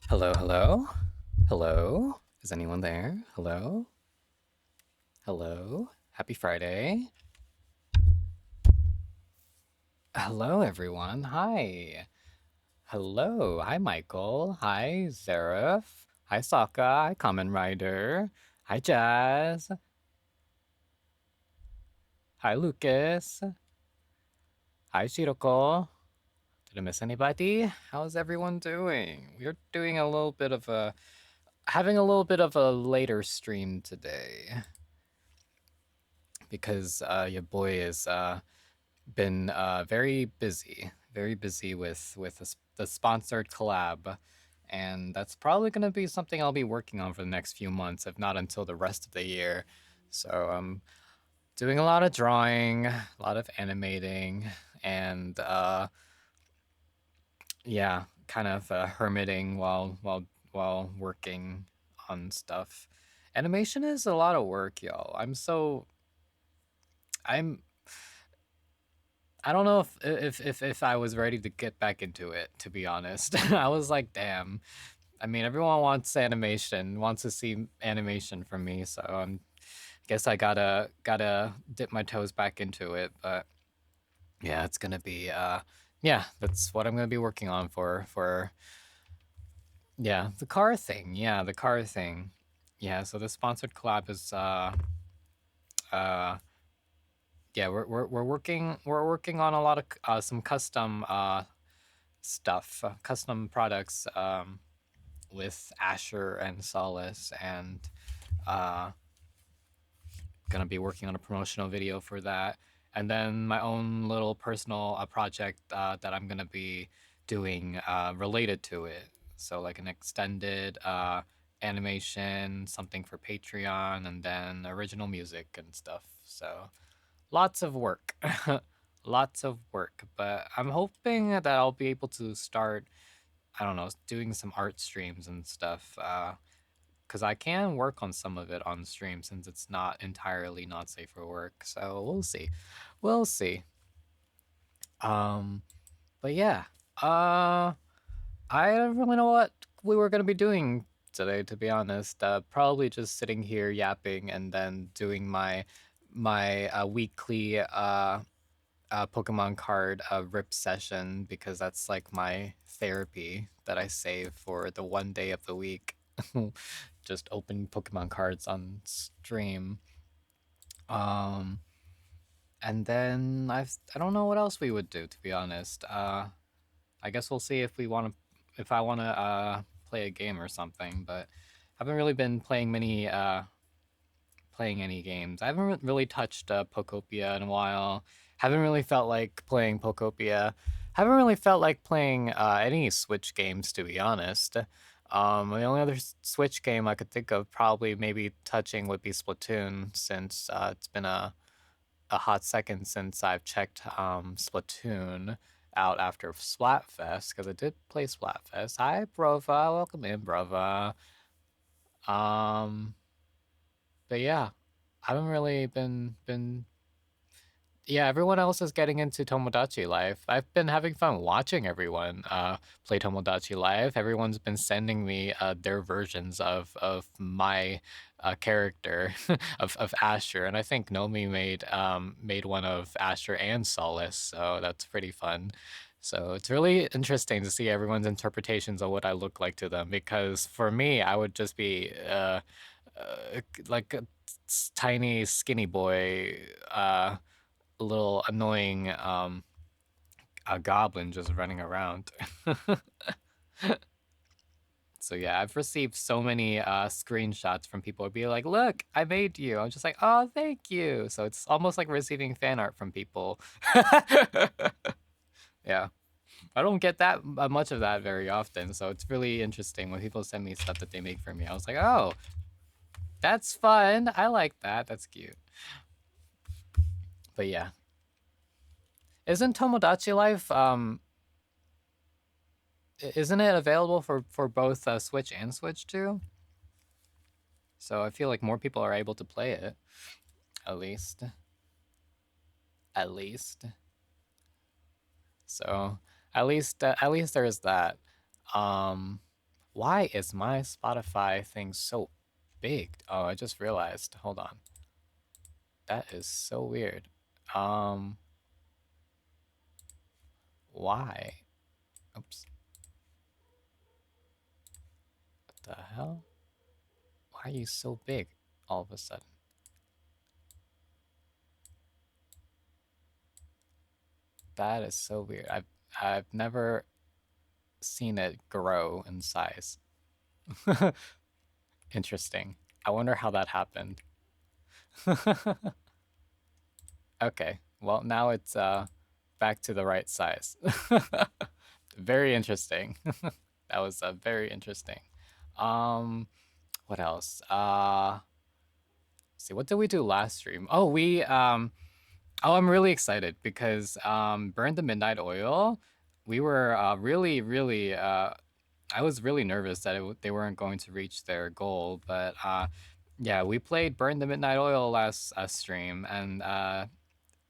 Hello, hello? Hello? Is anyone there? Hello? Hello? Happy Friday. Hello, everyone. Hi. Hello. Hi, Michael. Hi, Zareth. Hi, Sokka. Hi, Kamen Rider. Hi, Jazz. Hi, Lucas. Hi, Shiroko. Did I miss anybody? How's everyone doing? We're doing a little bit of a... having a little bit of a later stream today. Because your boy is been very busy with the sponsored collab, and that's probably going to be something I'll be working on for the next few months, if not until the rest of the year. So I'm doing a lot of drawing, a lot of animating, and yeah, kind of hermiting while working on stuff. Animation is a lot of work, y'all. I'm I don't know if I was ready to get back into it, to be honest. I was like, damn. I mean, everyone wants animation, wants to see animation from me, so I guess I gotta dip my toes back into it. But yeah, it's gonna be yeah, that's what I'm gonna be working on for yeah, the car thing. Yeah, the car thing. Yeah, so the sponsored collab is uh yeah, we're working on a lot of some custom stuff, custom products with Asher and Solace, and uh, gonna be working on a promotional video for that, and then my own little personal project that I'm gonna be doing related to it. So like an extended animation, something for Patreon, and then original music and stuff. So lots of work. Lots of work, but I'm hoping that I'll be able to start, I don't know, doing some art streams and stuff. Because I can work on some of it on stream since it's not entirely not safe for work. So we'll see. We'll see. Um, but yeah. Uh, I don't really know what we were gonna be doing today, to be honest. Probably just sitting here yapping and then doing my weekly Pokemon card rip session, because that's like my therapy that I save for the one day of the week. Just open Pokemon cards on stream. Um, and then I don't know what else we would do, to be honest. I guess we'll see if I want to play a game or something. But I haven't really been playing any games. I haven't really touched Pokopia in a while. Haven't really felt like playing Pokopia. Haven't really felt like playing any Switch games, to be honest. The only other Switch game I could think of probably maybe touching would be Splatoon, since it's been a hot second since I've checked Splatoon out after Splatfest, because I did play Splatfest. Hi, Brova. Welcome in, Brova. Um, but yeah, I haven't really been yeah, everyone else is getting into Tomodachi Life. I've been having fun watching everyone play Tomodachi Life. Everyone's been sending me their versions of my character of Asher, and I think Nomi made one of Asher and Solace, so that's pretty fun. So it's really interesting to see everyone's interpretations of what I look like to them, because for me, I would just be like a tiny skinny boy, a little annoying a goblin just running around. So yeah, I've received so many screenshots from people who be like, "Look, I made you." I'm just like, "Oh, thank you." So it's almost like receiving fan art from people. Yeah, I don't get that much of that very often, so it's really interesting when people send me stuff that they make for me. I was like, "Oh, that's fun. I like that. That's cute." But yeah, isn't Tomodachi Life isn't it available for both Switch and Switch 2? So I feel like more people are able to play it, at least. At least. So at least there is that. Um, Why is my Spotify thing so big? Oh, I just realized. Hold on. That is so weird. Um, why? Oops. What the hell? Why are you so big all of a sudden? That is so weird. I've never seen it grow in size. Interesting. I wonder how that happened. Okay. Well, now it's back to the right size. Very interesting. That was very interesting. Um, what else? See, what did we do last stream? Oh, oh, I'm really excited because Burn the Midnight Oil, we were really I was really nervous that they weren't going to reach their goal, but yeah, we played Burn the Midnight Oil last stream, and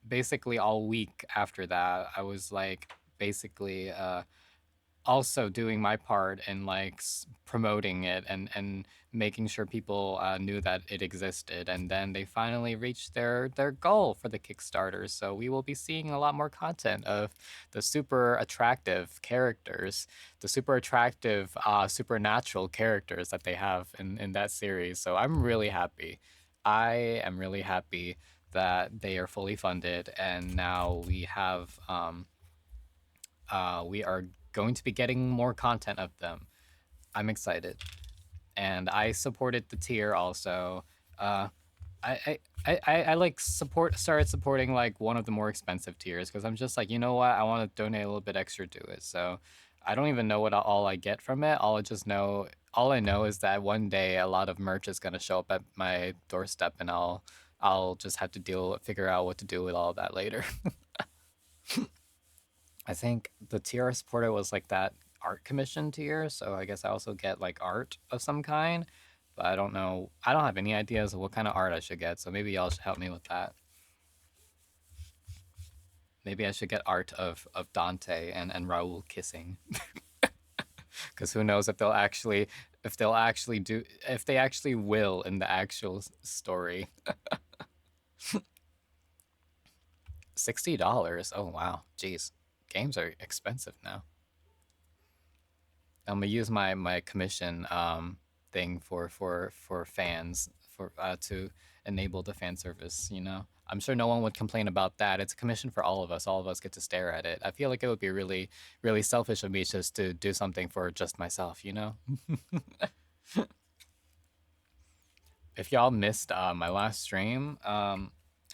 basically all week after that, I was like basically also doing my part in like promoting it and making sure people knew that it existed, and then they finally reached their goal for the Kickstarter. So we will be seeing a lot more content of the super attractive characters, the super attractive supernatural characters that they have in that series. So I'm really happy. I am really happy that they are fully funded, and now we are going to be getting more content of them. I'm excited, and I supported the tier also. Uh, I like started supporting like one of the more expensive tiers because I'm just like, you know what, I want to donate a little bit extra to it. So I don't even know what all I get from it. All I know is that one day a lot of merch is gonna show up at my doorstep, and I'll just have to figure out what to do with all of that later. I think the tier I supported was like that art commission tier, so I guess I also get like art of some kind, but I don't know. I don't have any ideas of what kind of art I should get, so maybe y'all should help me with that. Maybe I should get art of Dante and Raul kissing, because who knows if they actually will in the actual story. $60. Oh wow, jeez, games are expensive now. I'm gonna use my commission thing for fans to enable the fan service. You know, I'm sure no one would complain about that. It's a commission for all of us. All of us get to stare at it. I feel like it would be really selfish of me just to do something for just myself. You know. If y'all missed my last stream,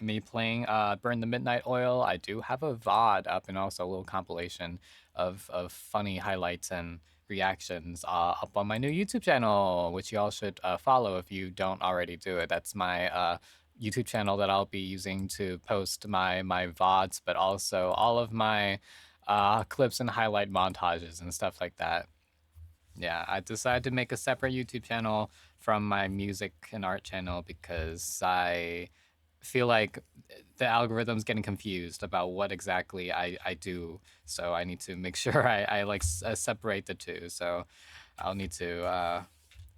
me playing Burn the Midnight Oil, I do have a VOD up and also a little compilation of funny highlights and reactions up on my new YouTube channel, which y'all should follow if you don't already do it. That's my YouTube channel that I'll be using to post my VODs, but also all of my clips and highlight montages and stuff like that. Yeah, I decided to make a separate YouTube channel from my music and art channel because I feel like the algorithm's getting confused about what exactly I do. So I need to make sure I like separate the two. So I'll need to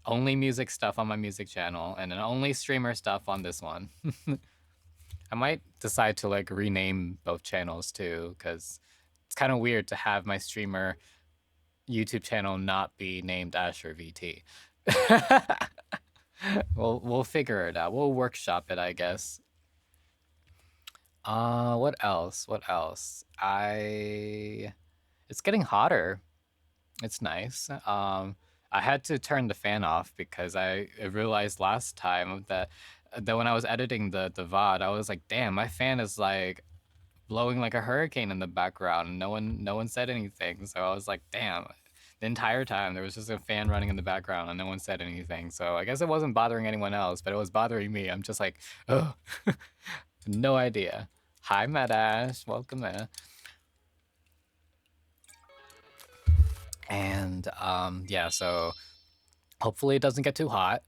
only music stuff on my music channel and then only streamer stuff on this one. I might decide to like rename both channels too, because it's kind of weird to have my streamer YouTube channel not be named Ashr VT. We'll figure it out. We'll workshop it, I guess. What else? What else? It's getting hotter. It's nice. I had to turn the fan off because I realized last time that when I was editing the VOD, I was like, damn, my fan is like blowing like a hurricane in the background, and no one said anything. So I was like, damn. The entire time there was just a fan running in the background and no one said anything. So I guess it wasn't bothering anyone else, but it was bothering me. I'm just like, oh, no idea. Hi, Madash. Welcome in. And yeah, so hopefully it doesn't get too hot.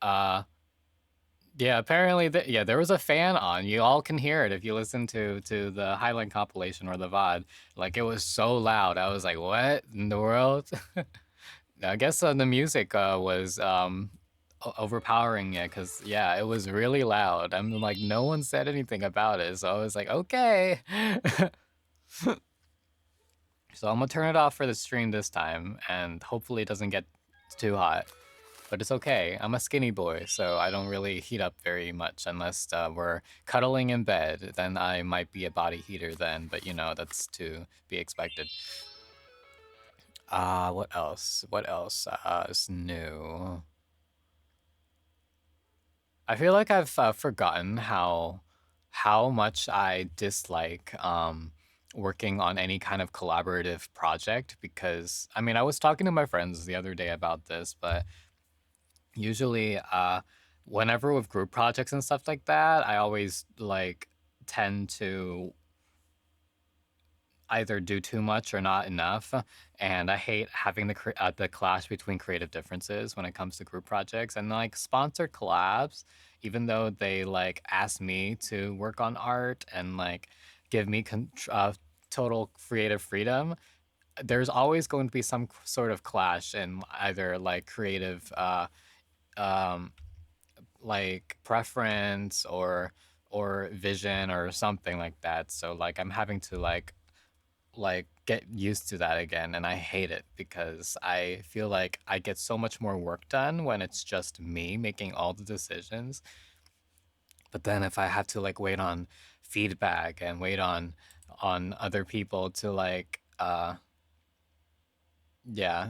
Uh, yeah, apparently, yeah, there was a fan on. You all can hear it if you listen to the highlight compilation or the VOD. Like it was so loud. I was like, what in the world? I guess the music was overpowering it because yeah, it was really loud. I'm like, no one said anything about it, so I was like, okay. So I'm gonna turn it off for the stream this time, and hopefully it doesn't get too hot. But it's okay. I'm a skinny boy, so I don't really heat up very much unless we're cuddling in bed. Then I might be a body heater then, but you know, that's to be expected. What else? What else is new? I feel like I've forgotten how much I dislike working on any kind of collaborative project because I mean I was talking to my friends the other day about this, but usually whenever with group projects and stuff like that, I always like tend to either do too much or not enough, and I hate having the clash between creative differences when it comes to group projects and like sponsored collabs. Even though they like ask me to work on art and like give me total creative freedom, there's always going to be some sort of clash in either like creative um, like preference or vision or something like that. So like I'm having to like get used to that again, and I hate it because I feel like I get so much more work done when it's just me making all the decisions. But then if I have to like wait on feedback and wait on other people to like yeah,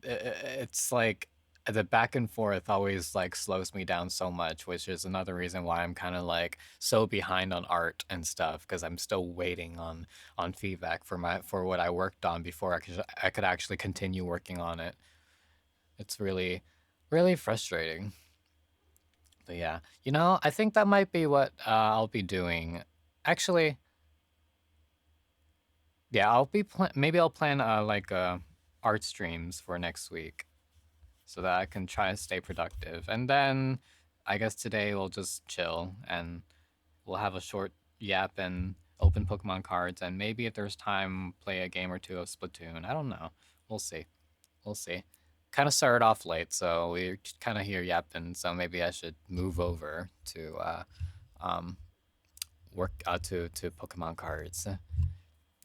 it's like the back and forth always like slows me down so much, which is another reason why I'm kind of like so behind on art and stuff because I'm still waiting on feedback for what I worked on before I could actually continue working on it. It's really frustrating. But yeah, you know, I think that might be what I'll be doing. Actually, yeah, maybe I'll plan like art streams for next week so that I can try to stay productive. And then I guess today we'll just chill and we'll have a short yap and open Pokemon cards and maybe if there's time play a game or two of Splatoon. I don't know. We'll see. We'll see. Kind of started off late, so we kind of here yapping. So maybe I should move over to um work to Pokemon cards.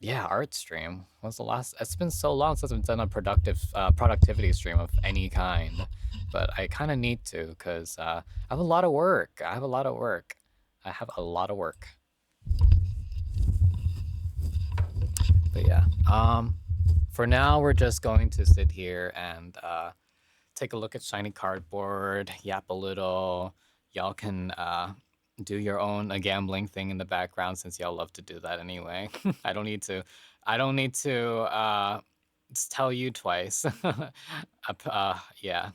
Yeah, art stream. When's the last? It's been so long since I've done a productivity stream of any kind, but I kind of need to because I have a lot of work. I have a lot of work. I have a lot of work. But yeah, for now we're just going to sit here and take a look at shiny cardboard, yap a little. Y'all can do your own gambling thing in the background since y'all love to do that anyway. I don't need to. I don't need to tell you twice. Yeah.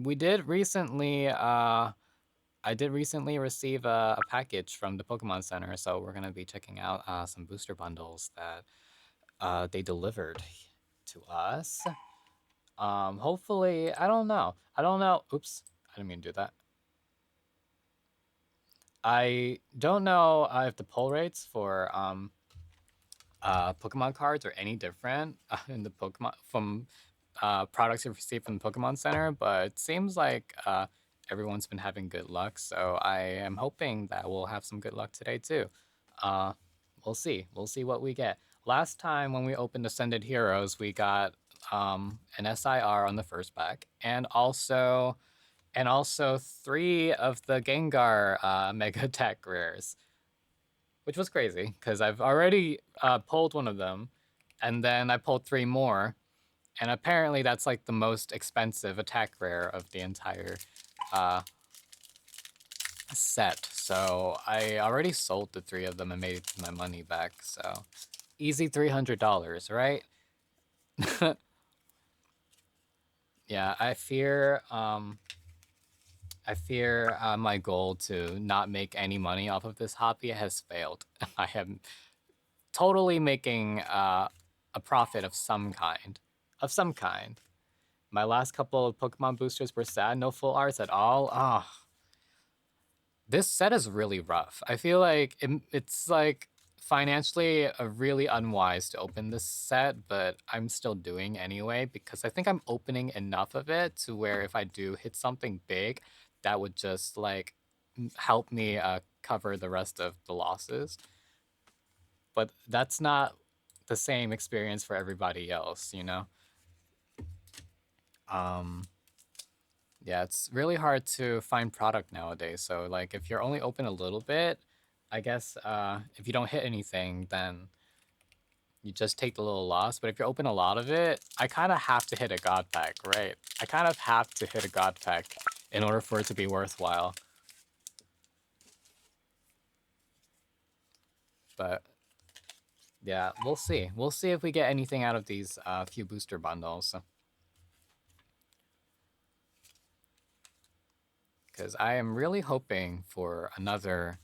We did recently. I did recently receive a package from the Pokemon Center, so we're gonna be checking out some booster bundles that they delivered to us. Hopefully, I don't know. I don't know. Oops, I didn't mean to do that. I don't know if the pull rates for Pokemon cards are any different in the Pokemon from products you've received from the Pokemon Center, but it seems like everyone's been having good luck. So I am hoping that we'll have some good luck today too. Uh, we'll see. We'll see what we get. Last time when we opened Ascended Heroes, we got an SIR on the first pack, and also 3 of the Gengar Mega Tech rares, which was crazy because I've already pulled one of them, and then I pulled 3 more, and apparently that's like the most expensive attack rare of the entire uh, set. So I already sold the 3 of them and made my money back. So easy $300, right? Yeah, I fear my goal to not make any money off of this hobby has failed. I am totally making a profit of some kind. Of some kind. My last couple of Pokemon boosters were sad, no full arts at all. This set is really rough. I feel like it's like financially really unwise to open this set, but I'm still doing anyway because I think I'm opening enough of it to where if I do hit something big, that would just like help me cover the rest of the losses. But that's not the same experience for everybody else, you know? Um, yeah, it's really hard to find product nowadays. So like if you're only open a little bit, I guess if you don't hit anything, then you just take the little loss. But if you open a lot of it, I kind of have to hit a god pack, right? I kind of have to hit a god pack in order for it to be worthwhile. But yeah, we'll see. We'll see if we get anything out of these few booster bundles. Because I am really hoping for another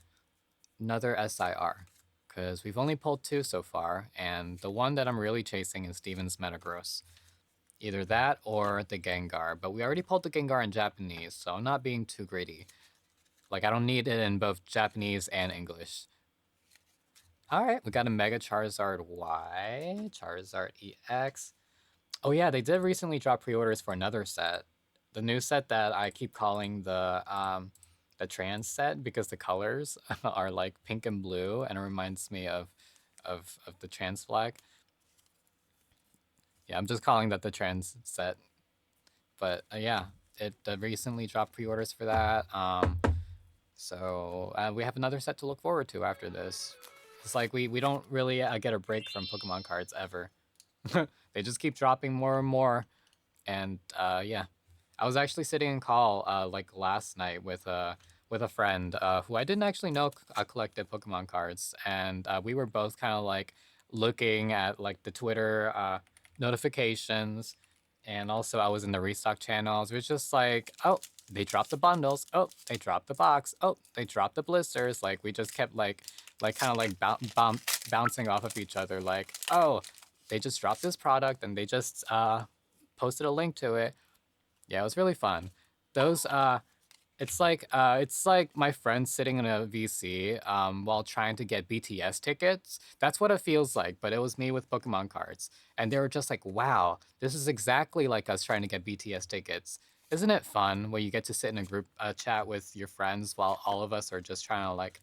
SIR. Because we've only pulled 2 so far, and the one that I'm really chasing is Steven's Metagross. Either that or the Gengar, but we already pulled the Gengar in Japanese, so I'm not being too greedy. Like, I don't need it in both Japanese and English. Alright, we got a Mega Charizard Y, Charizard EX. Oh yeah, they did recently drop pre-orders for another set. The new set that I keep calling the trans set because the colors are like pink and blue and it reminds me of the trans flag. Yeah, I'm just calling that the trans set. But yeah, it recently dropped pre-orders for that. So we have another set to look forward to after this. It's like we don't really get a break from Pokemon cards ever. They just keep dropping more and more. And yeah, I was actually sitting in call like last night with a friend who I didn't actually know collected Pokemon cards, and we were both kind of like looking at like the Twitter notifications, and also I was in the restock channels. It was just like, oh, they dropped the bundles. Oh, they dropped the box. Oh, they dropped the blisters. Like we just kept like kind of like bouncing off of each other. Like, oh, they just dropped this product and they just posted a link to it. Yeah, it was really fun. Those it's like my friend sitting in a VC while trying to get BTS tickets. That's what it feels like, but it was me with Pokemon cards. And they were just like, wow, this is exactly like us trying to get BTS tickets. Isn't it fun when you get to sit in a group chat with your friends while all of us are just trying to like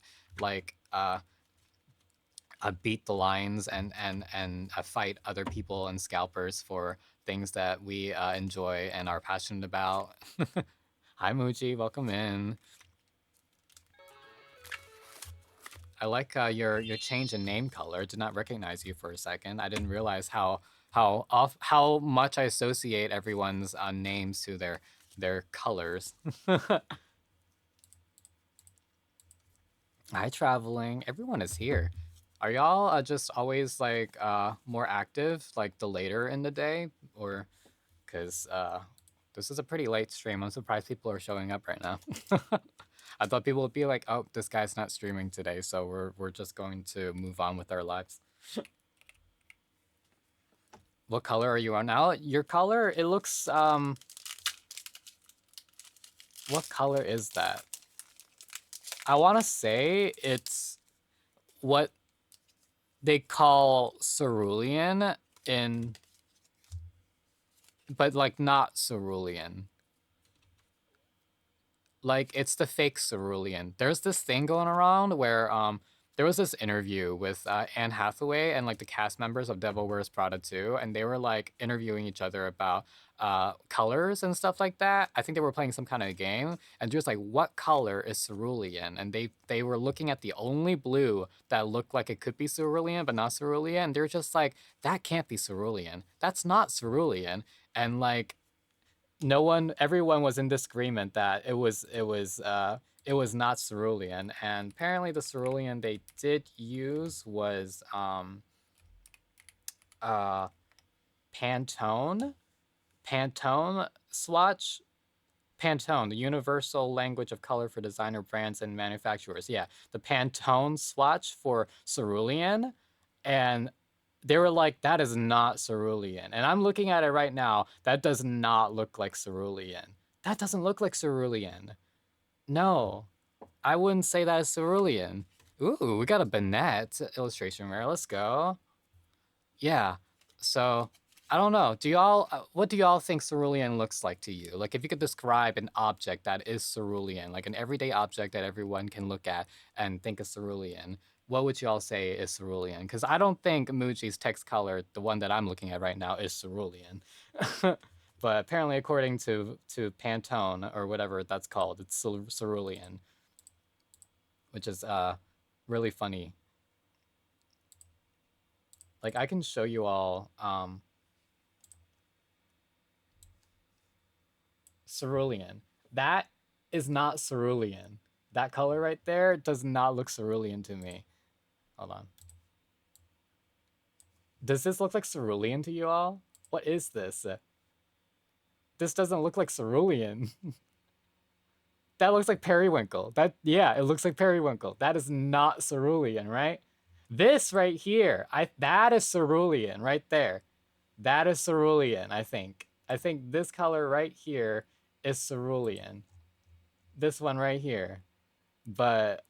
beat the lines and fight other people and scalpers for things that we enjoy and are passionate about. Hi Muji, welcome in. I like your change in name color. Did not recognize you for a second. I didn't realize how much I associate everyone's names to their colors. Hi traveling. Everyone is here. Are y'all just always like more active like the later in the day, or because this is a pretty late stream? I'm surprised people are showing up right now. I thought people would be like, oh, this guy's not streaming today, so we're just going to move on with our lives. What color are you on now? Your color, it looks what color is that? I want to say it's what they call cerulean in, but like not cerulean. Like it's the fake cerulean. There's this thing going around where there was this interview with Anne Hathaway and like the cast members of Devil Wears Prada 2, and they were like interviewing each other about colors and stuff like that. I think they were playing some kind of game, and just like, what color is cerulean? And they were looking at the only blue that looked like it could be cerulean but not cerulean. And they're just like, that can't be cerulean. That's not cerulean. And like everyone was in disagreement that it was not cerulean, and apparently the cerulean they did use was uh Pantone swatch. Pantone, the universal language of color for designer brands and manufacturers. Yeah, the Pantone swatch for cerulean, and they were like, that is not cerulean. And I'm looking at it right now. That does not look like cerulean. That doesn't look like cerulean. No, I wouldn't say that is cerulean. Ooh, we got a Bennett illustration rare. Let's go. Yeah. So I don't know. Do y'all what do y'all think cerulean looks like to you? Like if you could describe an object that is cerulean, like an everyday object that everyone can look at and think is cerulean, what would y'all say is cerulean? Because I don't think Muji's text color, the one that I'm looking at right now, is cerulean. But apparently, according to Pantone or whatever that's called, it's cerulean, which is really funny. Like I can show you all cerulean. That is not cerulean. That color right there does not look cerulean to me. Hold on. Does this look like cerulean to you all? What is this? This doesn't look like cerulean. That looks like periwinkle. Yeah, it looks like periwinkle. That is not cerulean, right? This right here, that is cerulean right there. That is cerulean, I think. I think this color right here is cerulean. This one right here. But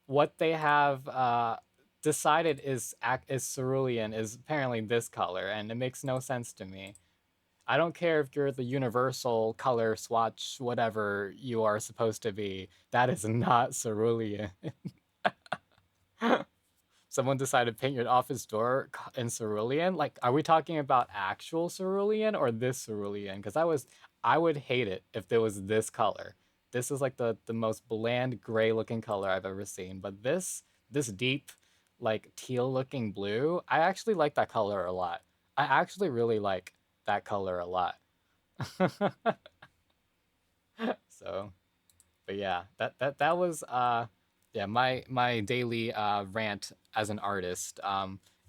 what they have decided is cerulean is apparently this color, and it makes no sense to me. I don't care if you're the universal color swatch, whatever you are supposed to be. That is not cerulean. Someone decided to paint your office door in cerulean. Like, are we talking about actual cerulean or this cerulean? Because I would hate it if there was this color. This is like the most bland gray looking color I've ever seen. But this deep, like teal looking blue, I actually like that color a lot. I actually really like that color a lot. So, but yeah, that was yeah, my daily rant as an artist,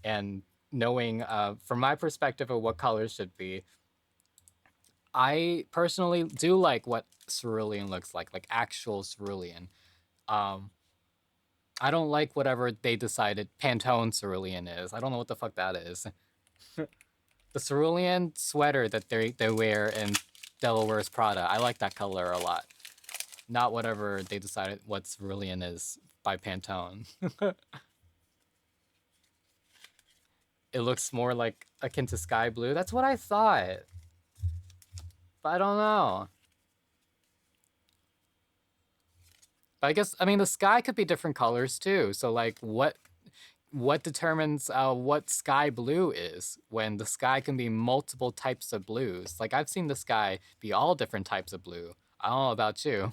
and knowing from my perspective of what colors should be. I personally do like what cerulean looks like actual cerulean. um I don't like whatever they decided Pantone cerulean is. I don't know what the fuck that is. The cerulean sweater that they wear in Devil Wears Prada, I like that color a lot. Not whatever they decided what cerulean is by Pantone. It looks more like akin to sky blue. That's what I thought. But I don't know. But I guess I mean the sky could be different colors too. So like what determines what sky blue is when the sky can be multiple types of blues? Like I've seen the sky be all different types of blue. I don't know about you.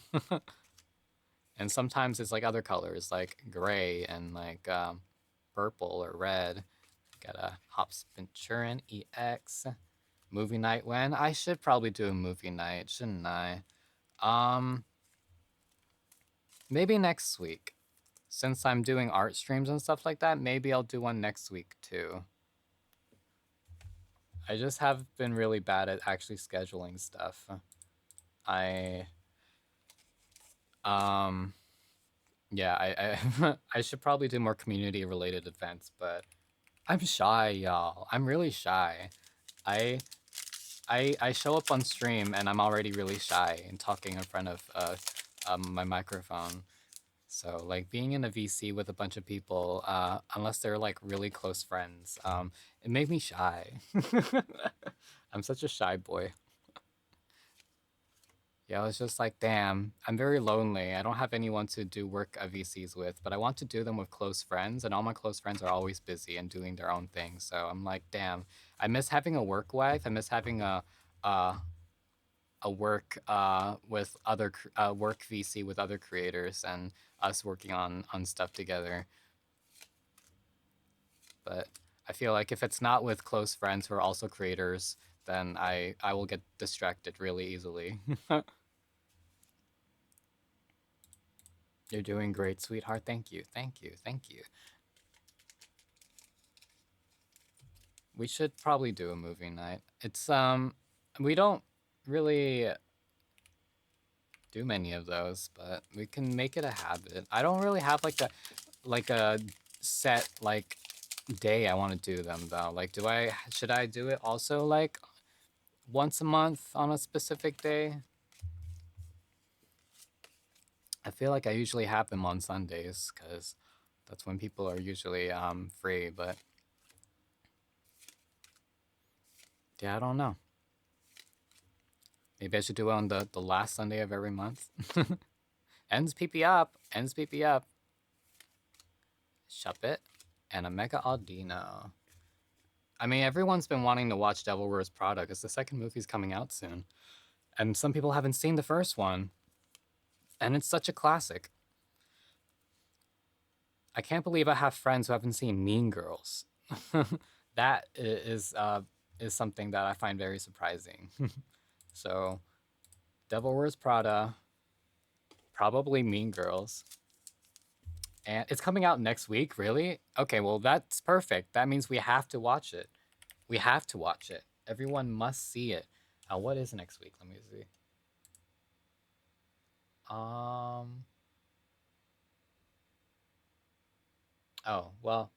And sometimes it's like other colors like gray and like purple or red. Got a Hopspinchurin EX. Movie night when? I should probably do a movie night, shouldn't I? Um, maybe next week. Since I'm doing art streams and stuff like that, maybe I'll do one next week too. I just have been really bad at actually scheduling stuff. I yeah, I I should probably do more community related events, but I'm shy, y'all. I'm really shy. I I show up on stream and I'm already really shy and talking in front of my microphone. So like being in a VC with a bunch of people, unless they're like really close friends, it made me shy. I'm such a shy boy. Yeah, I was just like, damn, I'm very lonely. I don't have anyone to do work at VCs with, but I want to do them with close friends, and all my close friends are always busy and doing their own thing. So I'm like, damn, I miss having a work wife. I miss having uh, a work with other work VC with other creators and us working on stuff together. But I feel like if it's not with close friends who are also creators, then I will get distracted really easily. You're doing great, sweetheart. Thank you, thank you, thank you. We should probably do a movie night. It's we don't really do many of those, but we can make it a habit. I don't really have like a set like day I want to do them though. Like should I do it also like once a month on a specific day? I feel like I usually have them on Sundays because That's when people are usually free, but yeah, I don't know. Maybe I should do it on the last Sunday of every month. Ends PP up. Ends PP up. Shop it. And a Mega Audino. I mean, everyone's been wanting to watch Devil Wears Prada because the second movie's coming out soon. And some people haven't seen the first one. And it's such a classic. I can't believe I have friends who haven't seen Mean Girls. That is something that I find very surprising. So, Devil Wears Prada, probably Mean Girls. And it's coming out next week, really? Okay, well, that's perfect. That means we have to watch it. We have to watch it. Everyone must see it. What is next week? Let me see. Oh, well,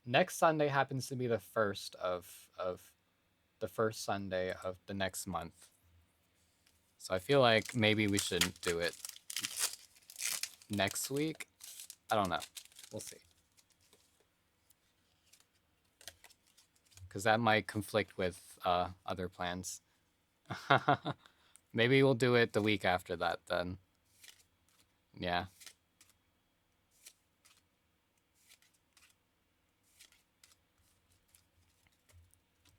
next Sunday happens to be the first of the first Sunday of the next month. So I feel like maybe we shouldn't do it next week. I don't know. We'll see. Because that might conflict with other plans. Maybe we'll do it the week after that then. Yeah.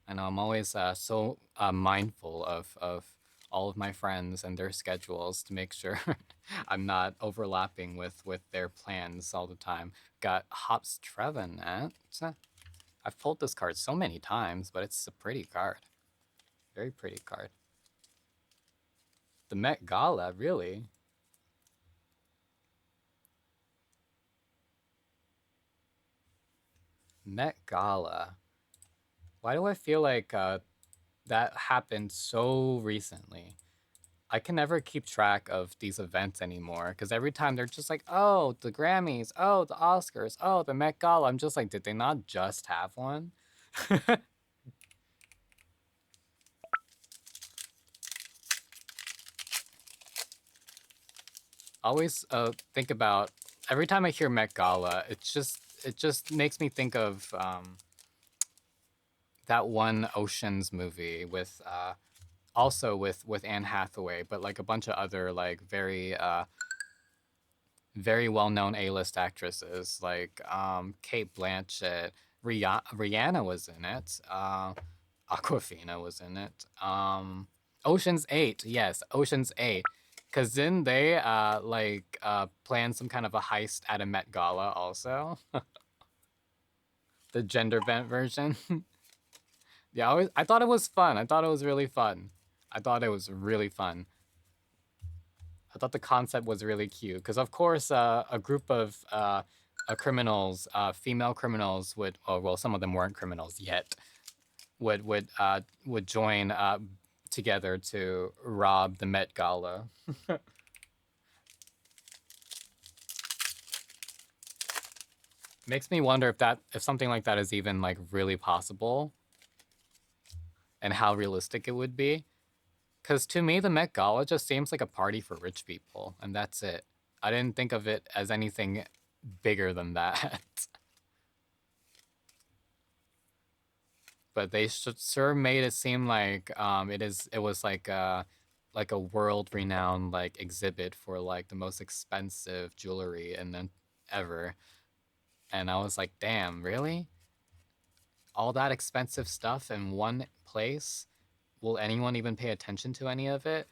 I know I'm always so mindful of all of my friends and their schedules to make sure I'm not overlapping with their plans all the time. Got Hops Trevenant. I've pulled this card so many times, but it's a pretty card. Very pretty card. The Met Gala, really? Met Gala. Why do I feel like that happened so recently? I can never keep track of these events anymore because every time they're just like, oh, the Grammys, oh, the Oscars, oh, the Met Gala. I'm just like, did they not just have one? Always think about every time I hear Met Gala, it just makes me think of that one Ocean's movie with also with Anne Hathaway, but like a bunch of other like very well-known A-list actresses like Kate Blanchett, Rihanna was in it, Aquafina was in it, Ocean's 8, yes, Ocean's 8, because then they planned some kind of a heist at a Met Gala also, the gender bent version. Yeah, I thought it was fun. I thought it was really fun. I thought it was really fun. I thought the concept was really cute because, of course, a group of criminals, female criminals, would, oh, well, some of them weren't criminals yet, would join together to rob the Met Gala. Makes me wonder if something like that is even like really possible, and how realistic it would be. Because to me, the Met Gala just seems like a party for rich people, and that's it. I didn't think of it as anything bigger than that. But they sure made it seem like it was like a world renowned like exhibit for like the most expensive jewelry and then ever. And I was like, damn, really? All that expensive stuff in one place? Will anyone even pay attention to any of it?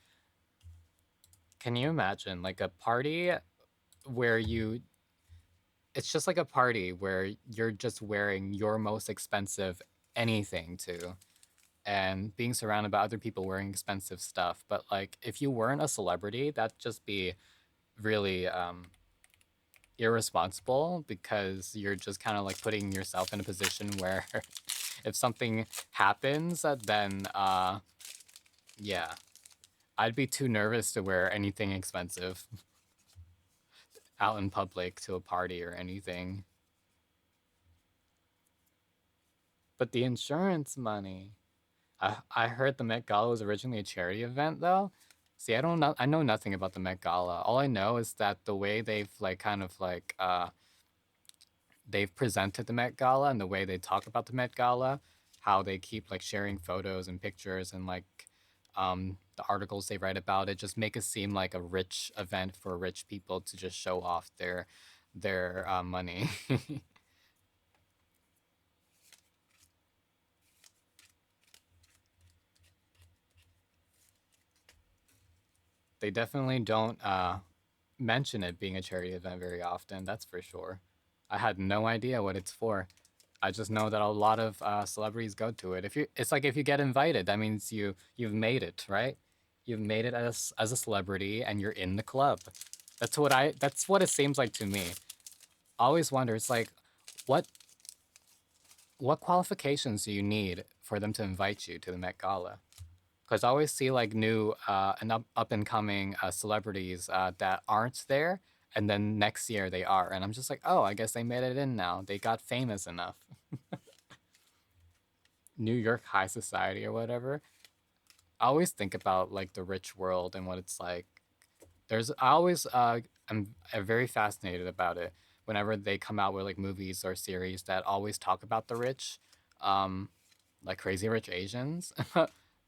Can you imagine like a party where you it's just like a party where you're just wearing your most expensive anything to and being surrounded by other people wearing expensive stuff. But like if you weren't a celebrity, that'd just be really irresponsible because you're just kind of like putting yourself in a position where if something happens, then yeah, I'd be too nervous to wear anything expensive out in public to a party or anything. But the insurance money. I heard the Met Gala was originally a charity event though. See, I don't know. I know nothing about the Met Gala. All I know is that the way they've like kind of like they've presented the Met Gala and the way they talk about the Met Gala, how they keep like sharing photos and pictures and like the articles they write about it just make it seem like a rich event for rich people to just show off their money. They definitely don't mention it being a charity event very often. That's for sure. I had no idea what it's for. I just know that a lot of celebrities go to it. If you, it's like if you get invited, that means you've made it, right? You've made it as a celebrity, and you're in the club. That's what it seems like to me. I always wonder. It's like, what what qualifications do you need for them to invite you to the Met Gala? Because I always see like new and up and coming celebrities that aren't there, and then next year they are, and I'm just like, oh, I guess they made it in now. They got famous enough. New York high society or whatever. I always think about like the rich world and what it's like. I always I'm very fascinated about it whenever they come out with like movies or series that always talk about the rich, um, like Crazy Rich Asians,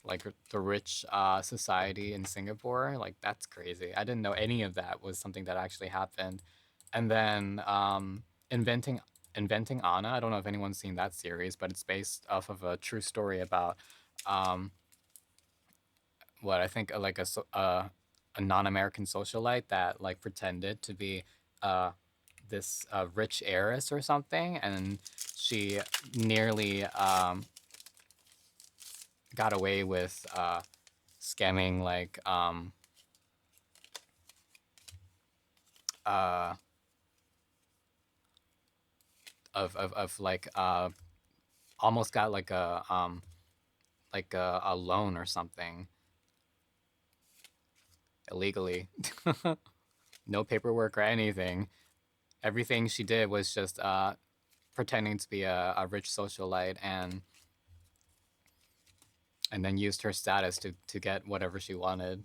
like the rich society in Singapore. Like that's crazy. I didn't know any of that was something that actually happened. And then inventing Anna. I don't know if anyone's seen that series, but it's based off of a true story about um, what I think like a non-American socialite that like pretended to be uh, this rich heiress or something, and she nearly got away with scamming like uh, of like almost got like a loan or something illegally. No paperwork or anything. Everything she did was just pretending to be a rich socialite and then used her status to get whatever she wanted.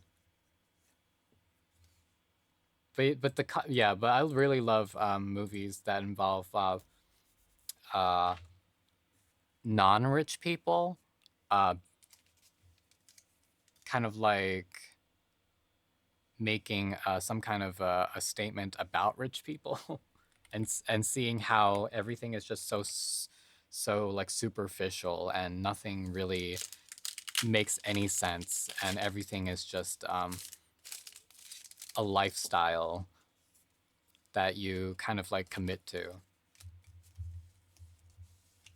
But I really love movies that involve uh, non-rich people, uh, kind of like making some kind of a statement about rich people, and seeing how everything is just so like superficial and nothing really makes any sense, and everything is just a lifestyle that you kind of like commit to.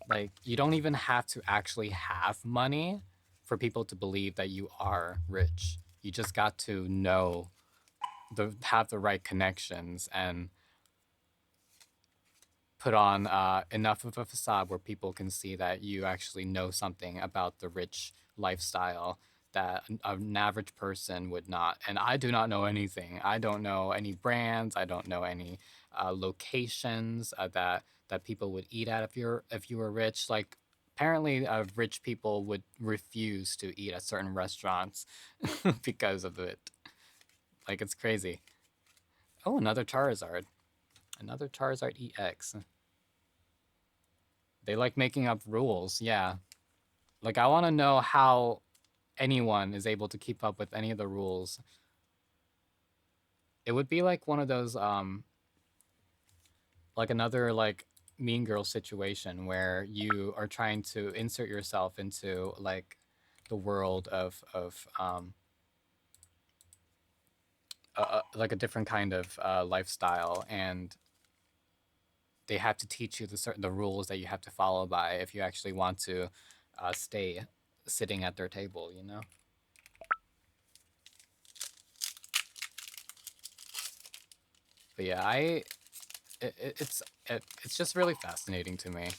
Like you don't even have to actually have money for people to believe that you are rich. You just got to know the have the right connections and put on enough of a facade where people can see that you actually know something about the rich lifestyle that an average person would not. And I do not know anything. I don't know any brands. I don't know any locations that people would eat at if you were rich. Like apparently, rich people would refuse to eat at certain restaurants because of it. Like it's crazy. Oh, another Charizard. Another Charizard EX. They like making up rules. Yeah. Like I want to know how anyone is able to keep up with any of the rules. It would be like one of those like another like Mean Girl situation where you are trying to insert yourself into like the world of like a different kind of lifestyle, and they have to teach you the rules that you have to follow by if you actually want to stay sitting at their table, you know. But yeah, it's just really fascinating to me.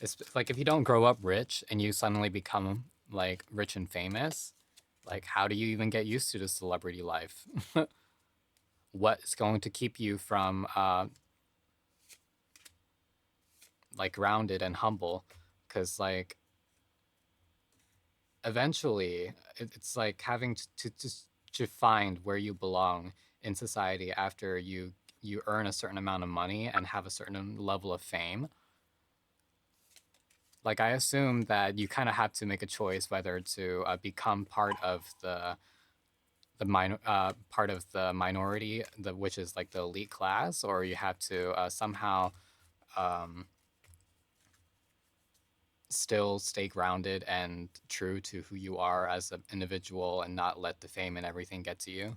It's like if you don't grow up rich and you suddenly become like rich and famous, like how do you even get used to the celebrity life? What is going to keep you from like grounded and humble? Because like eventually it's like having to find where you belong in society after you earn a certain amount of money and have a certain level of fame. Like I assume that you kind of have to make a choice whether to become part of part of the minority, which is like the elite class, or you have to somehow um, still stay grounded and true to who you are as an individual and not let the fame and everything get to you.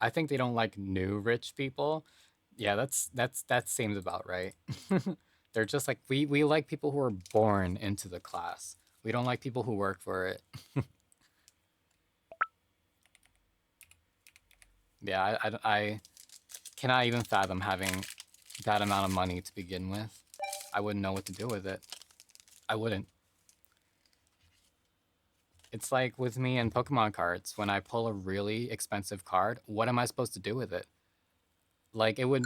I think they don't like new rich people. Yeah, that seems about right. They're just like we like people who are born into the class. We don't like people who work for it. Yeah, I cannot even fathom having that amount of money to begin with. I wouldn't know what to do with it. I wouldn't. It's like with me and Pokemon cards. When I pull a really expensive card, what am I supposed to do with it? Like it would.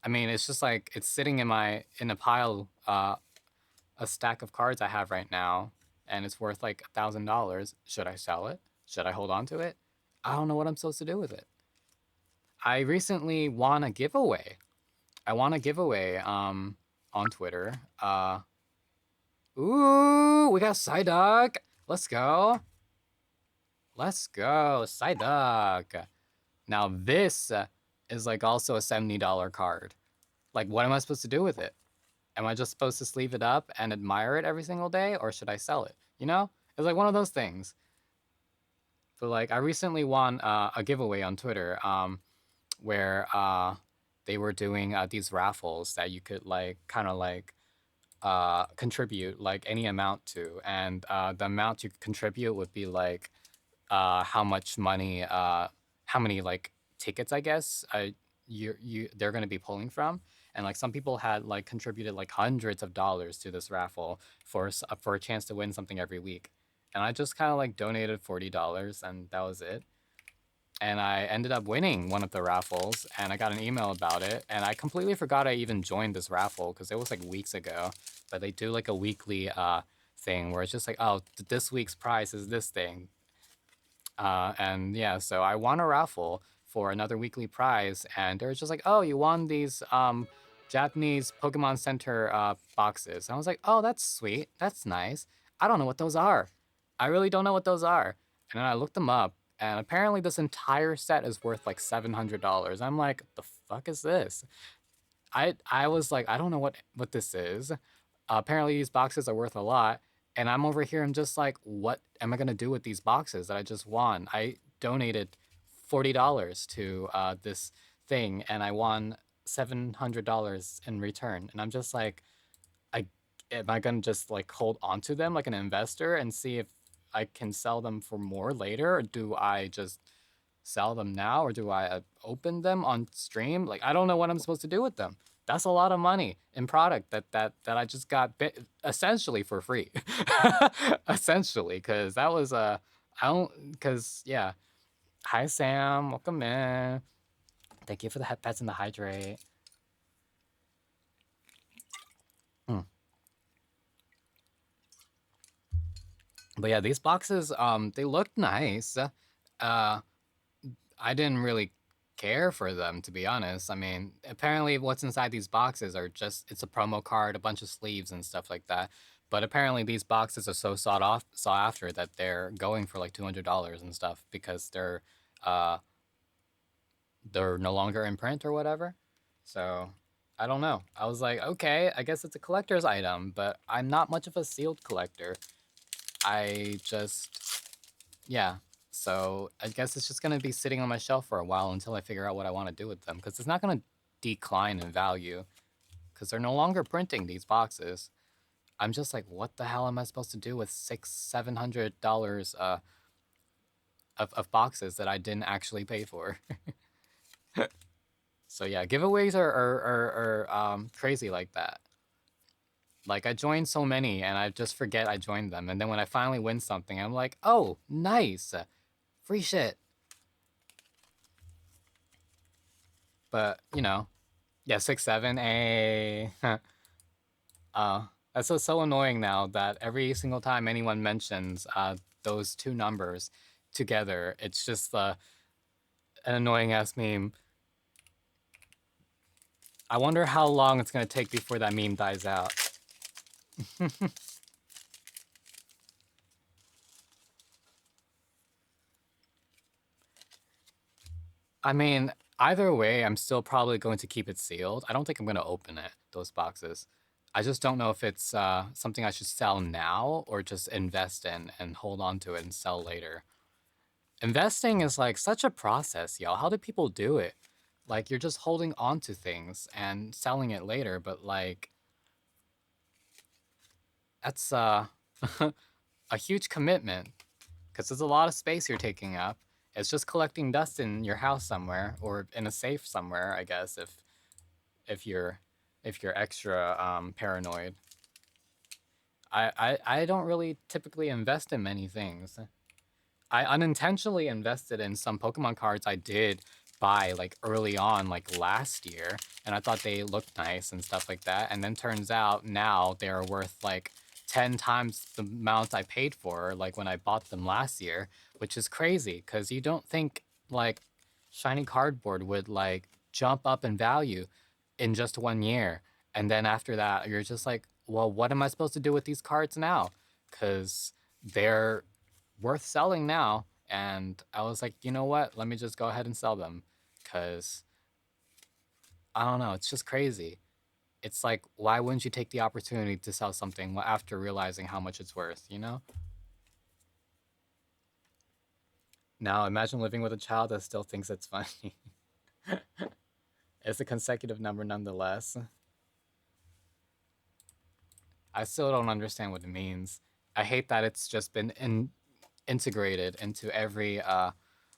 I mean, it's just like it's sitting in a pile, a stack of cards I have right now, and it's worth like $1,000. Should I sell it? Should I hold on to it? I don't know what I'm supposed to do with it. I recently won a giveaway. I won a giveaway on Twitter. Ooh, we got Psyduck. Let's go. Let's go, Psyduck. Now this is like also a $70 card. Like, what am I supposed to do with it? Am I just supposed to sleeve it up and admire it every single day, or should I sell it? You know, it's like one of those things. But like, I recently won a giveaway on Twitter, where they were doing these raffles that you could like kind of like contribute like any amount to, and the amount you could contribute would be like how much money, how many like tickets, I guess, they're going to be pulling from. And like some people had like contributed like hundreds of dollars to this raffle for a chance to win something every week. And I just kind of like donated $40 and that was it. And I ended up winning one of the raffles and I got an email about it. And I completely forgot I even joined this raffle because it was like weeks ago. But they do like a weekly thing where it's just like, oh, this week's prize is this thing. And yeah, so I won a raffle for another weekly prize, and they were just like, "Oh, you won these Japanese Pokemon Center boxes." And I was like, "Oh, that's sweet. That's nice. I don't know what those are. I really don't know what those are." And then I looked them up, and apparently this entire set is worth like $700. I'm like, "The fuck is this?" I was like, "I don't know what this is." Apparently these boxes are worth a lot, and I'm over here. I'm just like, what am I gonna do with these boxes that I just won? I donated $40 to this thing, and I won $700 in return. And I'm just like, I am I gonna just like hold on to them like an investor and see if I can sell them for more later, or do I just sell them now, or do I open them on stream? Like, I don't know what I'm supposed to do with them. That's a lot of money in product that I just got essentially for free. Essentially, because that was I don't because yeah. Hi Sam, welcome in. Thank you for the pets and the hydrate. Mm. But yeah, these boxes they look nice. I didn't really care for them, to be honest. I mean, apparently what's inside these boxes are just it's a promo card, a bunch of sleeves and stuff like that. But apparently these boxes are so sought after that they're going for like $200 and stuff because uh they're no longer in print or whatever. So I don't know. I was like, okay, I guess it's a collector's item, but I'm not much of a sealed collector. I just yeah. So I guess it's just gonna be sitting on my shelf for a while until I figure out what I want to do with them, because it's not gonna decline in value, because they're no longer printing these boxes. I'm just like, what the hell am I supposed to do with $700 of boxes that I didn't actually pay for? So yeah, giveaways are crazy like that. Like I joined so many and I just forget I joined them, and then when I finally win something, I'm like, oh, nice, free shit. But you know, yeah, 6, 7, a. That's so annoying now that every single time anyone mentions those two numbers together, it's just an annoying ass meme. I wonder how long it's gonna take before that meme dies out. I mean, either way, I'm still probably going to keep it sealed. I don't think I'm going to open it, those boxes. I just don't know if it's something I should sell now or just invest in and hold on to it and sell later. Investing is like such a process, y'all. How do people do it? Like you're just holding on to things and selling it later, but like that's a huge commitment because there's a lot of space you're taking up. It's just collecting dust in your house somewhere or in a safe somewhere, I guess, if you're extra paranoid. I don't really typically invest in many things. I unintentionally invested in some Pokemon cards I did buy like early on, like last year, and I thought they looked nice and stuff like that. And then turns out now they're worth like 10 times the amount I paid for, like when I bought them last year, which is crazy because you don't think like shiny cardboard would like jump up in value in just 1 year. And then after that, you're just like, well, what am I supposed to do with these cards now? Because they're worth selling now. And I was like, you know what? Let me just go ahead and sell them. Because I don't know. It's just crazy. It's like, why wouldn't you take the opportunity to sell something after realizing how much it's worth, you know? Now, imagine living with a child that still thinks it's funny. It's a consecutive number nonetheless. I still don't understand what it means. I hate that it's just been integrated into every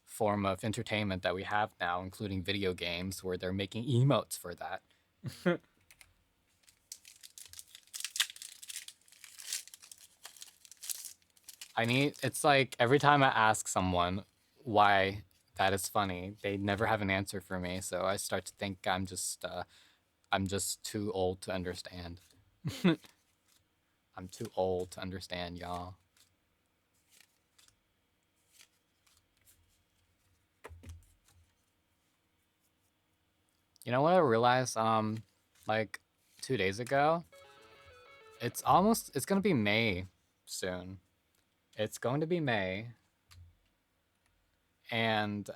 form of entertainment that we have now, including video games, where they're making emotes for that. It's like every time I ask someone why that is funny, they never have an answer for me. So I start to think I'm just too old to understand. I'm too old to understand, y'all. You know what I realized? Like 2 days ago, it's gonna be May soon. It's going to be May, and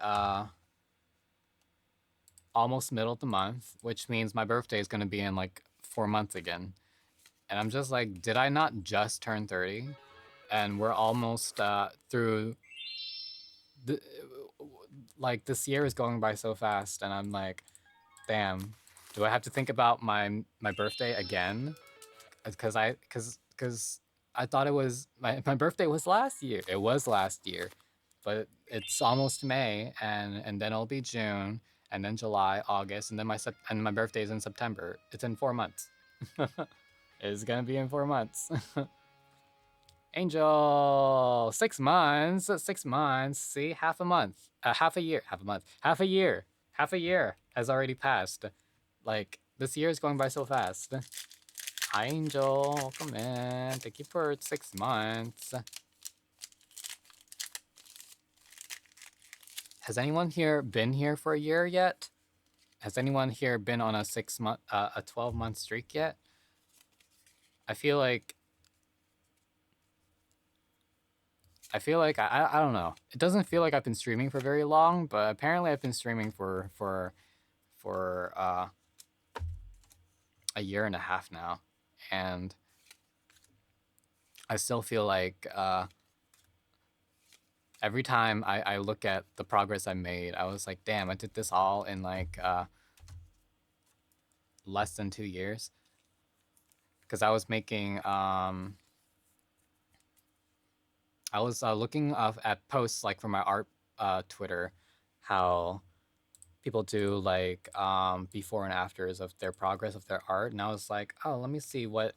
almost middle of the month, which means my birthday is gonna be in like 4 months again. And I'm just like, did I not just turn 30? And we're almost through the like this year is going by so fast, and I'm like, damn, do I have to think about my birthday again? Because I thought it was my birthday was last year. It was last year, but it's almost May, and then it'll be June, and then July, August, and then my birthday is in September. It's in 4 months. It's gonna be in 4 months. Angel, 6 months, 6 months. See, half a month, half a year, half a month, half a year has already passed. Like this year is going by so fast. Hi, Angel, welcome in. Thank you for 6 months. Has anyone here been here for a year yet? Has anyone here been on a 6 month, a 12-month streak yet? I feel like I don't know. It doesn't feel like I've been streaming for very long, but apparently I've been streaming for a year and a half now, and I still feel like every time I look at the progress I made, I was like, damn, I did this all in like less than 2 years, because I was making I was looking at posts like from my art Twitter, how people do like before and afters of their progress of their art, and I was like, oh, let me see what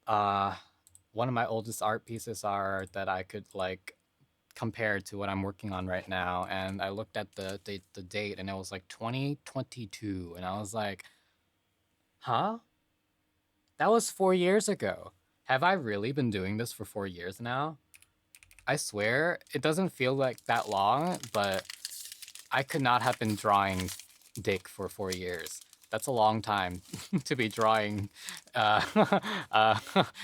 uh one of my oldest art pieces are that I could like compare to what I'm working on right now. And I looked at the date, and it was like 2022, and I was like, huh? That was 4 years ago. Have I really been doing this for 4 years now? I swear, it doesn't feel like that long, but I could not have been drawing dick for 4 years. That's a long time to be drawing uh, uh,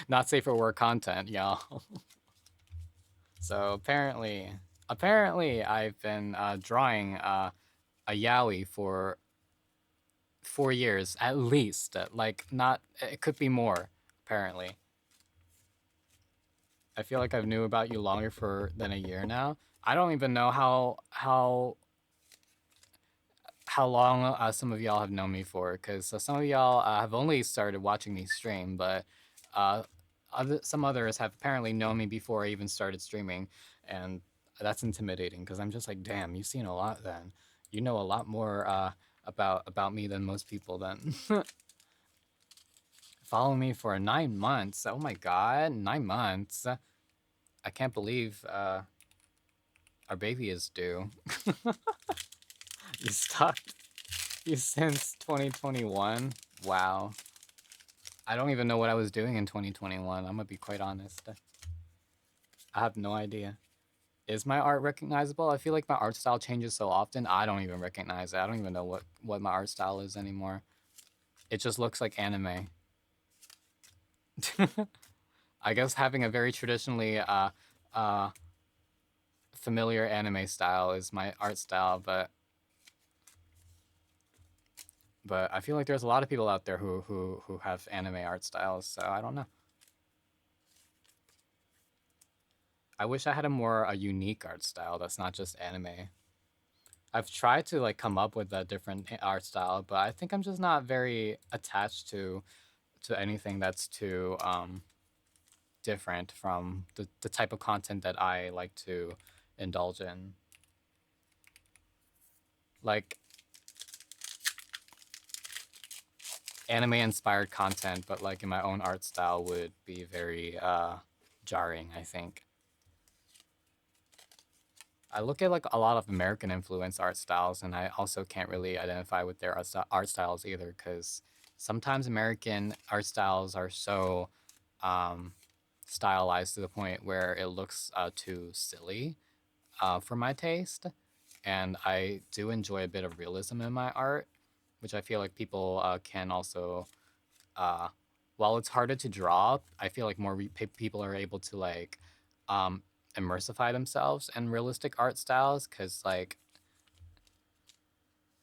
not safe for work content, y'all. So apparently, I've been drawing a yaoi for 4 years at least. Like, not, it could be more. Apparently, I feel like I've knew about you longer for than a year now. I don't even know how long some of y'all have known me for, because some of y'all have only started watching me stream, but uh, some others have apparently known me before I even started streaming, and that's intimidating because I'm just like, damn, you've seen a lot then. You know a lot more about me than most people then. Follow me for 9 months. Oh my god, 9 months. I can't believe our baby is due. You stalked you since 2021. Wow. I don't even know what I was doing in 2021. I'm gonna be quite honest. I have no idea. Is my art recognizable? I feel like my art style changes so often. I don't even recognize it. I don't even know what my art style is anymore. It just looks like anime. I guess having a very traditionally uh familiar anime style is my art style, but I feel like there's a lot of people out there who have anime art styles, so I don't know. I wish I had a more unique art style that's not just anime. I've tried to like come up with a different art style, but I think I'm just not very attached to anything that's too different from the type of content that I like to indulge in. Like anime inspired content, but like in my own art style would be very jarring, I think. I look at like a lot of American influence art styles, and I also can't really identify with their art styles either, because sometimes American art styles are so um, stylized to the point where it looks too silly for my taste. And I do enjoy a bit of realism in my art, which I feel like people can also. Uh, while it's harder to draw, I feel like more people are able to like um, immersify themselves in realistic art styles because like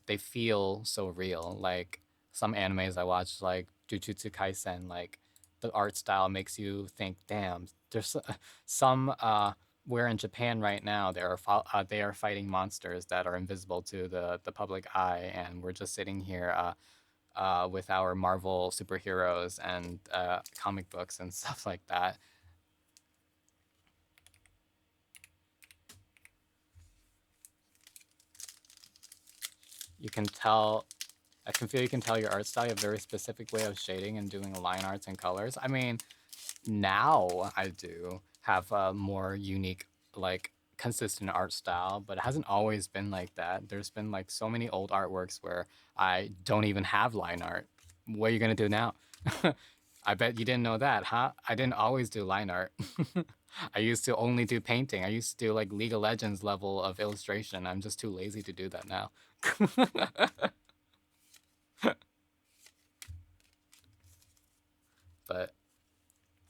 they feel so real. Like some animes I watch, like Jujutsu Kaisen, like the art style makes you think, damn, there's some where in Japan right now they are fighting monsters that are invisible to the public eye, and we're just sitting here with our Marvel superheroes and comic books and stuff like that. You can tell, I can feel you can tell your art style. You have a very specific way of shading and doing line arts and colors. I mean, now I do have a more unique, like consistent art style, but it hasn't always been like that. There's been like so many old artworks where I don't even have line art. What are you gonna do now? I bet you didn't know that, huh? I didn't always do line art. I used to only do painting. I used to do like League of Legends level of illustration. I'm just too lazy to do that now. But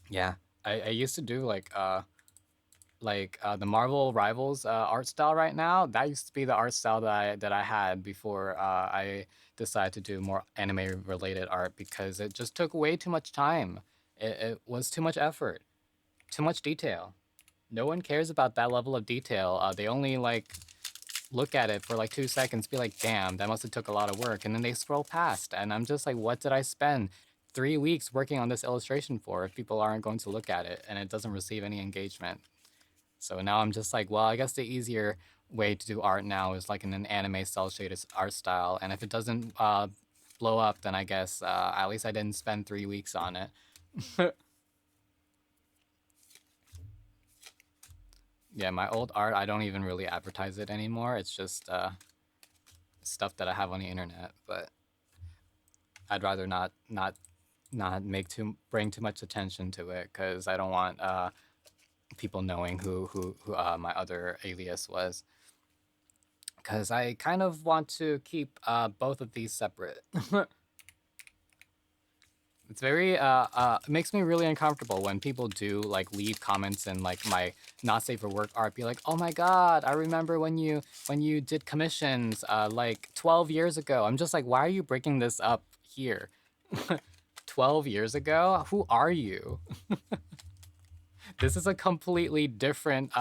yeah, I used to do like the Marvel Rivals art style right now. That used to be the art style that I had before I decided to do more anime related art because it just took way too much time. It was too much effort, too much detail. No one cares about that level of detail. They only like look at it for like 2 seconds, be like, damn, that must have took a lot of work, and then they scroll past. And I'm just like, what did I spend 3 weeks working on this illustration for if people aren't going to look at it and it doesn't receive any engagement? So now I'm just like, well, I guess the easier way to do art now is like in an anime cell shaded art style. And if it doesn't blow up, then I guess at least I didn't spend 3 weeks on it. Yeah, my old art, I don't even really advertise it anymore. It's just stuff that I have on the internet, but I'd rather not not bring too much attention to it, because I don't want people knowing who my other alias was, because I kind of want to keep both of these separate. It's very it makes me really uncomfortable when people do like leave comments in like my not safe for work art, be like, oh my god, I remember when you did commissions like 12 years ago. I'm just like, why are you breaking this up here? 12 years ago? Who are you? This is a completely different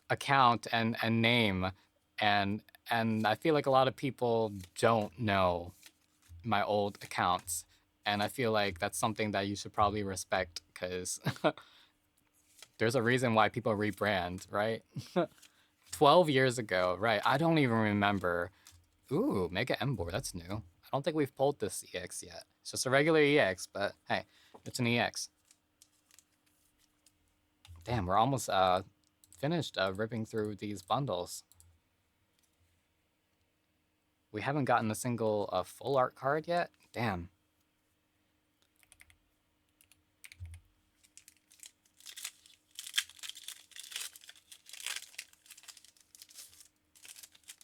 account and name, and and I feel like a lot of people don't know my old accounts, and I feel like that's something that you should probably respect, because there's a reason why people rebrand, right? 12 years ago, right? I don't even remember. Ooh, Mega Embor, that's new. I don't think we've pulled this EX yet. It's just a regular EX, but hey, it's an EX. Damn, we're almost finished ripping through these bundles. We haven't gotten a single full art card yet? Damn.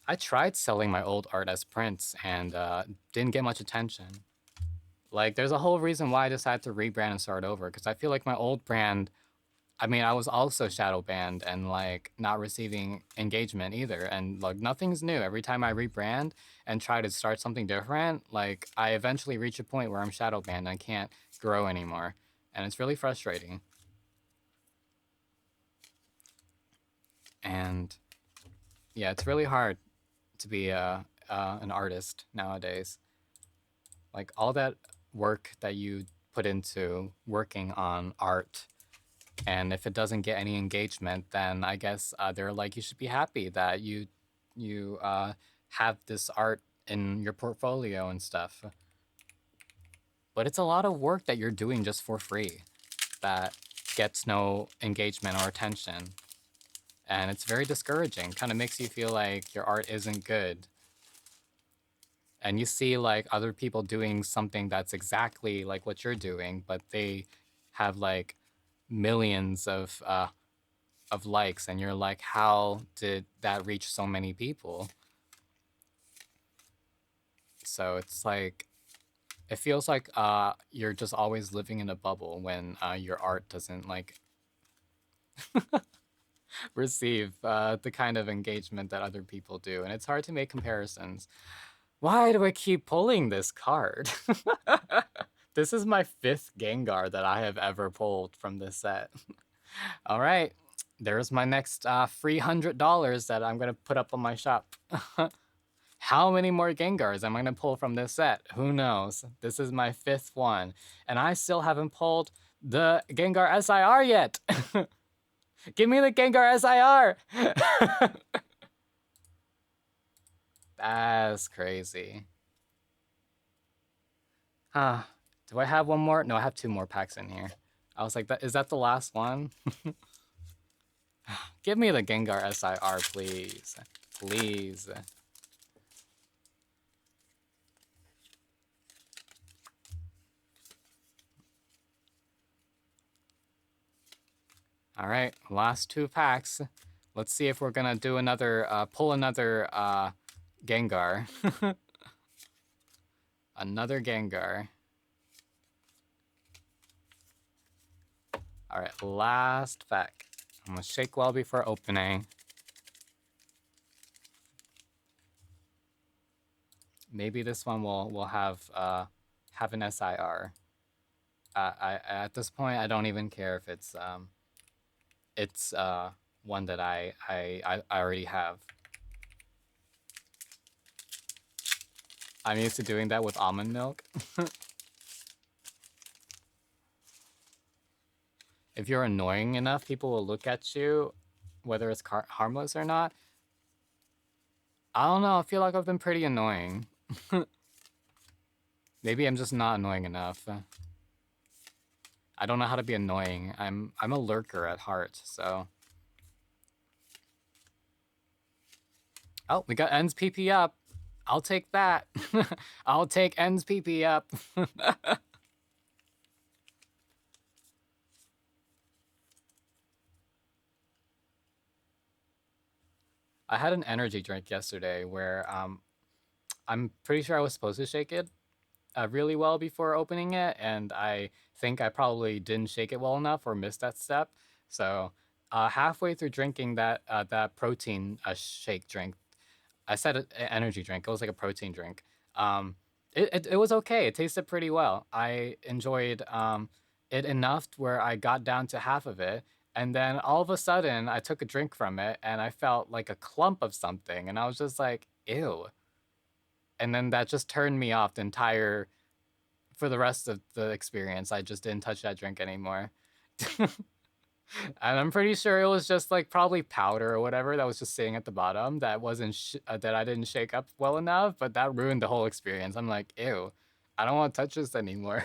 I tried selling my old art as prints and didn't get much attention. Like, there's a whole reason why I decided to rebrand and start over, because I feel like my old brand, I mean, I was also shadow banned and like not receiving engagement either. And like, nothing's new. Every time I rebrand and try to start something different, like, I eventually reach a point where I'm shadow banned and I can't grow anymore. And it's really frustrating. And yeah, it's really hard to be an artist nowadays. Like, all that work that you put into working on art, and if it doesn't get any engagement, then I guess they're like, you should be happy that you have this art in your portfolio and stuff. But it's a lot of work that you're doing just for free that gets no engagement or attention. And it's very discouraging. Kind of makes you feel like your art isn't good. And you see like other people doing something that's exactly like what you're doing, but they have like millions of likes, and you're like, how did that reach so many people? So it's like, it feels like you're just always living in a bubble when your art doesn't like receive the kind of engagement that other people do, and it's hard to make comparisons. Why do I keep pulling this card? This is my 5th Gengar that I have ever pulled from this set. All right, there's my next free $100 that I'm gonna put up on my shop. How many more Gengars am I gonna pull from this set? Who knows? This is my 5th one, and I still haven't pulled the Gengar SIR yet. Give me the Gengar SIR! That's crazy. Huh. Do I have one more? No, I have 2 more packs in here. I was like, is that the last one? Give me the Gengar SIR, please. Please. All right, last 2 packs. Let's see if we're gonna do another, pull another Gengar. Another Gengar. All right, last pack. I'm gonna shake well before opening. Maybe this one will have an SIR. At this point, I don't even care if it's one that I already have. I'm used to doing that with almond milk. If you're annoying enough, people will look at you, whether it's harmless or not. I don't know, I feel like I've been pretty annoying. Maybe I'm just not annoying enough. I don't know how to be annoying. I'm a lurker at heart, so. Oh, we got ends PP up. I'll take that. I'll take ends PP up. I had an energy drink yesterday where I'm pretty sure I was supposed to shake it really well before opening it, and I think I probably didn't shake it well enough or missed that step. So halfway through drinking that protein shake drink, I said energy drink. It was like a protein drink. Um, it was okay. It tasted pretty well. I enjoyed it enough where I got down to half of it, and then all of a sudden I took a drink from it, and I felt like a clump of something, and I was just like, ew. And then that just turned me off the entire for the rest of the experience. I just didn't touch that drink anymore. And I'm pretty sure it was just like probably powder or whatever that was just sitting at the bottom that wasn't that I didn't shake up well enough, but that ruined the whole experience. I'm like, ew, I don't want to touch this anymore.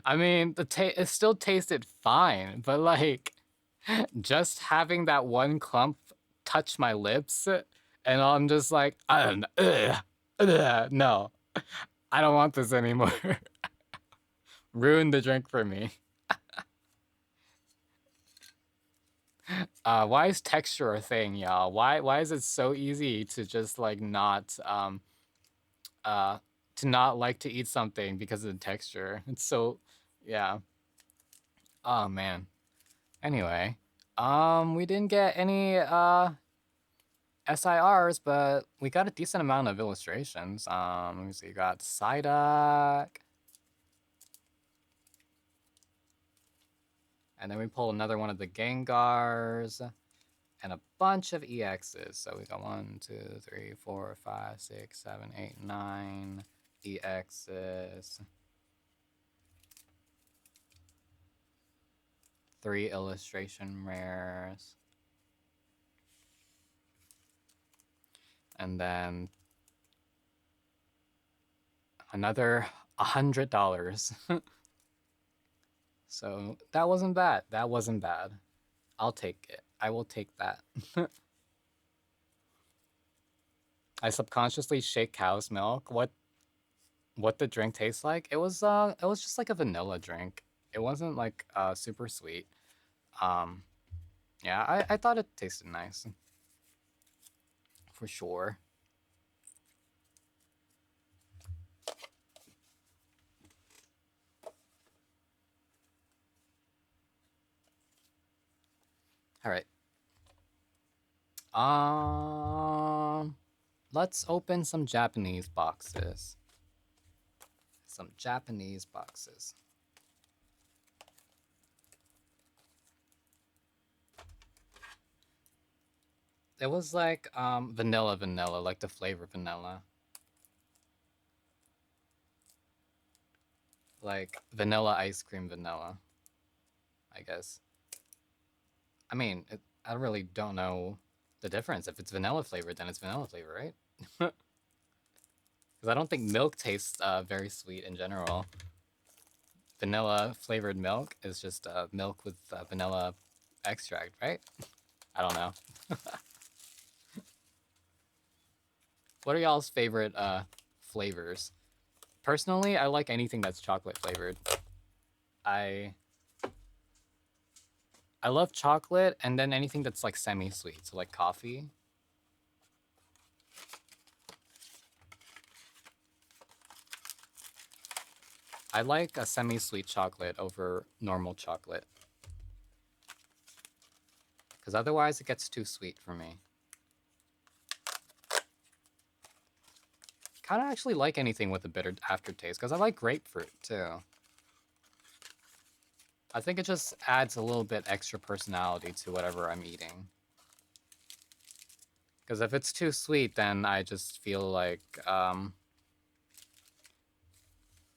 I mean, it still tasted fine, but like just having that one clump touch my lips, and I'm just like, I don't know, no, I don't want this anymore. Ruined the drink for me. Why is texture a thing, y'all? Why is it so easy to just like not uh to not like to eat something because of the texture? It's so yeah. Oh man. Anyway, we didn't get any SIRs, but we got a decent amount of illustrations. Let me see, you got Psyduck. And then we pull another one of the Gengars. And a bunch of EXs. So we got 1, 2, 3, 4, 5, 6, 7, 8, 9 EXs. 3 illustration rares. And then another $100. So that wasn't bad. That wasn't bad. I'll take it. I will take that. I subconsciously shake cow's milk. What the drink tastes like? It was just like a vanilla drink. It wasn't like super sweet. Yeah, I thought it tasted nice. For sure. All right. Let's open some Japanese boxes. Some Japanese boxes. It was like vanilla, like the flavor vanilla. Like vanilla ice cream vanilla, I guess. I mean, I really don't know the difference. If it's vanilla flavored, then it's vanilla flavor, right? Because I don't think milk tastes very sweet in general. Vanilla flavored milk is just milk with vanilla extract, right? I don't know. What are y'all's favorite flavors? Personally, I like anything that's chocolate flavored. I love chocolate, and then anything that's like semi-sweet, so like coffee. I like a semi-sweet chocolate over normal chocolate. Because otherwise it gets too sweet for me. Kind of actually like anything with a bitter aftertaste, because I like grapefruit too. I think it just adds a little bit extra personality to whatever I'm eating. Because if it's too sweet, then I just feel like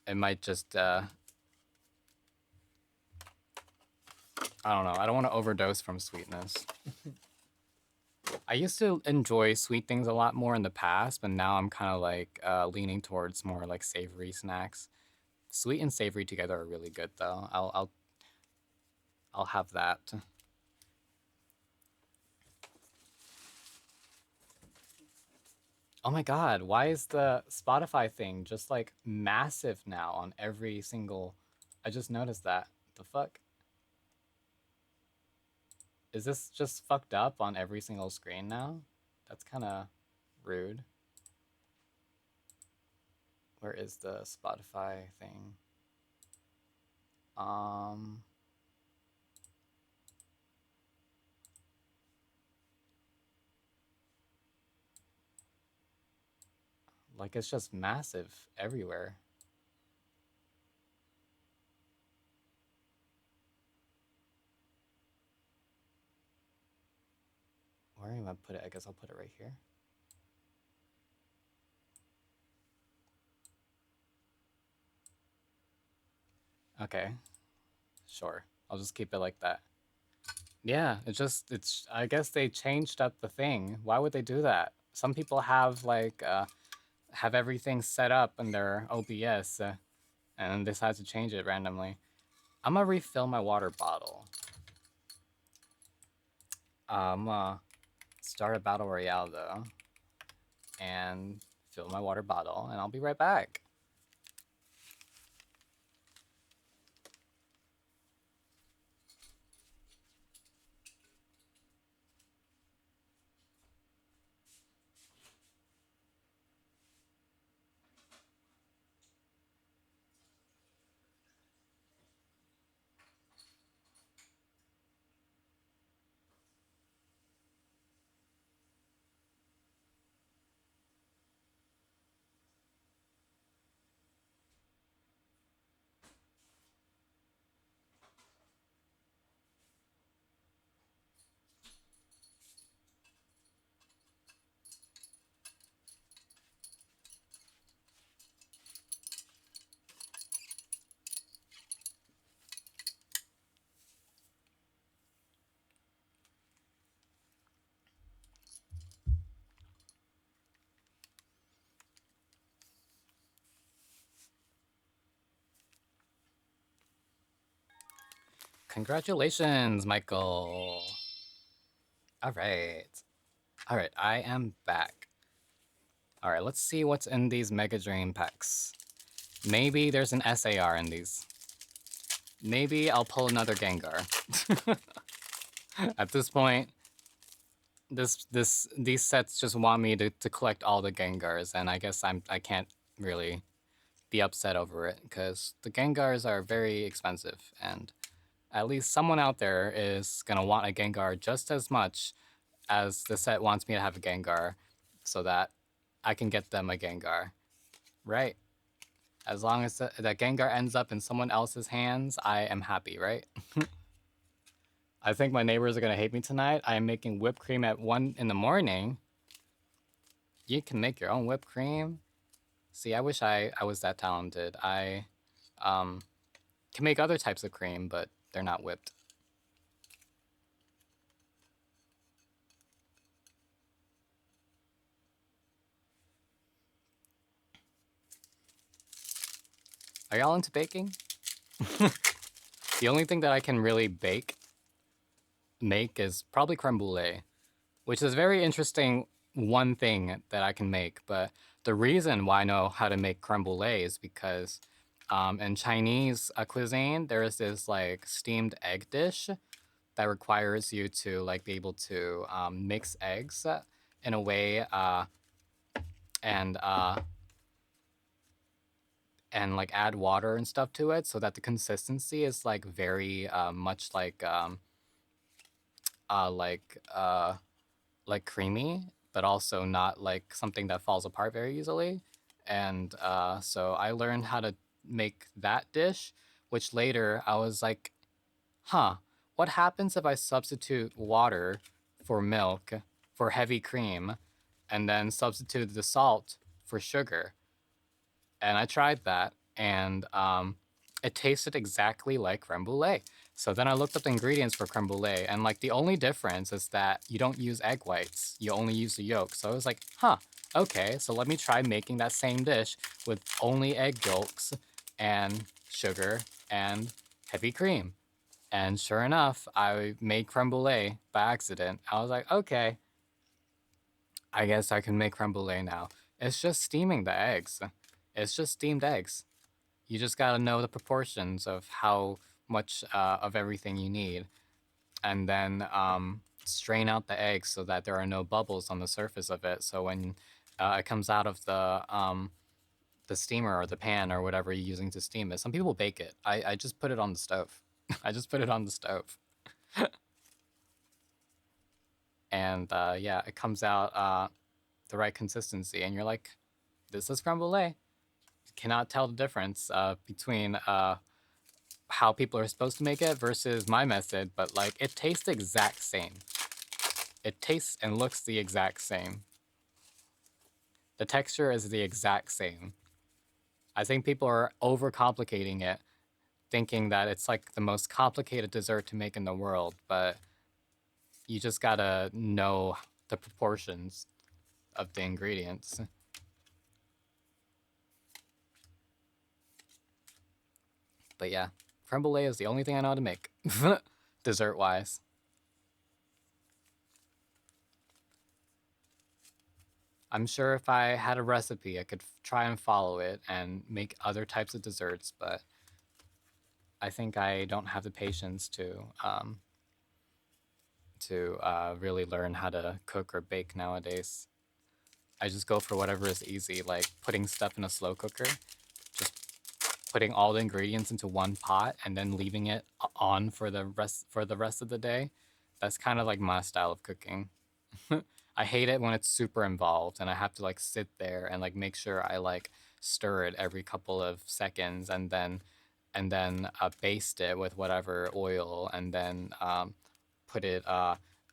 it might just I don't know. I don't want to overdose from sweetness. I used to enjoy sweet things a lot more in the past, but now I'm kind of like leaning towards more like savory snacks. Sweet and savory together are really good, though. I'll have that. Oh my god, why is the Spotify thing just like massive now on every single... I just noticed that. The fuck? Is this just fucked up on every single screen now? That's kind of rude. Where is the Spotify thing? Um, like it's just massive everywhere. Where am I put it? I guess I'll put it right here. Okay, sure. I'll just keep it like that. Yeah, it's I guess they changed up the thing. Why would they do that? Some people have like have everything set up in their OBS and decide to change it randomly. I'm gonna refill my water bottle. Start a battle royale though, and fill my water bottle, and I'll be right back. Congratulations, Michael. All right. All right, I am back. All right, let's see what's in these Mega Drain packs. Maybe there's an SAR in these. Maybe I'll pull another Gengar. At this point, these sets just want me to collect all the Gengars, and I guess I can't really be upset over it because the Gengars are very expensive, and at least someone out there is gonna want a Gengar just as much as the set wants me to have a Gengar, so that I can get them a Gengar, right? As long as that Gengar ends up in someone else's hands, I am happy, right? I think my neighbors are gonna hate me tonight. I am making whipped cream at 1 in the morning. You can make your own whipped cream. See, I wish I was that talented. I um, can make other types of cream, but they're not whipped. Are y'all into baking? The only thing that I can really make is probably creme brulee, which is very interesting one thing that I can make. But the reason why I know how to make creme brulee is because in Chinese cuisine, there is this like steamed egg dish that requires you to like be able to mix eggs in a way and uh, and like add water and stuff to it so that the consistency is like very much uh, like uh, like creamy, but also not like something that falls apart very easily. And so I learned how to make that dish, which later I was like, huh, what happens if I substitute water for milk for heavy cream and then substitute the salt for sugar? And I tried that, and it tasted exactly like creme brulee. So then I looked up the ingredients for creme brulee, and like the only difference is that you don't use egg whites, you only use the yolk. So I was like, huh, okay, so let me try making that same dish with only egg yolks and sugar and heavy cream. And sure enough, I made creme brulee by accident. I was like, okay, I guess I can make creme brulee now. It's just steaming the eggs. It's just steamed eggs. You just gotta know the proportions of how much of everything you need. And then strain out the egg so that there are no bubbles on the surface of it. So when it comes out of the steamer or the pan or whatever you're using to steam it, some people bake it. I just put it on the stove. I just put it on the stove, and yeah, it comes out the right consistency, and you're like, this is creme brulee. You cannot tell the difference between how people are supposed to make it versus my method, but like it tastes the exact same. It tastes and looks the exact same. The texture is the exact same. I think people are overcomplicating it, thinking that it's like the most complicated dessert to make in the world, but you just gotta know the proportions of the ingredients. But yeah, creme brulee is the only thing I know how to make, dessert wise. I'm sure if I had a recipe, I could try and follow it and make other types of desserts, but I think I don't have the patience to really learn how to cook or bake nowadays. I just go for whatever is easy, like putting stuff in a slow cooker, just putting all the ingredients into one pot and then leaving it on for the rest of the day. That's kind of like my style of cooking. I hate it when it's super involved and I have to like sit there and like make sure I like stir it every couple of seconds and then baste it with whatever oil and then put it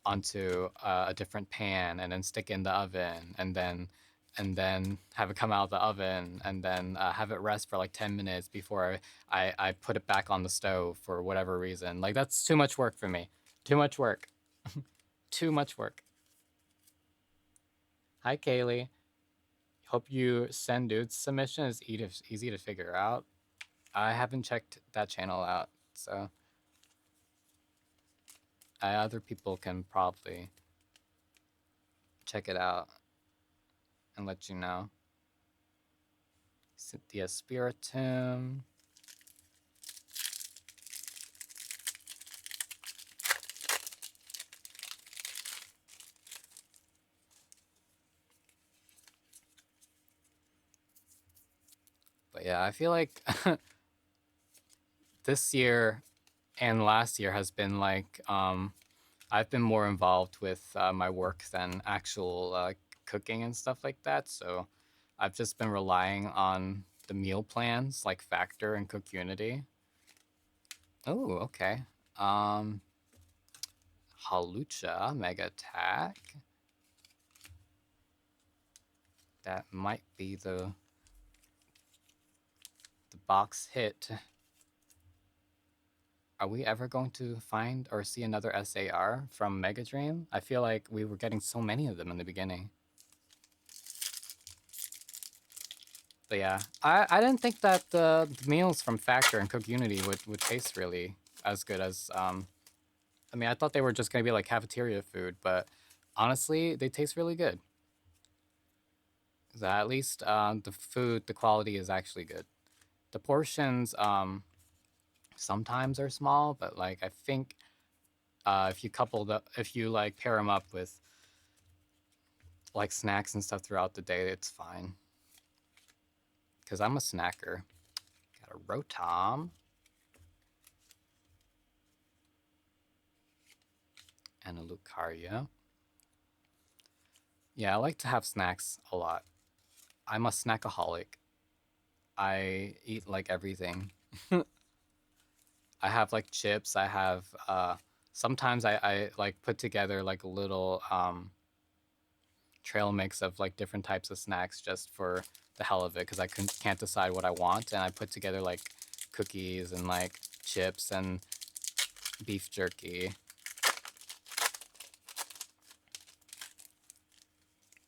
onto a different pan and then stick it in the oven and then have it come out of the oven and then have it rest for like 10 minutes before I put it back on the stove for whatever reason. Like that's too much work for me. Too much work. Too much work. Hi, Kaylee. Hope you send dudes submission is easy to figure out. I haven't checked that channel out, so other people can probably check it out and let you know. Cynthia Spiritum. But yeah, I feel like this year and last year has been like I've been more involved with my work than actual cooking and stuff like that. So I've just been relying on the meal plans like Factor and Cook Unity. Oh, okay. Um, Halucha Mega Attack. That might be the box hit. Are we ever going to find or see another SAR from Mega Dream? I feel like we were getting so many of them in the beginning. But yeah, I didn't think that the meals from Factor and Cook Unity would taste really as good as I mean, I thought they were just gonna be like cafeteria food, but honestly, they taste really good. So at least the quality is actually good. The portions sometimes are small, but like I think if you like pair them up with like snacks and stuff throughout the day, it's fine. Because I'm a snacker. Got a Rotom. And a Lucario. Yeah, I like to have snacks a lot. I'm a snackaholic. I eat like everything. I have like chips. I have sometimes I like put together like a little trail mix of like different types of snacks just for the hell of it because can't decide what I want, and I put together like cookies and like chips and beef jerky,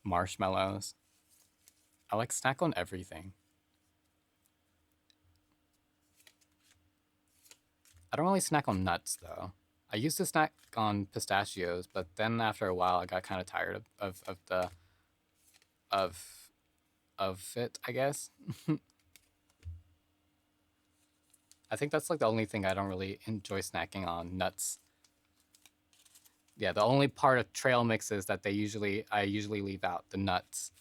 marshmallows. I like snack on everything. I don't really snack on nuts though. I used to snack on pistachios, but then after a while I got kind of tired of the of it, I guess. I think that's like the only thing I don't really enjoy snacking on, nuts. Yeah, the only part of trail mixes that I usually leave out the nuts.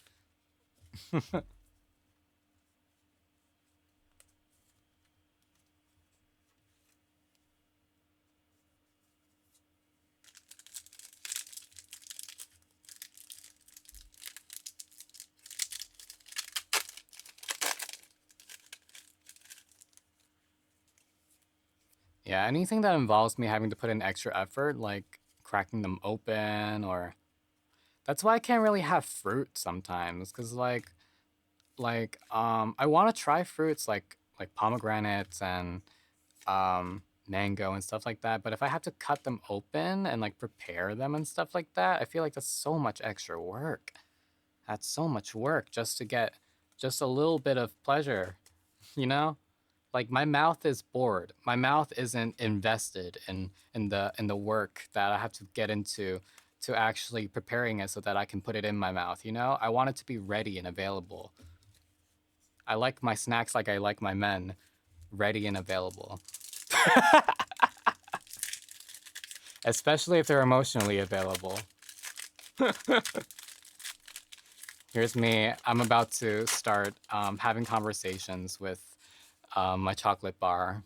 Yeah, anything that involves me having to put in extra effort, like cracking them open, or that's why I can't really have fruit sometimes, cause I want to try fruits like pomegranates and mango and stuff like that. But if I have to cut them open and like prepare them and stuff like that, I feel like that's so much extra work. That's so much work just to get just a little bit of pleasure, you know? Like my mouth is bored. My mouth isn't invested in the work that I have to get into to actually preparing it so that I can put it in my mouth, you know? I want it to be ready and available. I like my snacks like I like my men, ready and available. Especially if they're emotionally available. Here's me. I'm about to start having conversations with my chocolate bar.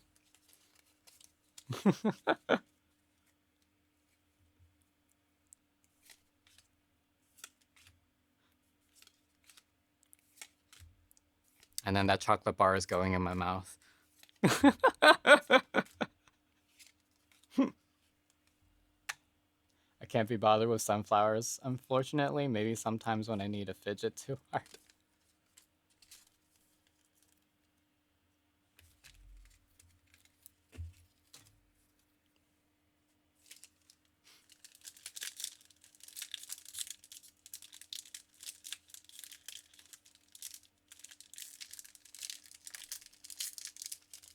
And then that chocolate bar is going in my mouth. I can't be bothered with sunflowers, unfortunately. Maybe sometimes when I need to fidget too hard.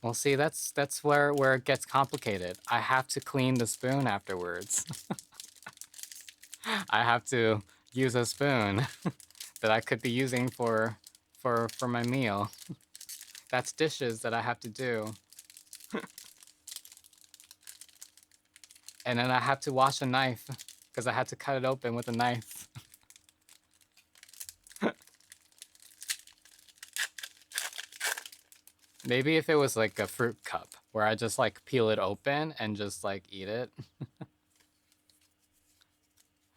Well, see, that's where it gets complicated. I have to clean the spoon afterwards. I have to use a spoon that I could be using for my meal. That's dishes that I have to do. And then I have to wash a knife because I had to cut it open with a knife. Maybe if it was like a fruit cup where I just like peel it open and just like eat it.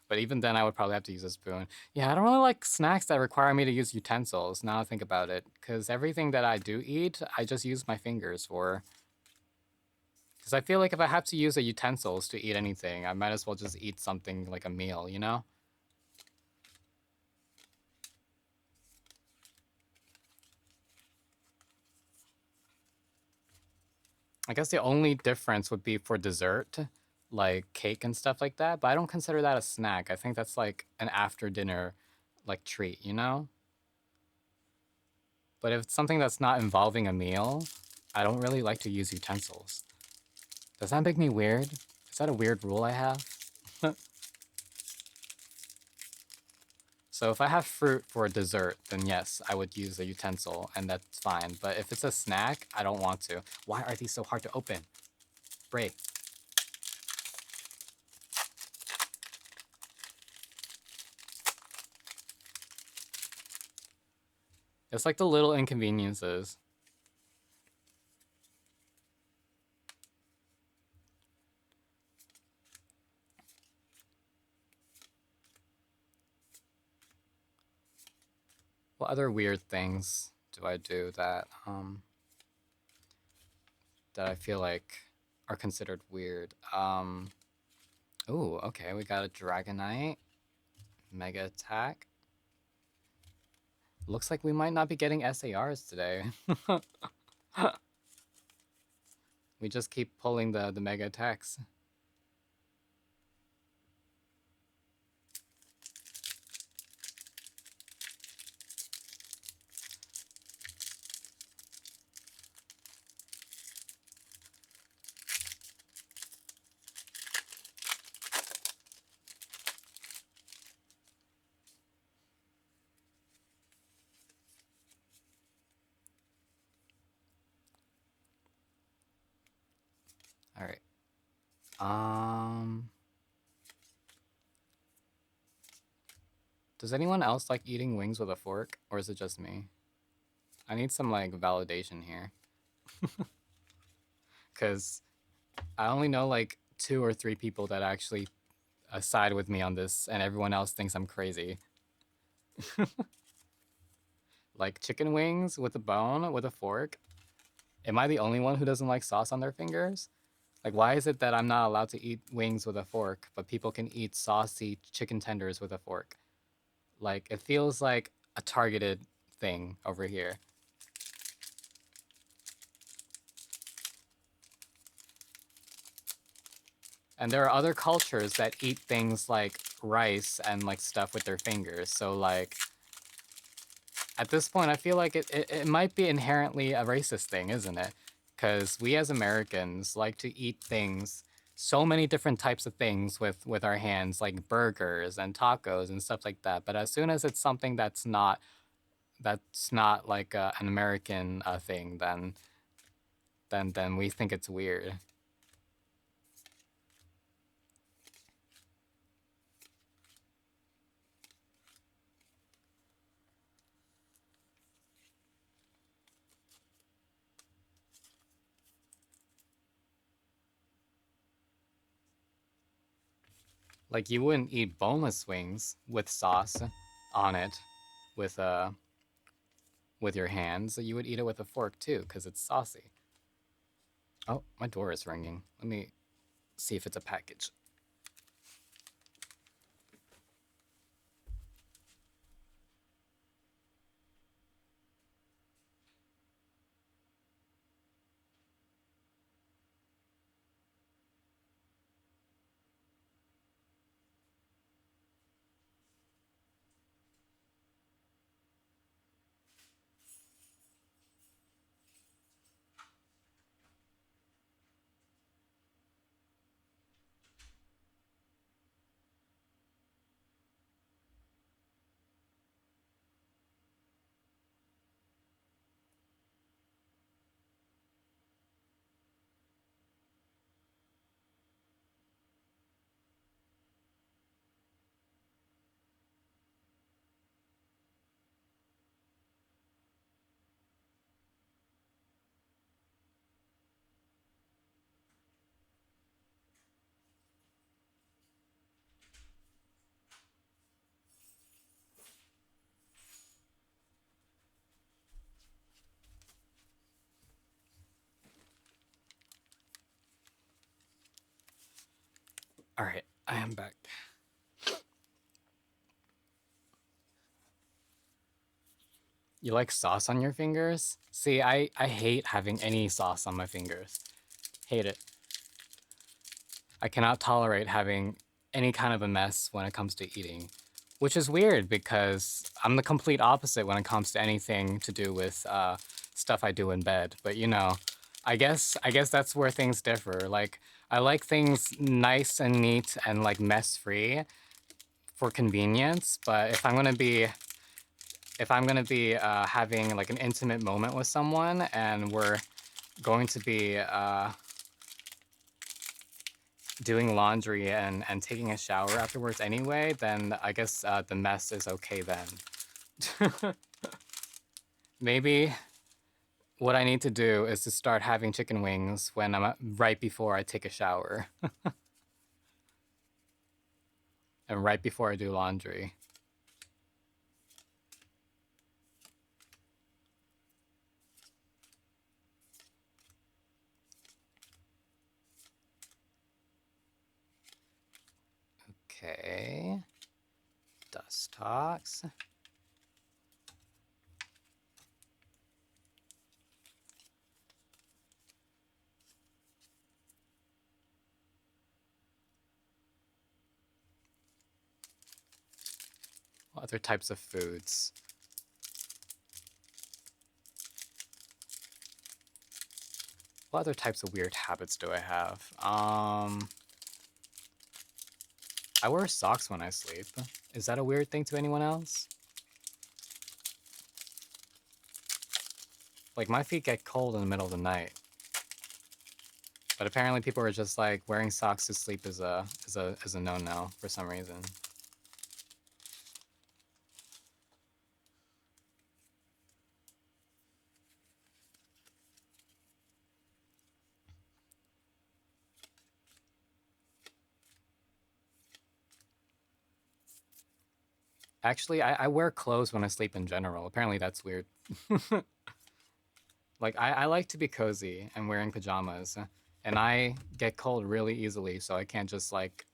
But even then, I would probably have to use a spoon. Yeah, I don't really like snacks that require me to use utensils, now I think about it. Because everything that I do eat, I just use my fingers for. Because I feel like if I have to use a utensils to eat anything, I might as well just eat something like a meal, you know? I guess the only difference would be for dessert, like cake and stuff like that. But I don't consider that a snack. I think that's like an after dinner like treat, you know? But if it's something that's not involving a meal, I don't really like to use utensils. Does that make me weird? Is that a weird rule I have? So if I have fruit for a dessert, then yes, I would use a utensil, and that's fine. But if it's a snack, I don't want to. Why are these so hard to open? Break. It's like the little inconveniences. What other weird things do I do that I feel like are considered weird? Oh, okay, we got a Dragonite. Mega attack. Looks like we might not be getting SARs today. We just keep pulling the mega attacks. All right. Um, Does anyone else like eating wings with a fork, or is it just me? I need some like validation here. Because I only know like 2 or 3 people that actually side with me on this, and everyone else thinks I'm crazy. Like chicken wings with a bone, with a fork? Am I the only one who doesn't like sauce on their fingers? Like, why is it that I'm not allowed to eat wings with a fork, but people can eat saucy chicken tenders with a fork? Like, it feels like a targeted thing over here. And there are other cultures that eat things like rice and like stuff with their fingers. So like, at this point, I feel like it might be inherently a racist thing, isn't it? Because we as Americans like to eat things, so many different types of things with our hands, like burgers and tacos and stuff like that. But as soon as it's something that's not like an American thing, then we think it's weird. Like you wouldn't eat boneless wings with sauce on it with your hands. You would eat it with a fork too, because it's saucy. Oh, my door is ringing. Let me see if it's a package. All right, I am back. You like sauce on your fingers? See, I hate having any sauce on my fingers. Hate it. I cannot tolerate having any kind of a mess when it comes to eating, which is weird because I'm the complete opposite when it comes to anything to do with stuff I do in bed. But you know, I guess that's where things differ. Like I like things nice and neat and like mess free for convenience. But if I'm gonna be having like an intimate moment with someone and we're going to be doing laundry and taking a shower afterwards anyway, then I guess the mess is okay then. Maybe what I need to do is to start having chicken wings when I'm right before I take a shower and right before I do laundry. Okay. Dust talks. What other types of foods? What other types of weird habits do I have? I wear socks when I sleep. Is that a weird thing to anyone else? Like my feet get cold in the middle of the night. But apparently people are just like wearing socks to sleep is a no-no for some reason. Actually, I wear clothes when I sleep in general. Apparently, that's weird. Like, I like to be cozy and wearing pajamas, and I get cold really easily, so I can't just like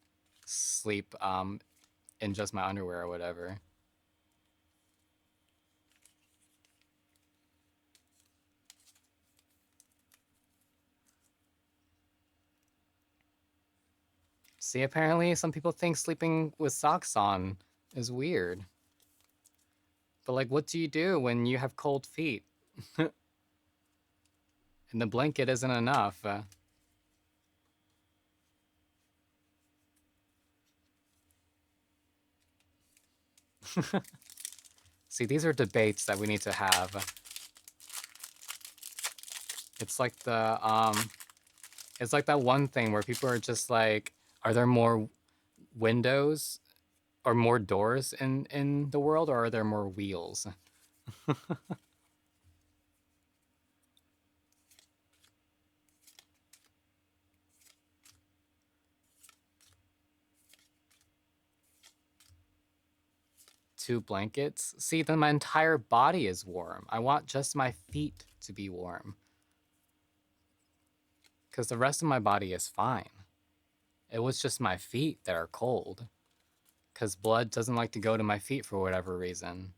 sleep in just my underwear or whatever. See, apparently, some people think sleeping with socks on is weird. But like, what do you do when you have cold feet and the blanket isn't enough? See, these are debates that we need to have. It's like it's like that one thing where people are just like, are there more windows or more doors in the world, or are there more wheels? Two blankets. See, then my entire body is warm. I want just my feet to be warm because the rest of my body is fine. It was just my feet that are cold because blood doesn't like to go to my feet for whatever reason.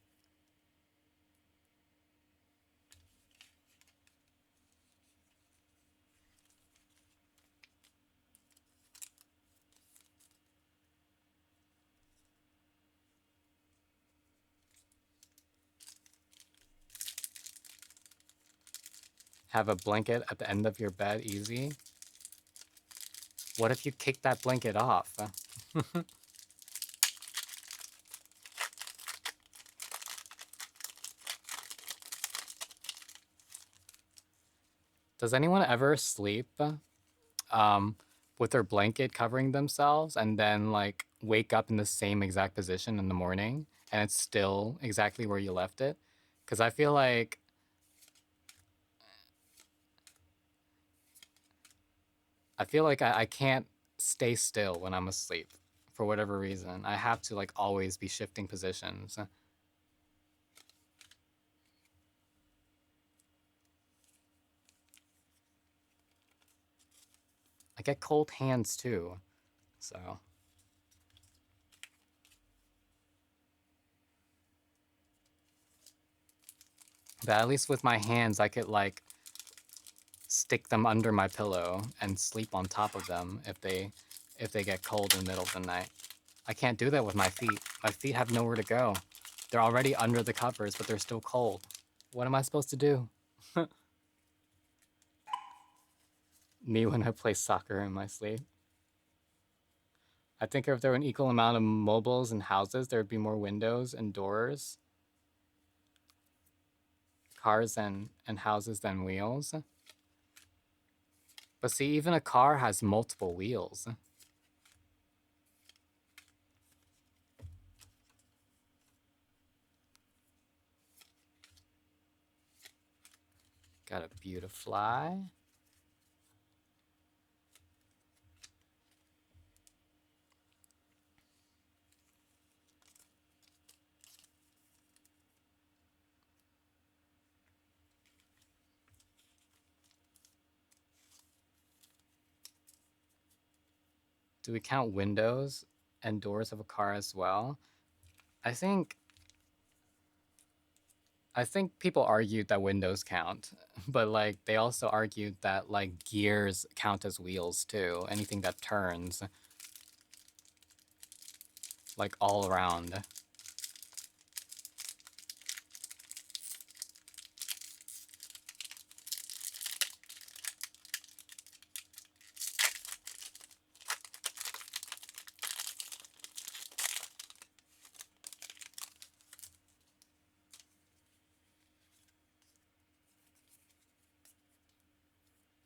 Have a blanket at the end of your bed easy. What if you kick that blanket off? Does anyone ever sleep um, with their blanket covering themselves and then like wake up in the same exact position in the morning and it's still exactly where you left it? Because I feel like I can't stay still when I'm asleep for whatever reason. I have to like always be shifting positions. I get cold hands too, so. But at least with my hands, I could like stick them under my pillow and sleep on top of them if they get cold in the middle of the night. I can't do that with my feet. My feet have nowhere to go. They're already under the covers, but they're still cold. What am I supposed to do? Me when I play soccer in my sleep. I think if there were an equal amount of mobiles and houses, there would be more windows and doors, cars and houses than wheels. But see, even a car has multiple wheels. Got a beautifly. Do we count windows and doors of a car as well? I think I think people argued that windows count, but like they also argued that like gears count as wheels too. Anything that turns like all around.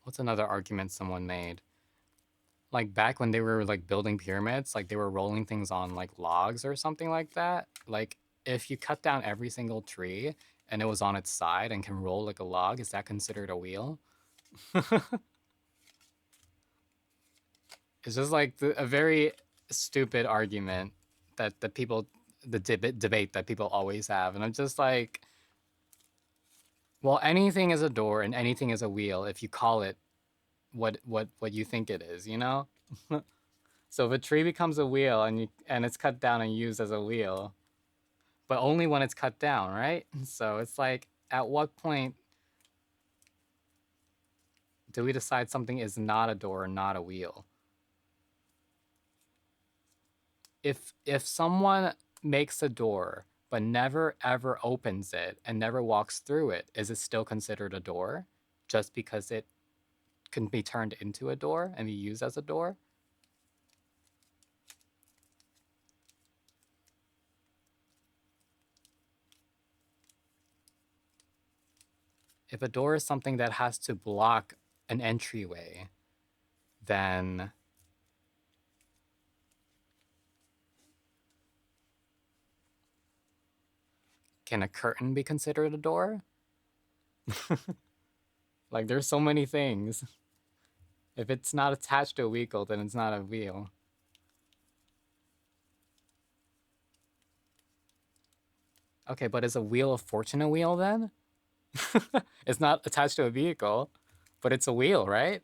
What's another argument someone made? Like back when they were like building pyramids, like they were rolling things on like logs or something like that. Like if you cut down every single tree and it was on its side and can roll like a log, is that considered a wheel? It's just like a very stupid argument that the people the debate that people always have, and I'm just like, well, anything is a door and anything is a wheel if you call it what you think it is, you know? So if a tree becomes a wheel and it's cut down and used as a wheel, but only when it's cut down, right? So it's like, at what point do we decide something is not a door or not a wheel? If someone makes a door but never ever opens it and never walks through it, is it still considered a door just because it can be turned into a door and be used as a door? If a door is something that has to block an entryway, then can a curtain be considered a door? Like, there's so many things. If it's not attached to a wheel, then it's not a wheel. Okay, but is a wheel of fortune a wheel then? It's not attached to a vehicle, but it's a wheel, right?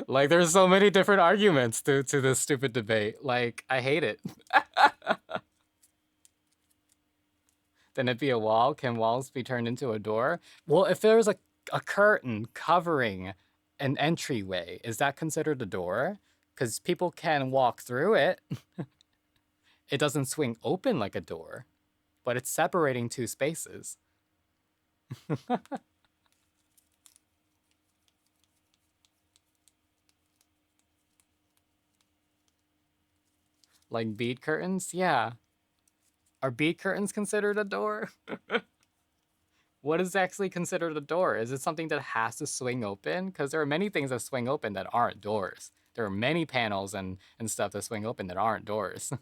Like, there's so many different arguments to this stupid debate. Like, I hate it. Then it be a wall? Can walls be turned into a door? Well, if there's a curtain covering an entryway, is that considered a door? Because people can walk through it. It doesn't swing open like a door, but it's separating two spaces. Like bead curtains? Yeah. Are bead curtains considered a door? What is actually considered a door? Is it something that has to swing open? Because there are many things that swing open that aren't doors. There are many panels and stuff that swing open that aren't doors.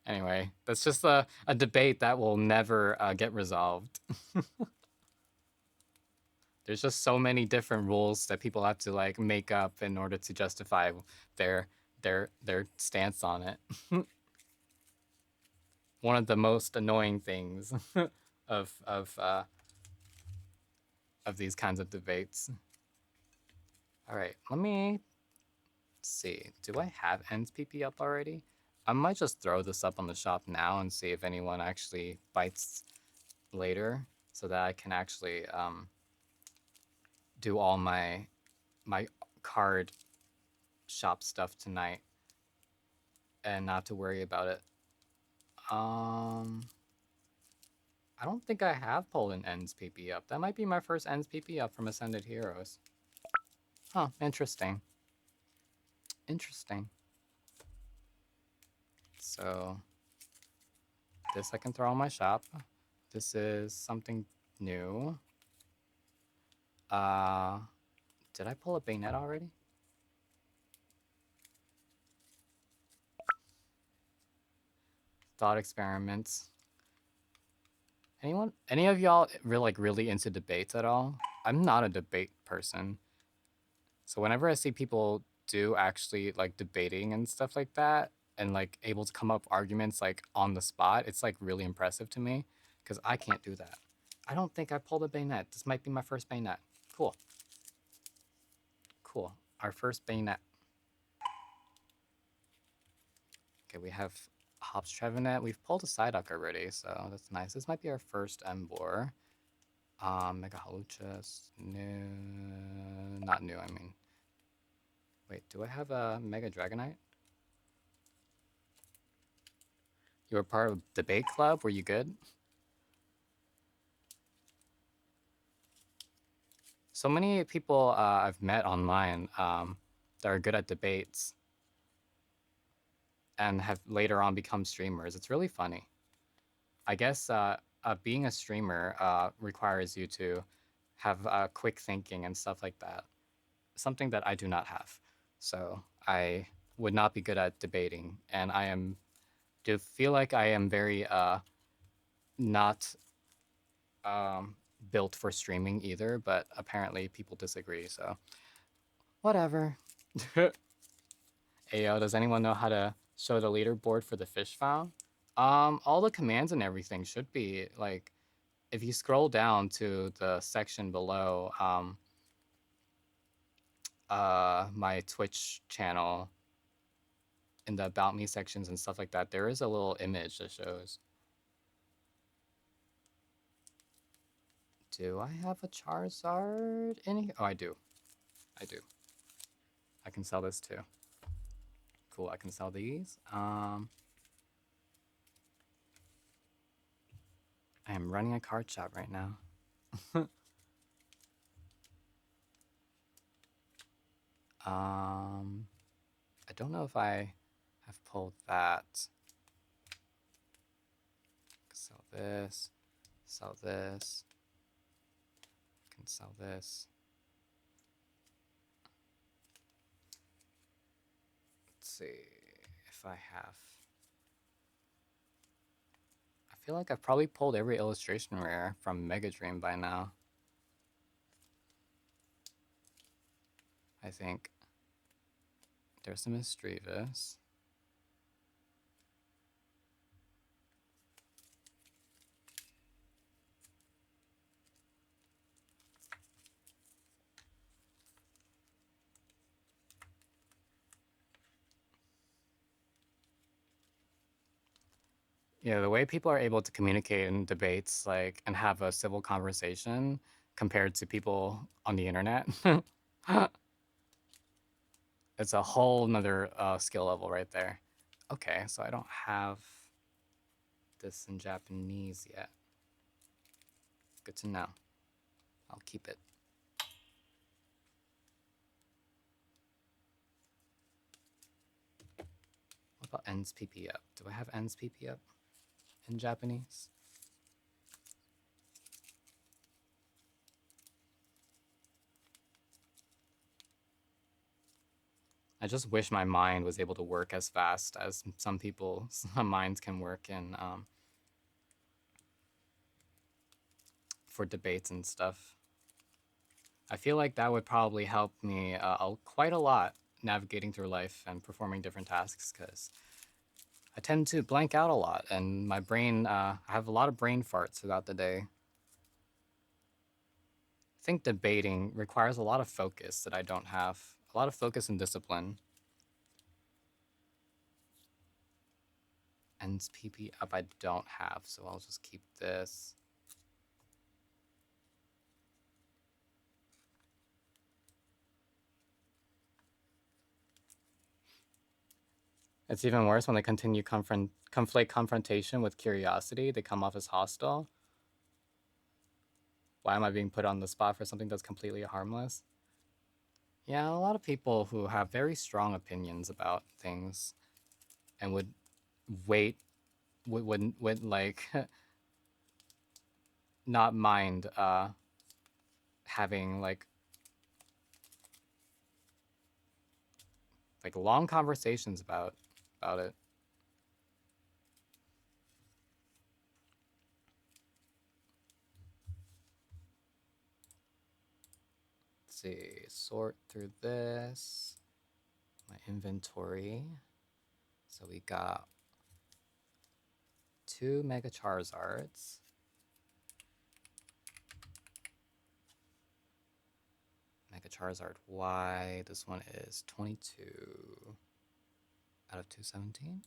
Anyway, that's just a debate that will never get resolved. There's just so many different rules that people have to like make up in order to justify their their stance on it. One of the most annoying things of of uh, of these kinds of debates. All right, let me see. Do I have ends PP up already? I might just throw this up on the shop now and see if anyone actually bites later, so that I can actually do all my card shop stuff tonight and not to worry about it. I don't think I have pulled an ends PP up. That might be my first ends PP up from Ascended Heroes. Huh, interesting. Interesting. So this I can throw on my shop. This is something new. Did I pull a bayonet already? Thought experiments. Any of y'all really into debates at all? I'm not a debate person. So whenever I see people do actually like debating and stuff like that, and like able to come up arguments like on the spot, it's like really impressive to me because I can't do that. I don't think I pulled a bayonet. This might be my first bayonet. Cool. Cool. Our first bayonet. Okay, we have Hops Trevenant. We've pulled a Psyduck already, so that's nice. This might be our first Embor. Mega Haluchas. New. Not new, I mean. Wait, do I have a Mega Dragonite? You were part of debate club? Were you good? So many people I've met online that are good at debates and have later on become streamers. It's really funny. I guess being a streamer requires you to have quick thinking and stuff like that. Something that I do not have. So I would not be good at debating, and do feel like I am very not built for streaming either, but apparently people disagree, so whatever. Ayo, does anyone know how to show the leaderboard for the fish file? All the commands and everything should be like, if you scroll down to the section below my Twitch channel in the about me sections and stuff like that, there is a little image that shows. Do I have a Charizard in here? Oh, I do. I do. I can sell this too. Cool, I can sell these. I am running a card shop right now. I don't know if I have pulled that. Sell this. Sell this. Can sell this. Let's see if I have. I feel like I've probably pulled every illustration rare from Mega Dream by now. I think. There's some Misdreavus. Yeah, the way people are able to communicate in debates, like, and have a civil conversation compared to people on the internet, it's a whole nother skill level right there. Okay, so I don't have this in Japanese yet. Good to know. I'll keep it. What about ends PP up? Do I have ends PP up in Japanese? I just wish my mind was able to work as fast as some people's minds can work in for debates and stuff. I feel like that would probably help me quite a lot navigating through life and performing different tasks, because I tend to blank out a lot and my brain, I have a lot of brain farts throughout the day. I think debating requires a lot of focus that I don't have, a lot of focus and discipline. Ends PP up I don't have, so I'll just keep this. It's even worse when they continue conflate confrontation with curiosity. They come off as hostile. Why am I being put on the spot for something that's completely harmless? Yeah, a lot of people who have very strong opinions about things and would wait, would like not mind having like long conversations about it. Let's see, sort through this, my inventory. So we got 2 Mega Charizards. Mega Charizard Y. This one is 22 out of 217.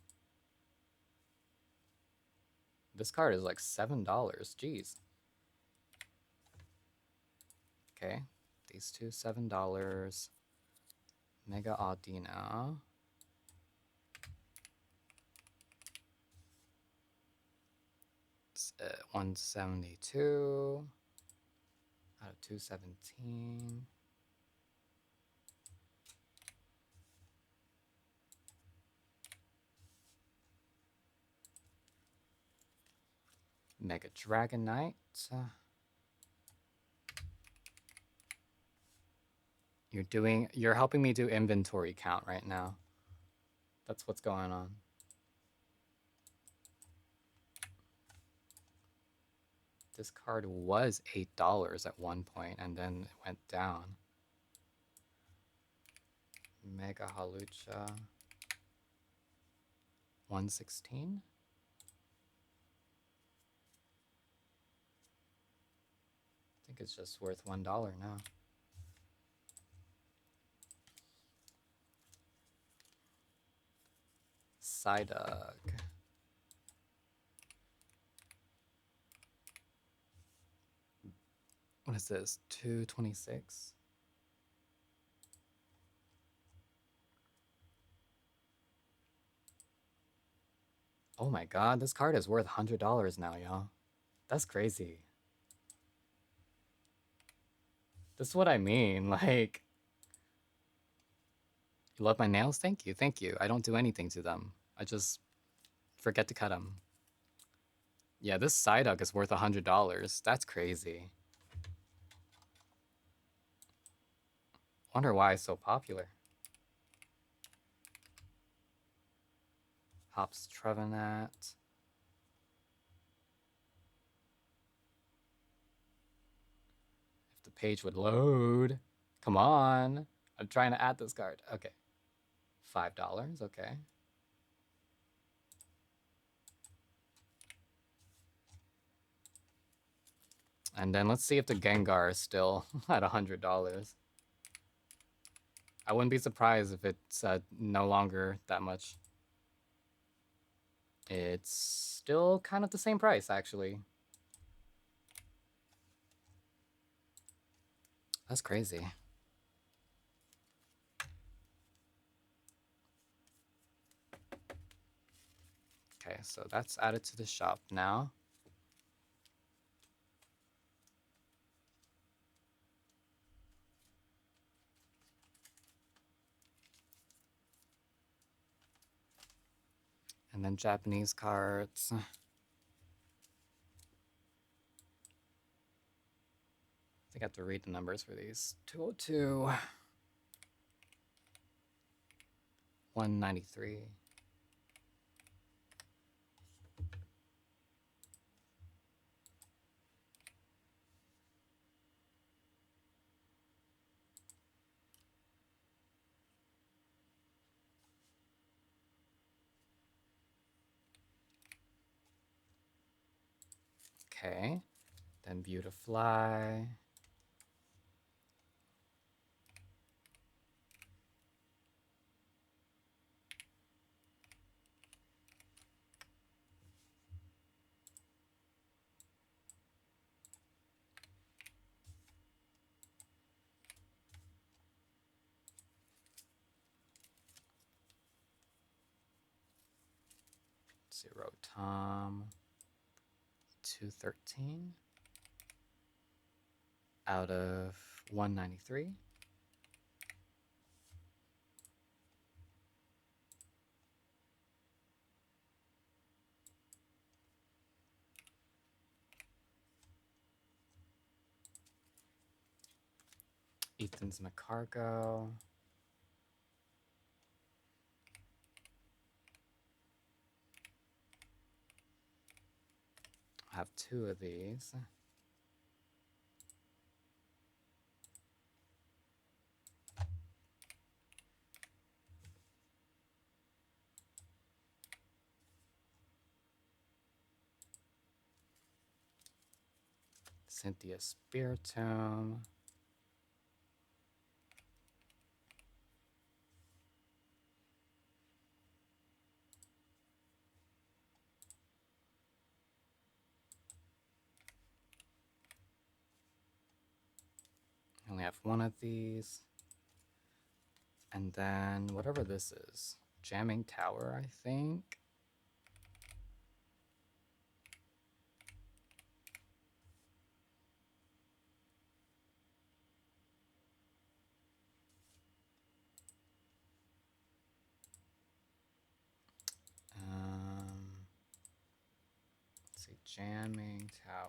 This card is like $7. Jeez. Okay, these two $7. Mega Audina. It's 172 out of 217. Mega Dragonite. You're helping me do inventory count right now. That's what's going on. This card was $8 at one point, and then it went down. Mega Halucha. 116. I think it's just worth $1 now. Psyduck. What is this? 226. Oh my god, this card is worth $100 now, y'all. That's crazy. This is what I mean, like... You love my nails? Thank you, thank you. I don't do anything to them. I just forget to cut them. Yeah, this Psyduck is worth $100. That's crazy. Wonder why it's so popular. Hops Trevenant. If the page would load. Come on. I'm trying to add this card. Okay. $5, okay. And then let's see if the Gengar is still at $100. I wouldn't be surprised if it's no longer that much. It's still kind of the same price, actually. That's crazy. Okay, so that's added to the shop now. And then Japanese cards. I think I have to read the numbers for these. 202. 193. Okay. Then Beautifly. Zero Tom. 213. Out of 193. Ethan's McCargo. I have two of these. Cynthia Spiritomb. I only have one of these. And then whatever this is. Jamming Tower, I think. Let's see, Jamming Tower.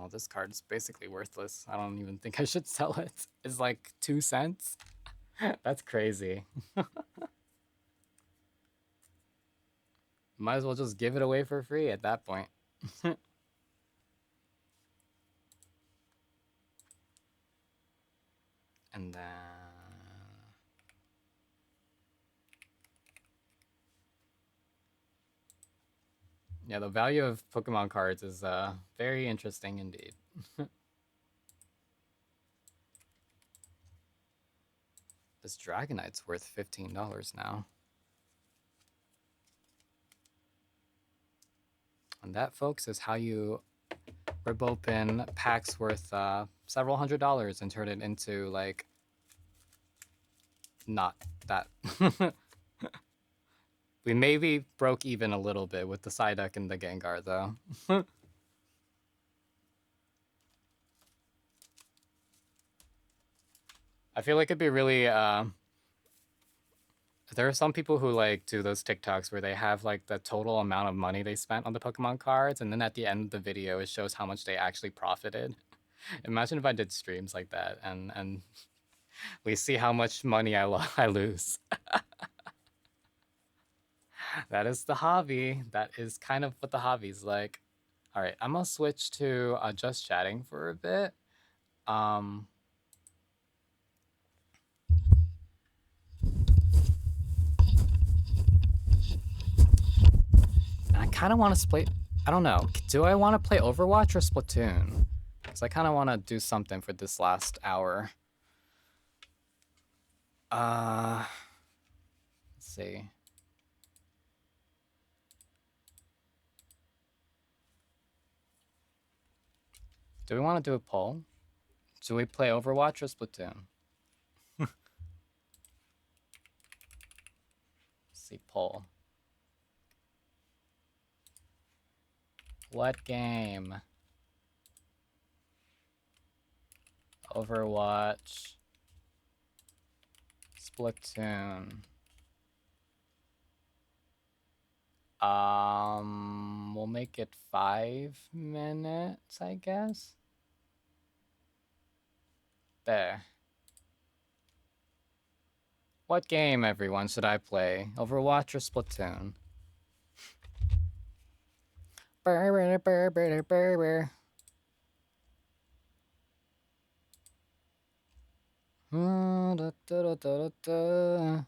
Oh, this card's basically worthless. I don't even think I should sell it. It's like 2 cents. That's crazy. Might as well just give it away for free at that point. And then... yeah, the value of Pokemon cards is very interesting indeed. This Dragonite's worth $15 now. And that, folks, is how you rip open packs worth several $100s and turn it into, like, not that. We maybe broke even a little bit with the Psyduck and the Gengar, though. I feel like it'd be really... there are some people who, like, do those TikToks where they have, like, the total amount of money they spent on the Pokemon cards, and then at the end of the video, it shows how much they actually profited. Imagine if I did streams like that, and we see how much money I lose. That is the hobby. That is kind of what the hobby's like. All right, I'm gonna switch to just chatting for a bit. I kind of want to play. I don't know. Do I want to play Overwatch or Splatoon? Because I kind of want to do something for this last hour. Let's see. Do we want to do a poll? Do we play Overwatch or Splatoon? Let's see, poll. What game? Overwatch. Splatoon. We'll make it 5 minutes, I guess. There. What game, everyone, should I play? Overwatch or Splatoon? Burr, burr, burr, burr, burr. Da, da, da, da, da.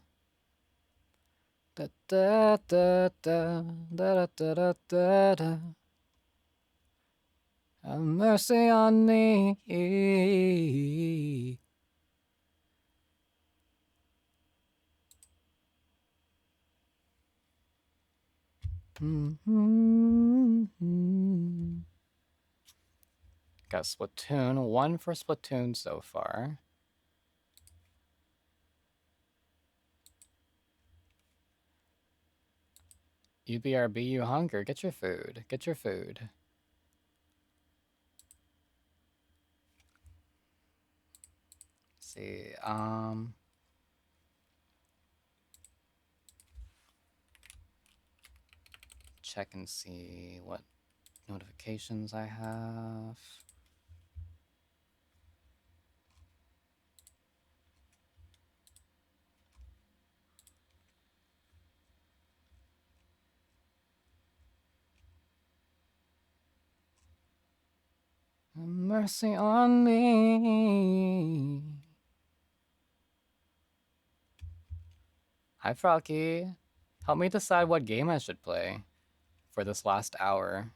Da, da, da, da, da, da, da, da, da. Have mercy on me. Got Splatoon. 1 for Splatoon so far. UBRB, you hunger. Get your food. Get your food. Let's see. Check and see what notifications I have. Mercy on me. Hi, Froggy. Help me decide what game I should play for this last hour,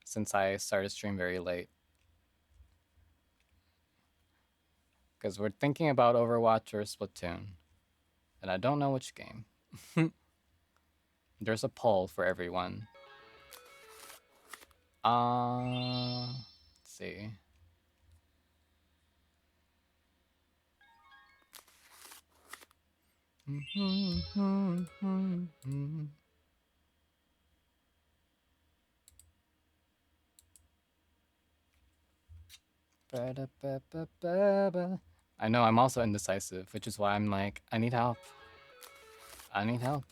since I started stream very late. Because we're thinking about Overwatch or Splatoon, and I don't know which game. There's a poll for everyone. Let's see. I know I'm also indecisive, which is why I'm like, I need help. I need help.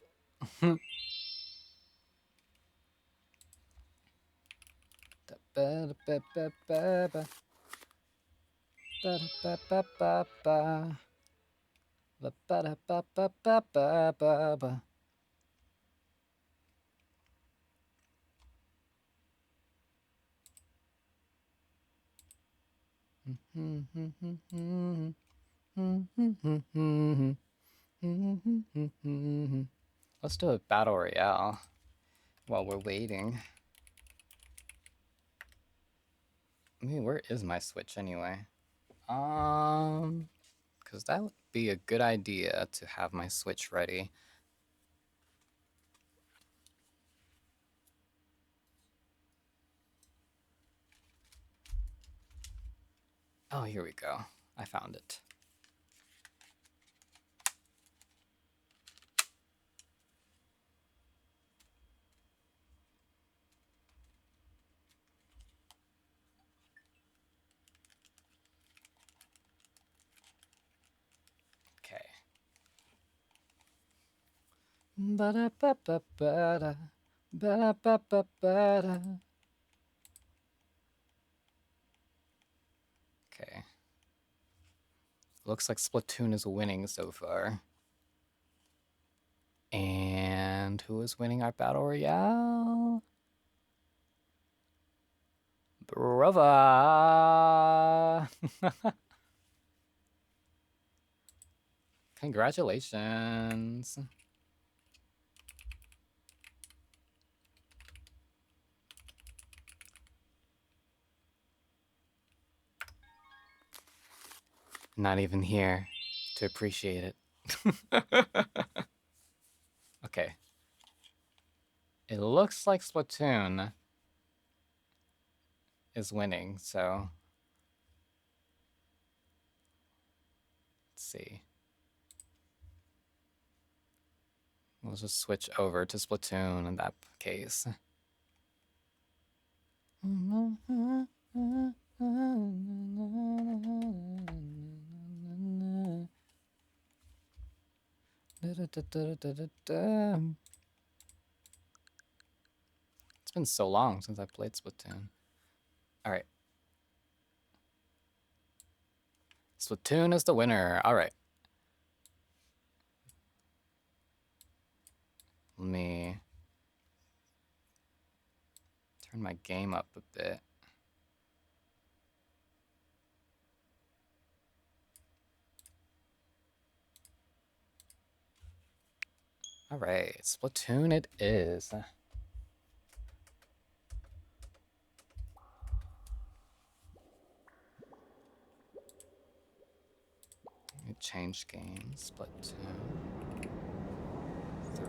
Let's do a battle royale while we're waiting. I mean, where is my Switch anyway? Because that would be a good idea to have my Switch ready. Oh, here we go. I found it. Okay. Ba-da-ba-ba-ba-da. Ba-da-ba-ba-ba-da. Okay. Looks like Splatoon is winning so far. And who is winning our battle royale? Brava! Congratulations. Not even here to appreciate it. Okay. It looks like Splatoon is winning, so let's see. We'll just switch over to Splatoon in that case. It's been so long since I played Splatoon. All right. Splatoon is the winner. All right. Let me turn my game up a bit. All right, Splatoon it is. Let me change games. Splatoon 3.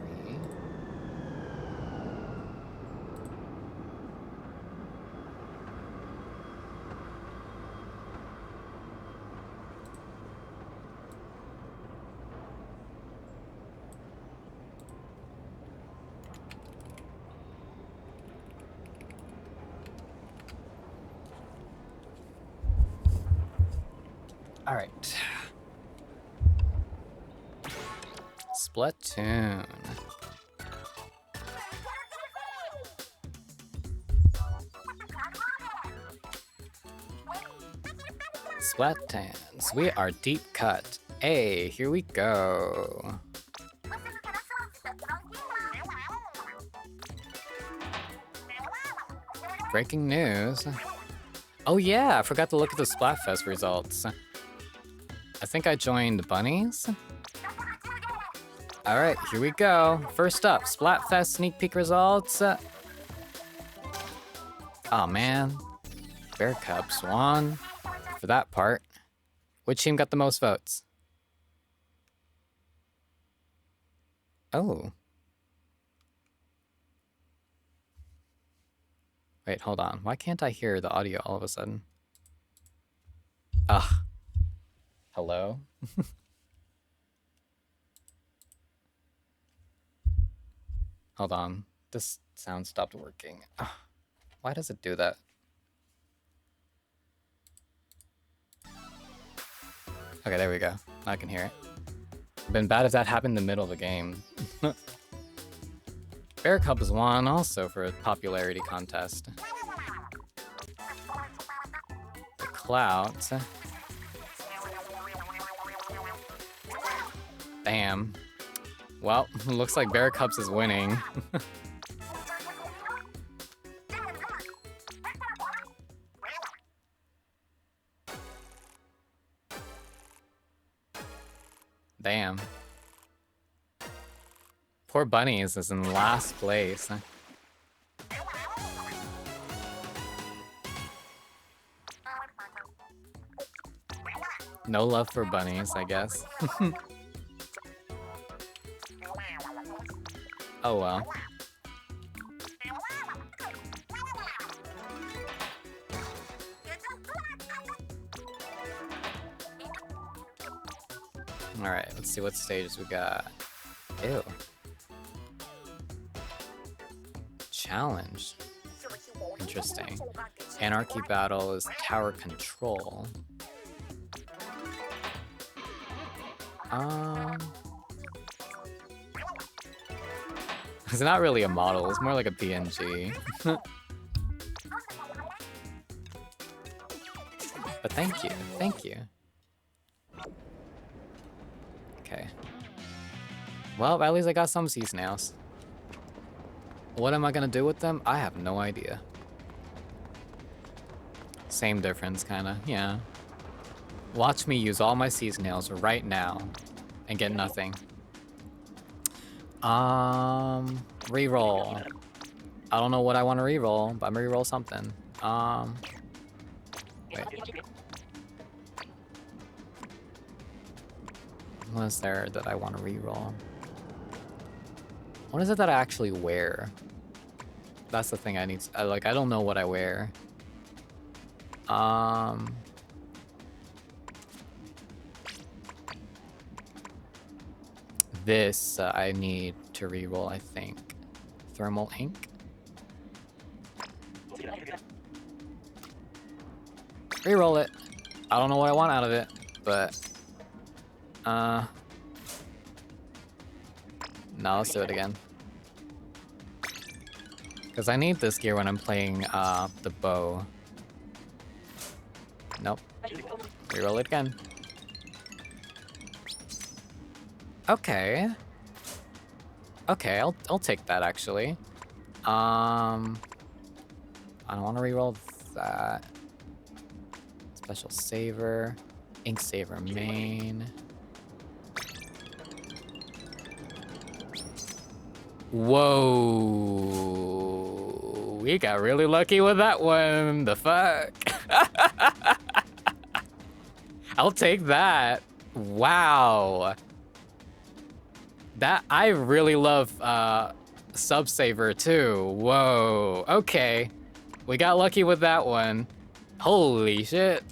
All right. Splatoon. Splatans, we are deep cut. Hey, here we go. Breaking news. Oh yeah, I forgot to look at the Splatfest results. I think I joined bunnies. All right, here we go. First up, Splatfest sneak peek results. Oh man, Bear Cubs won for that part. Which team got the most votes? Oh. Wait, hold on. Why can't I hear the audio all of a sudden? Ugh. Hello? Hold on. This sound stopped working. Ugh. Why does it do that? Okay, there we go. I can hear it. Been bad if that happened in the middle of the game. Bear Cubs won also for a popularity contest. clout. Damn. Well, looks like Bear Cups is winning. Damn. Poor Bunnies is in last place. No love for Bunnies, I guess. Oh well. Alright, let's see what stages we got. Ew. Challenge. Interesting. Anarchy battle is tower control. It's not really a model, it's more like a PNG. But thank you, thank you. Okay. Well, at least I got some sea snails. What am I gonna do with them? I have no idea. Same difference, kinda, yeah. Watch me use all my sea snails right now and get nothing. Reroll. I don't know what I want to reroll, but I'm gonna reroll something. Wait. What is there that I want to reroll? What is it that I actually wear? That's the thing I need. I don't know what I wear. This I need to reroll, I think. Thermal ink. Reroll it. I don't know what I want out of it, but no, let's do it again. Because I need this gear when I'm playing the bow. Nope. Reroll it again. Okay. Okay, I'll take that actually. I don't want to reroll that. Special saver, ink saver main. Whoa! We got really lucky with that one. The fuck? I'll take that. Wow. That I really love sub saver too. Whoa. Okay. We got lucky with that one. Holy shit.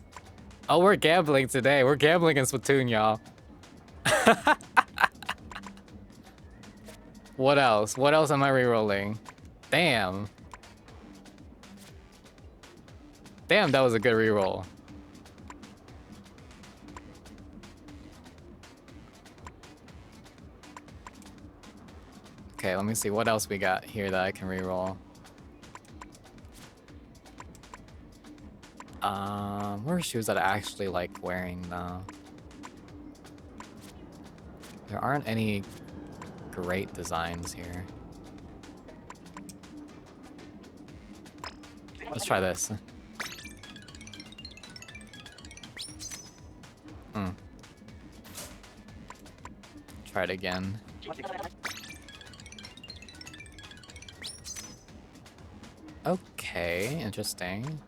Oh, we're gambling today. We're gambling in Splatoon, y'all. What else? What else am I rerolling? Damn. Damn, that was a good reroll. Okay, let me see what else we got here that I can reroll. What are shoes that I actually like wearing though? There aren't any great designs here. Let's try this. Try it again. Okay, interesting.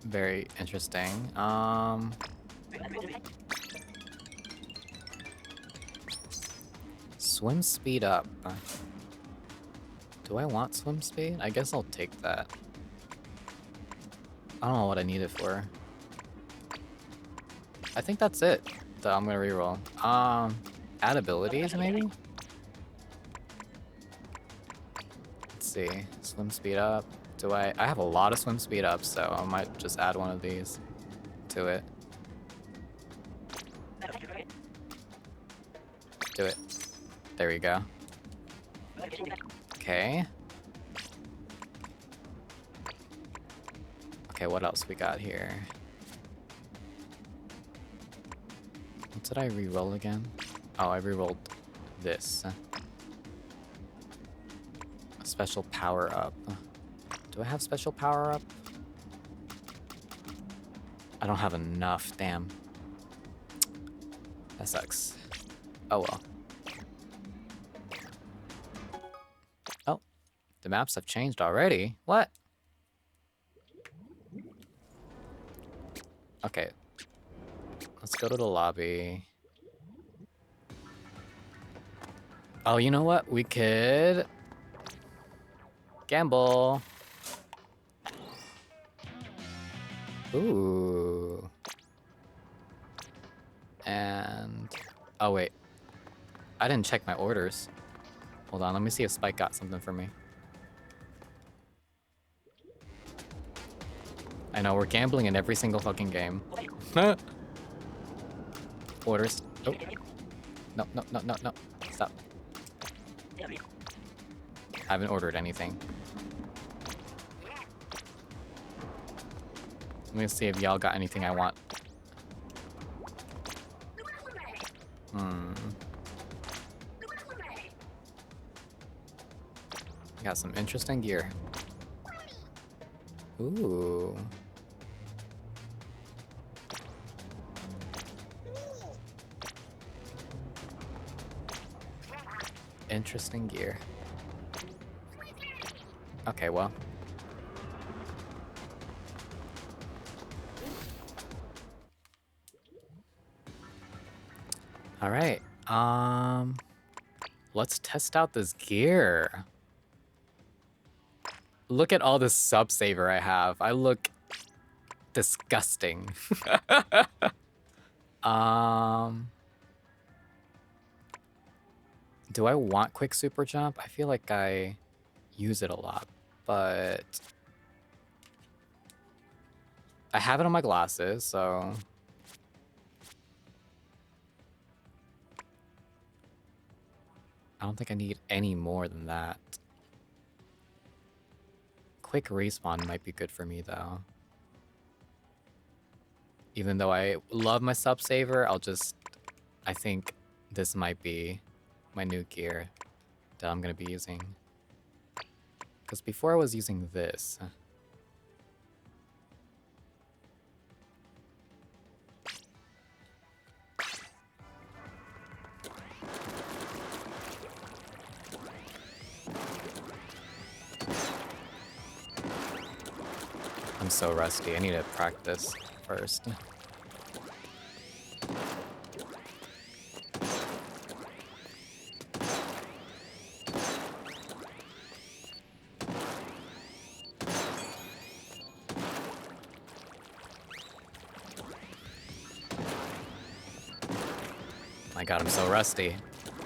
Very interesting. Swim speed up. Do I want swim speed? I guess I'll take that. I don't know what I need it for. I think that's it that I'm gonna reroll. Add abilities maybe? Let's see. Swim speed up. Do I have a lot of swim speed up, so I might just add one of these to it. Do it. There we go. Okay. Okay, what else we got here? What did I re-roll again? Oh, I re-rolled this. A special power-up. Do I have special power-up? I don't have enough, damn. That sucks. Oh well. Oh, the maps have changed already. What? Okay. Let's go to the lobby. Oh, you know what? We could gamble. Ooh. And oh wait. I didn't check my orders. Hold on, let me see if Spike got something for me. I know, we're gambling in every single fucking game. Orders. Oh. No, no, no, no, no. Stop. I haven't ordered anything. Let me see if y'all got anything I want. Got some interesting gear. Ooh. Interesting gear. Okay, well. All right. Let's test out this gear. Look at all this sub saver I have. I look disgusting. Do I want quick super jump? I feel like I use it a lot, but I have it on my glasses, so I don't think I need any more than that. Quick respawn might be good for me though. Even though I love my sub saver, I think this might be my new gear that I'm gonna be using. Because before I was using this. I'm so rusty. I need to practice first. My god, I'm so rusty.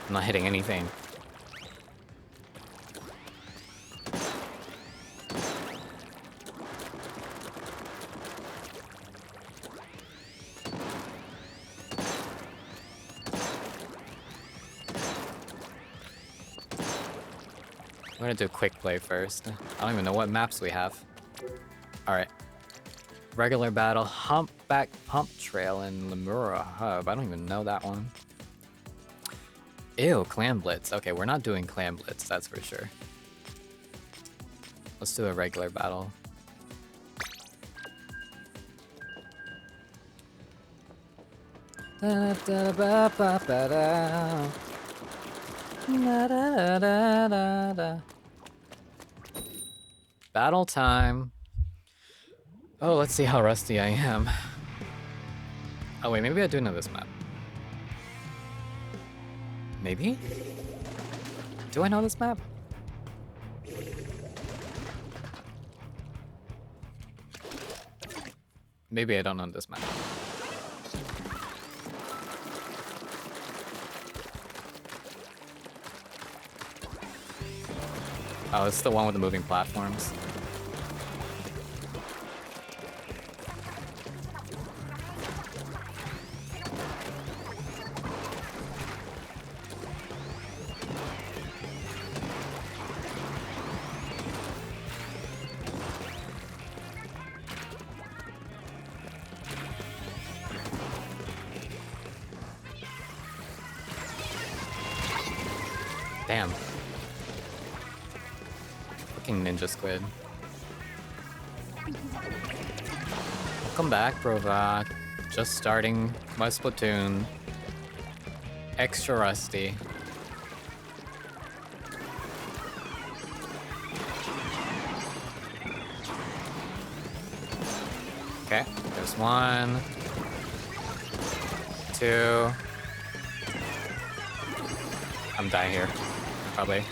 I'm not hitting anything. I'm gonna do a quick play first. I don't even know what maps we have. Alright. Regular battle, Humpback Pump Trail in Lemura Hub. I don't even know that one. Ew, Clan Blitz. Okay, we're not doing Clan Blitz, that's for sure. Let's do a regular battle. Battle time. Oh, let's see how rusty I am. Oh wait, maybe I do know this map. Maybe? Do I know this map? Maybe I don't know this map. Oh, it's the one with the moving platforms. Damn. Fucking ninja squid. Welcome back, Prova. Just starting my Splatoon. Extra rusty. Okay, there's 1, 2. I'm dying here, probably.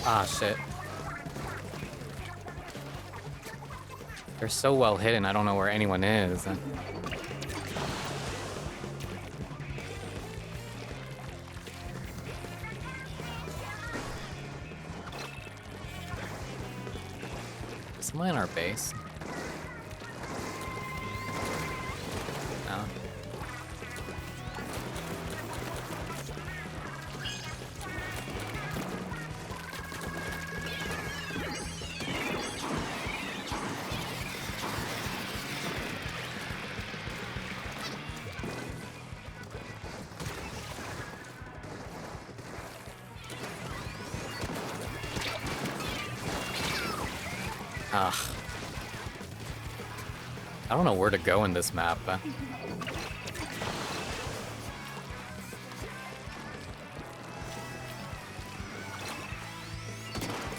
Ah, shit. They're so well hidden, I don't know where anyone is. Is someone in our base? No. Ugh. I don't know where to go in this map.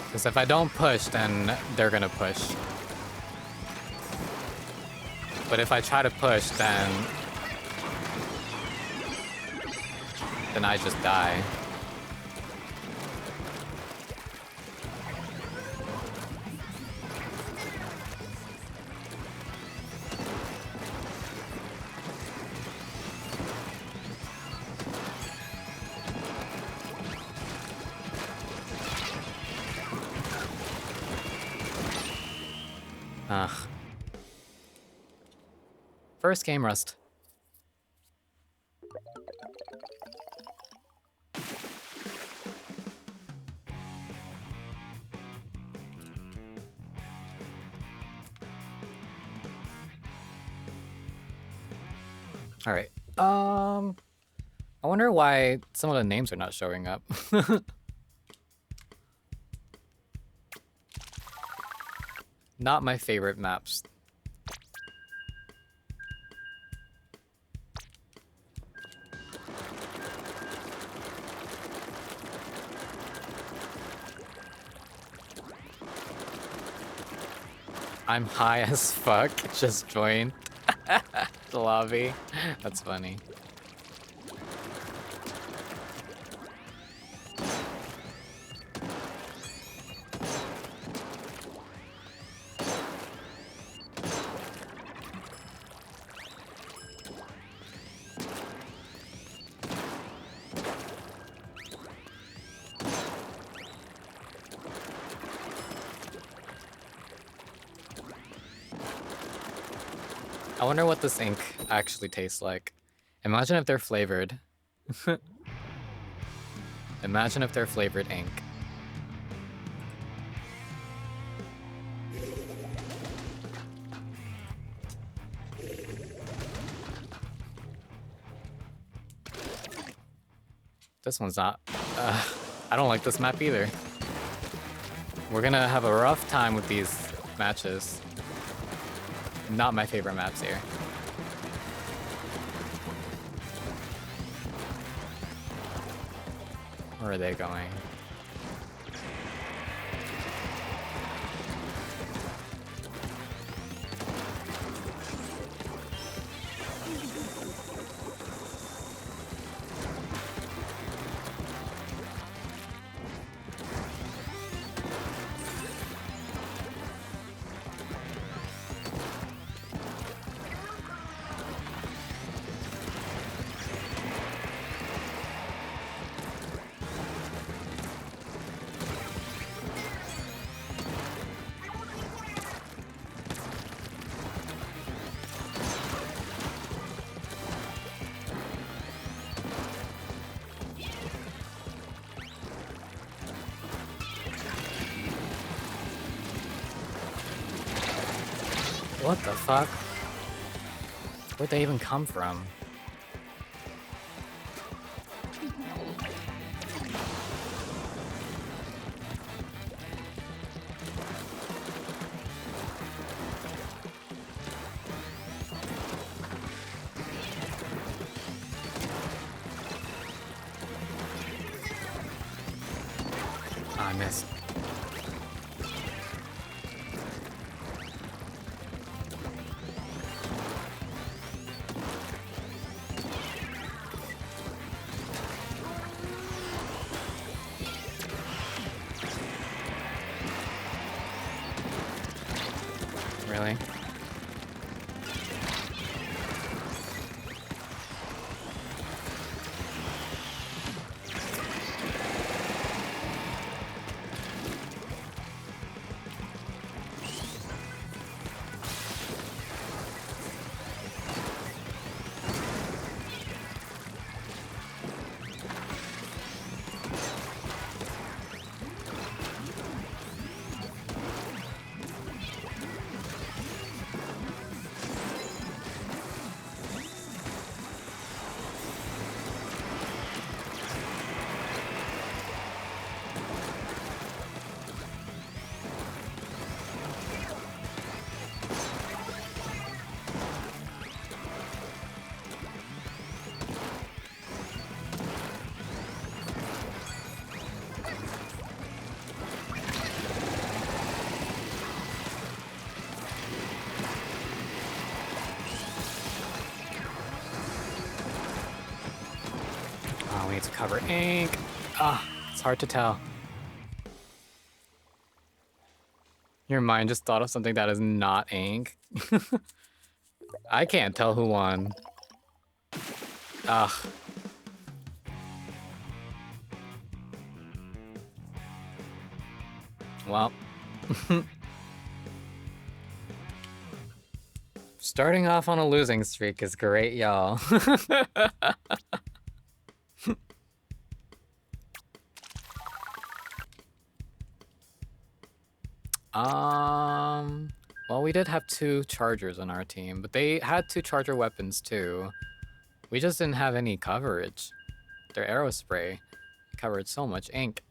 Because if I don't push, then they're gonna push. But if I try to push, then I just die. Ugh. First game rust. All right. I wonder why some of the names are not showing up. Not my favorite maps. I'm high as fuck. Just joined the lobby. That's funny. I wonder what this ink actually tastes like. Imagine if they're flavored. Imagine if they're flavored ink. This one's not... I don't like this map either. We're gonna have a rough time with these matches. Not my favorite maps here. Where are they going? What the fuck? Where'd they even come from? Oh, I missed. Really? Oh, we need to cover ink. Ah, it's hard to tell. Your mind just thought of something that is not ink. I can't tell who won. Ugh. Well. Starting off on a losing streak is great, y'all. Well, we did have 2 chargers on our team, but they had 2 charger weapons too. We just didn't have any coverage. Their arrow spray covered so much ink.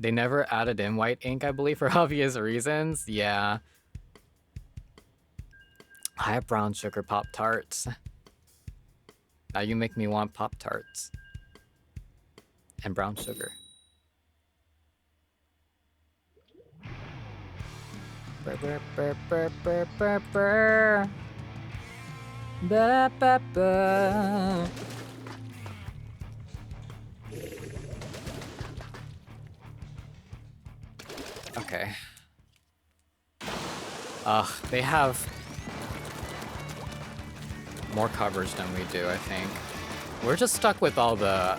They never added in white ink, I believe, for obvious reasons. Yeah. I have brown sugar Pop-Tarts. Now you make me want Pop-Tarts. And brown sugar. Okay. They have more coverage than we do, I think. We're just stuck with all the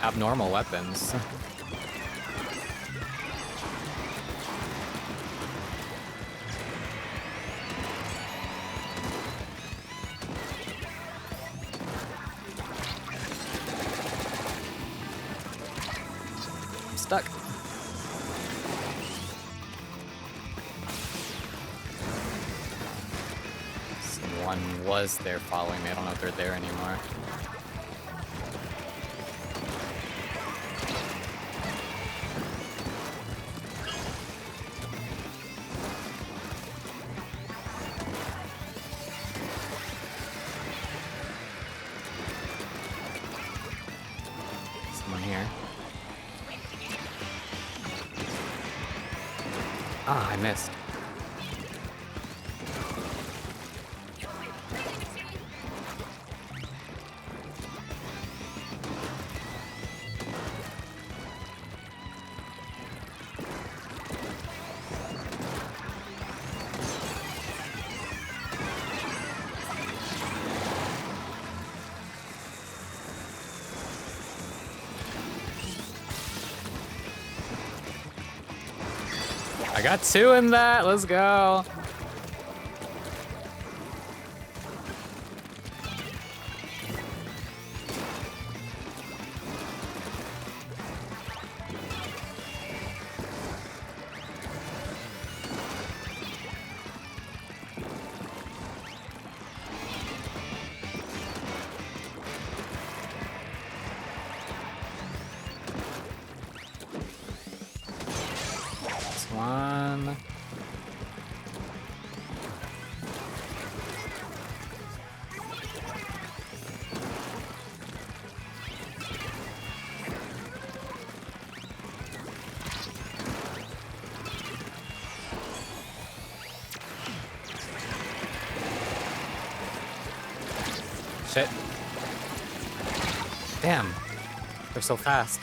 abnormal weapons. I'm stuck. Someone was there following me. I don't know if they're there anymore. Someone here. Ah, I missed. I got 2 in that. Let's go. shit. Damn. They're so fast.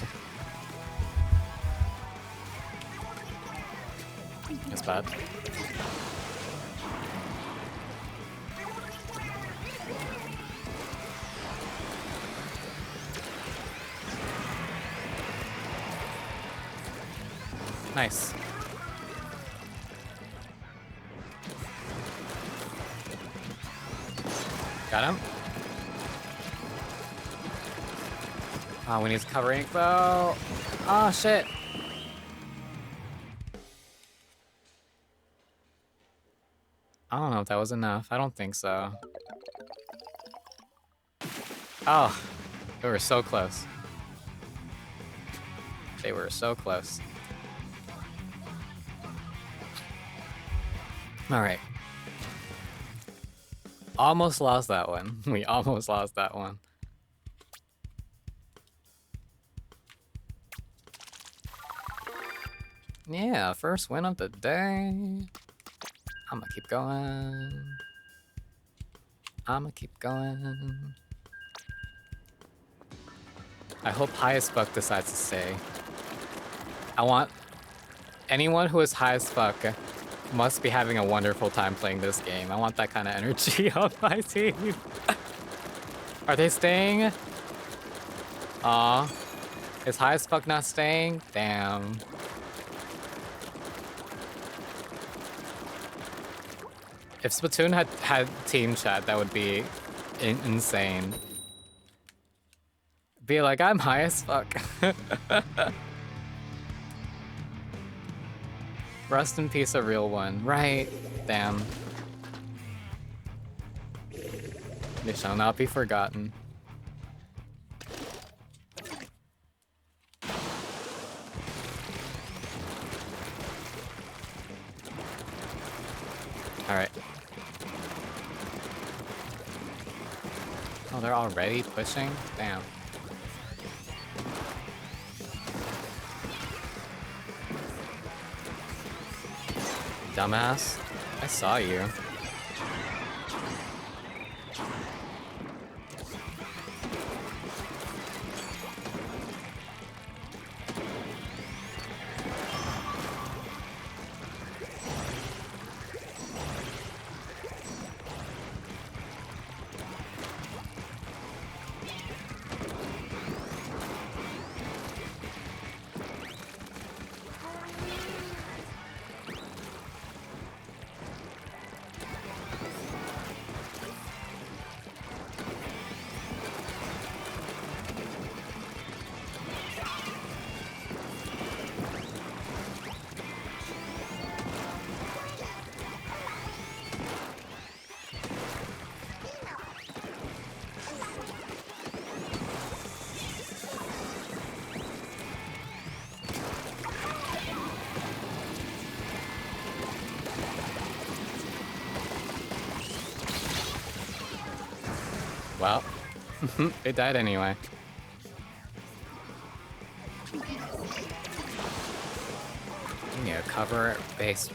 That's bad. Nice. Got him. Oh, we need covering bow. Oh shit. I don't know if that was enough. I don't think so. Oh, they were so close. They were so close. All right. Almost lost that one. We almost lost that one. Yeah, first win of the day. I'ma keep going. I'ma keep going. I hope high as fuck decides to stay. I want anyone who is high as fuck must be having a wonderful time playing this game. I want that kind of energy on my team. Are they staying? Aw. Is high as fuck not staying? Damn. If Splatoon had team chat, that would be insane. Be like, I'm high as fuck. Rest in peace, a real one. Right. Damn. They shall not be forgotten. Alright. Oh, they're already pushing? Damn. Dumbass. I saw you. Well, it died anyway. Yeah, cover base.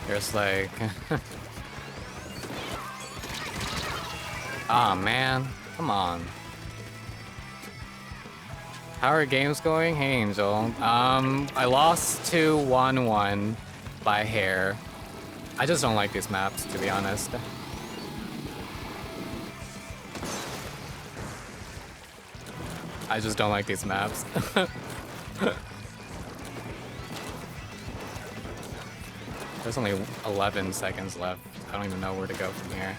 There's like... Aw, man. Come on. How are games going? Hey, Angel. I lost to 1-1 by hair. I just don't like these maps, to be honest. I just don't like these maps. There's only 11 seconds left. I don't even know where to go from here.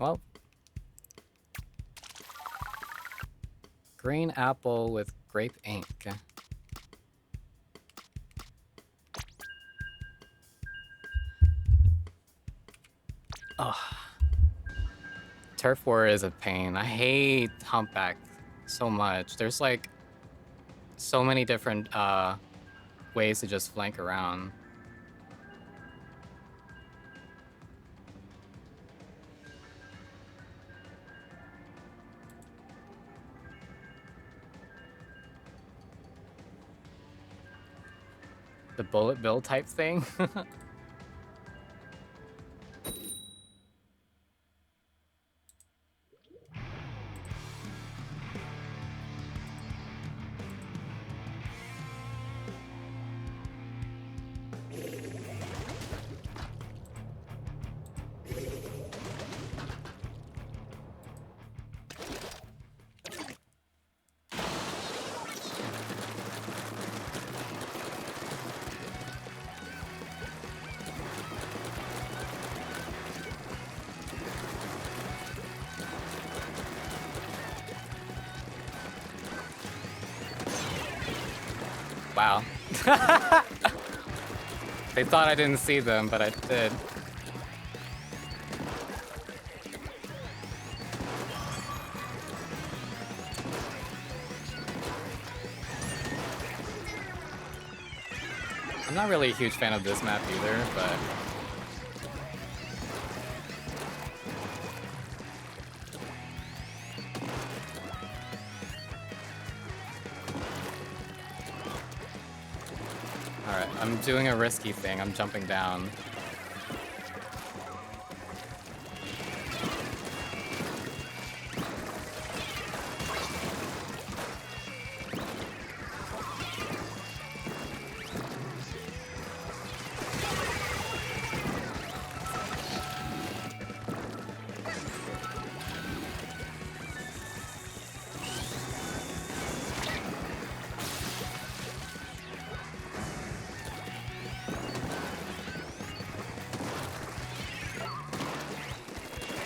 Well, green apple with grape ink. Ugh. Turf War is a pain. I hate Humpback so much. There's like so many different ways to just flank around. The bullet bill type thing. Wow. They thought I didn't see them, but I did. I'm not really a huge fan of this map either, but... Alright, I'm doing a risky thing. I'm jumping down.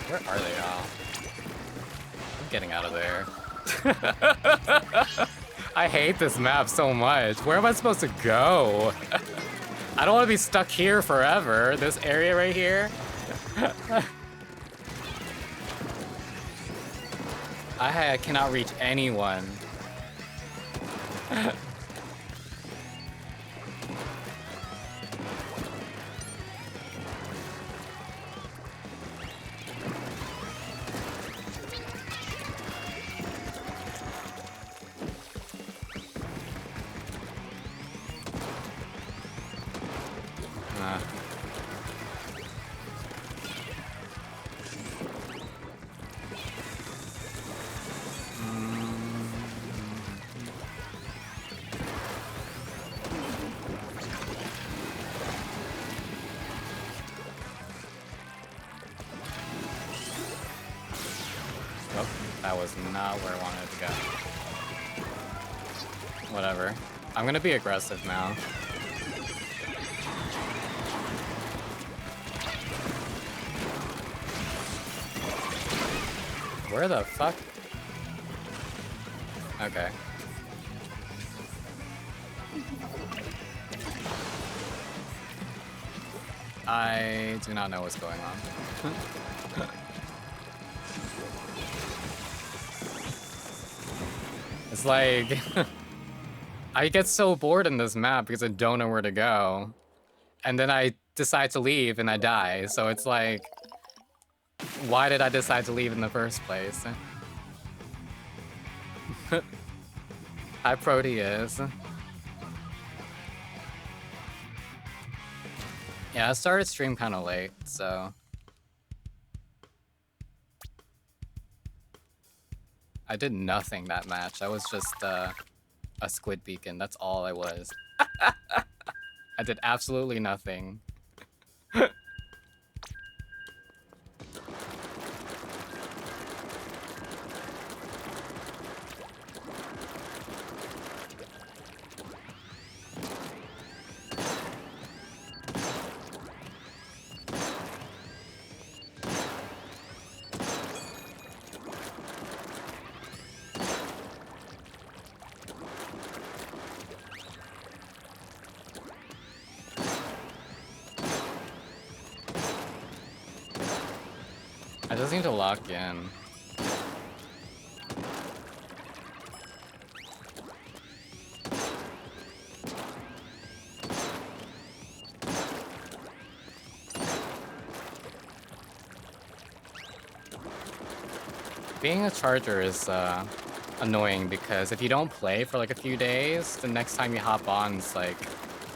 Where are they all? I'm getting out of there. I hate this map so much. Where am I supposed to go? I don't want to be stuck here forever. This area right here. I cannot reach anyone. That was not where I wanted to go. Whatever. I'm gonna be aggressive now. Where the fuck? Okay. I do not know what's going on. It's like... I get so bored in this map because I don't know where to go. And then I decide to leave and I die. So it's like... Why did I decide to leave in the first place? Hi, Proteus. Yeah, I started stream kind of late, so... I did nothing that match. I was just a squid beacon. That's all I was. I I did absolutely nothing. I just need to lock in. Being a charger is annoying because if you don't play for like a few days, the next time you hop on, it's like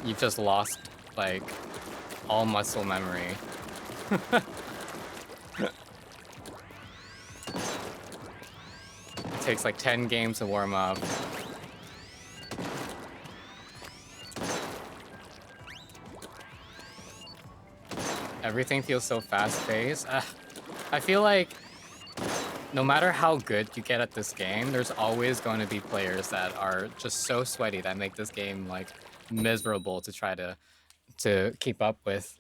you've just lost like all muscle memory. It takes like 10 games to warm up. Everything feels so fast-paced. I feel like no matter how good you get at this game, there's always going to be players that are just so sweaty that make this game like miserable to try to keep up with.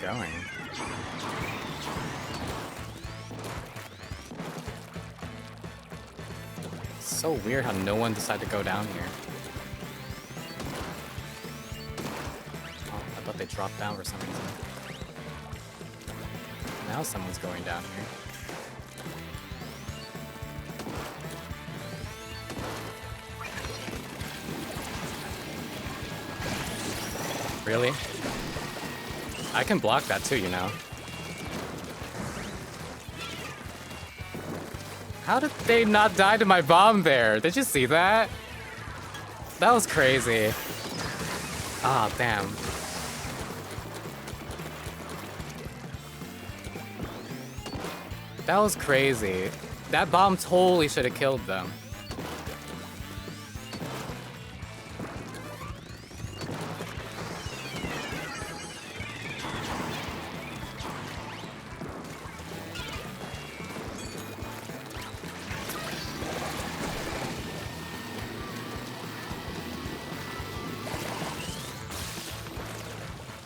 Going. It's so weird how no one decided to go down here. Oh, I thought they dropped down for some reason. Now someone's going down here. Really? I can block that too, you know. How did they not die to my bomb there? Did you see that? That was crazy. Ah, damn. That was crazy. That bomb totally should have killed them.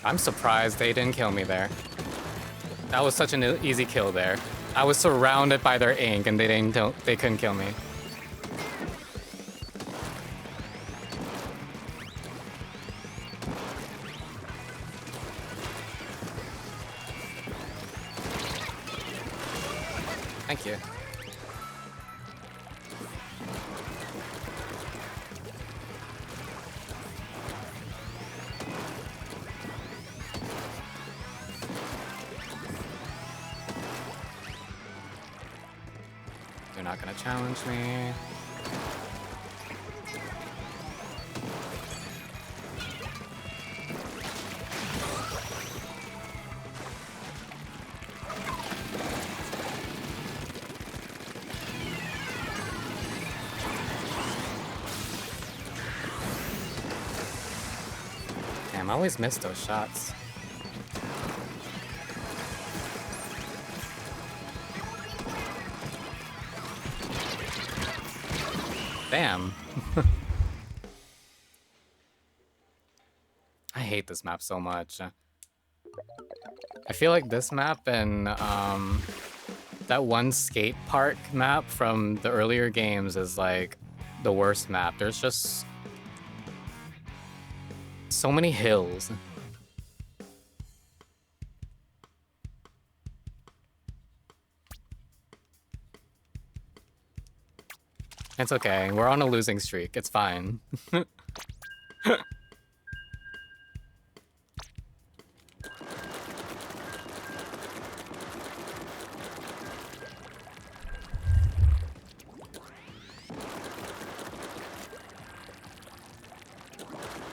I'm surprised they didn't kill me there. That was such an easy kill there. I was surrounded by their ink and they couldn't kill me. Thank you. They're not gonna challenge me. Damn, I always miss those shots. Damn. I hate this map so much. I feel like this map and That one skate park map from the earlier games is like the worst map. There's just so many hills. It's okay. We're on a losing streak. It's fine.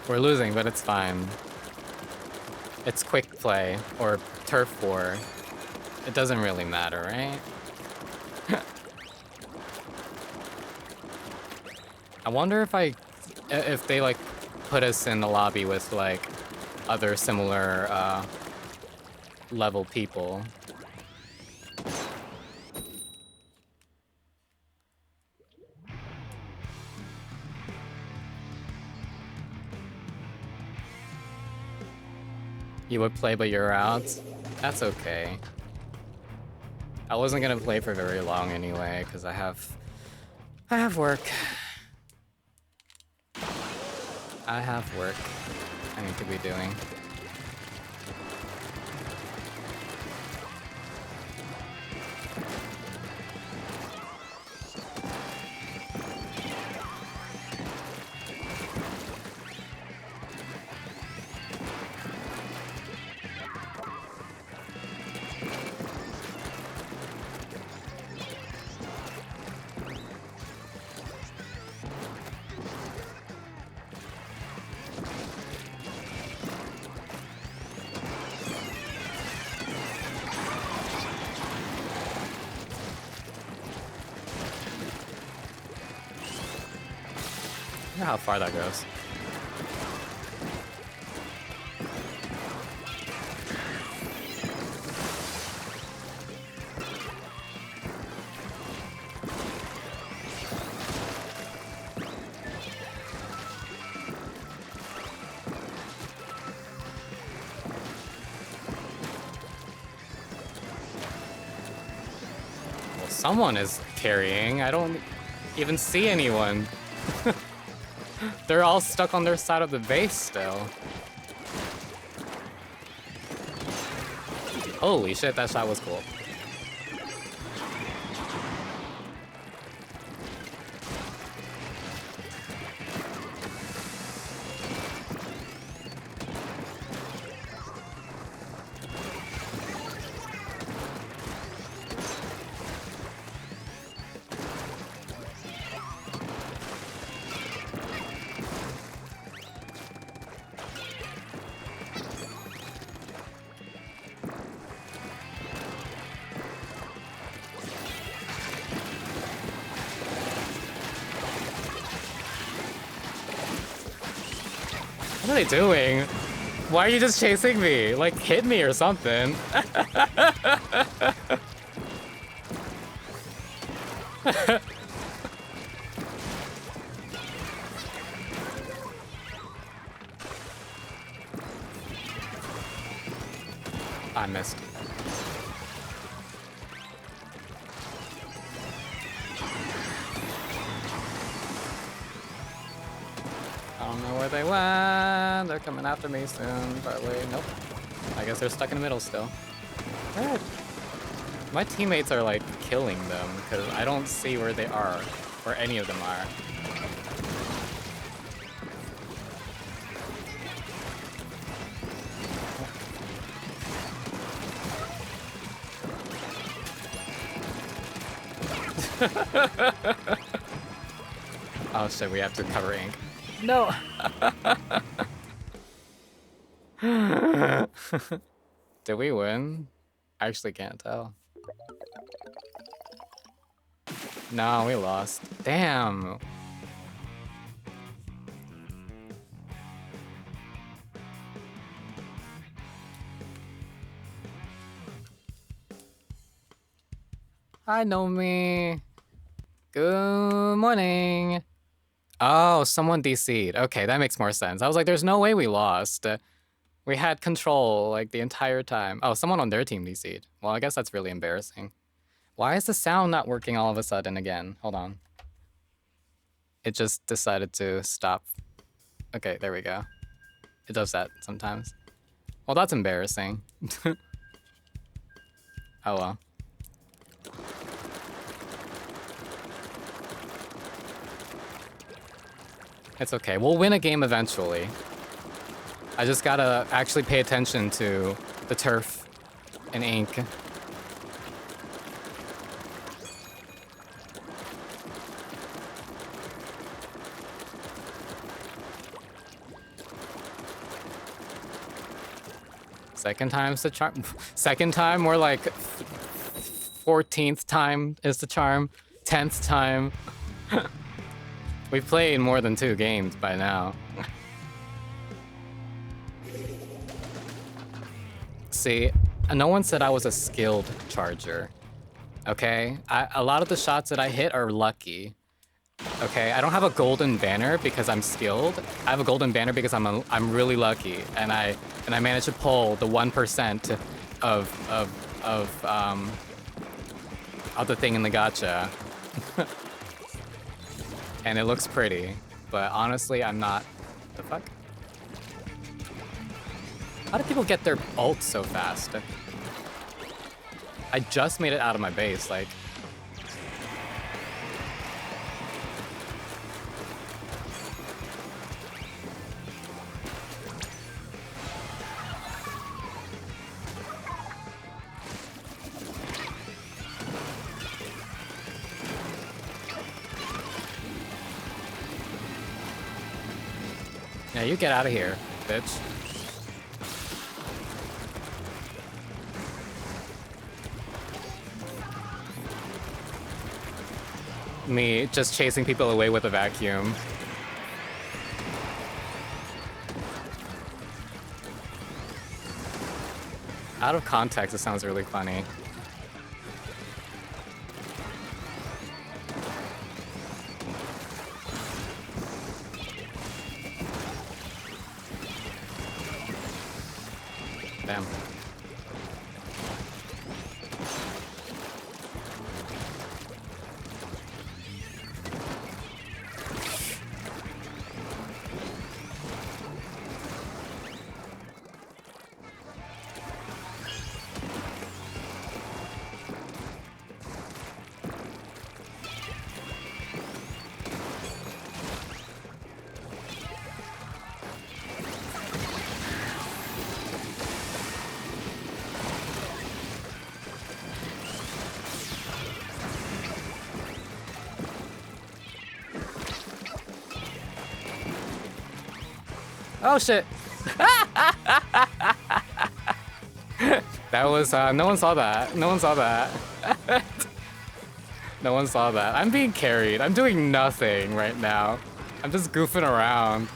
We're losing, but it's fine. It's quick play or turf war. It doesn't really matter, right? I wonder if they like put us in the lobby with like other similar level people. You would play, but you're out. That's okay. I wasn't gonna play for very long anyway, because I have work. I have work I need to be doing. I wonder how far that goes. Well, someone is carrying. I don't even see anyone. They're all stuck on their side of the base still. Holy shit, that shot was cool. What are they doing? Why are you just chasing me? Like, hit me or something. I missed. I don't know where they went. They're coming after me soon, probably. Nope. I guess they're stuck in the middle still. Good. My teammates are like killing them because I don't see where they are, where any of them are. Oh shit, we have to cover ink. No! Did we win? I actually can't tell. No, we lost. Damn! Hi, Nomi. Good morning. Oh, someone DC'd. Okay, that makes more sense. I was like, there's no way we lost. We had control, like, the entire time. Oh, someone on their team DC'd. Well, I guess that's really embarrassing. Why is the sound not working all of a sudden again? Hold on. It just decided to stop. Okay, there we go. It does that sometimes. Well, that's embarrassing. Oh well. It's okay. We'll win a game eventually. I just gotta actually pay attention to the turf and ink. Second time's the charm. Second time, more like 14th time is the charm. 10th time. We've played more than 2 games by now. See, no one said I was a skilled charger. Okay? A lot of the shots that I hit are lucky. Okay, I don't have a golden banner because I'm skilled. I have a golden banner because I'm really lucky, and I managed to pull the 1% of the thing in the gacha. And it looks pretty, but honestly, I'm not. The fuck? How do people get their ult so fast? I just made it out of my base, like. Yeah, you get out of here, bitch. Me just chasing people away with a vacuum. Out of context, it sounds really funny. Damn. Oh shit! That was, no one saw that. No one saw that. No one saw that. I'm being carried. I'm doing nothing right now. I'm just goofing around.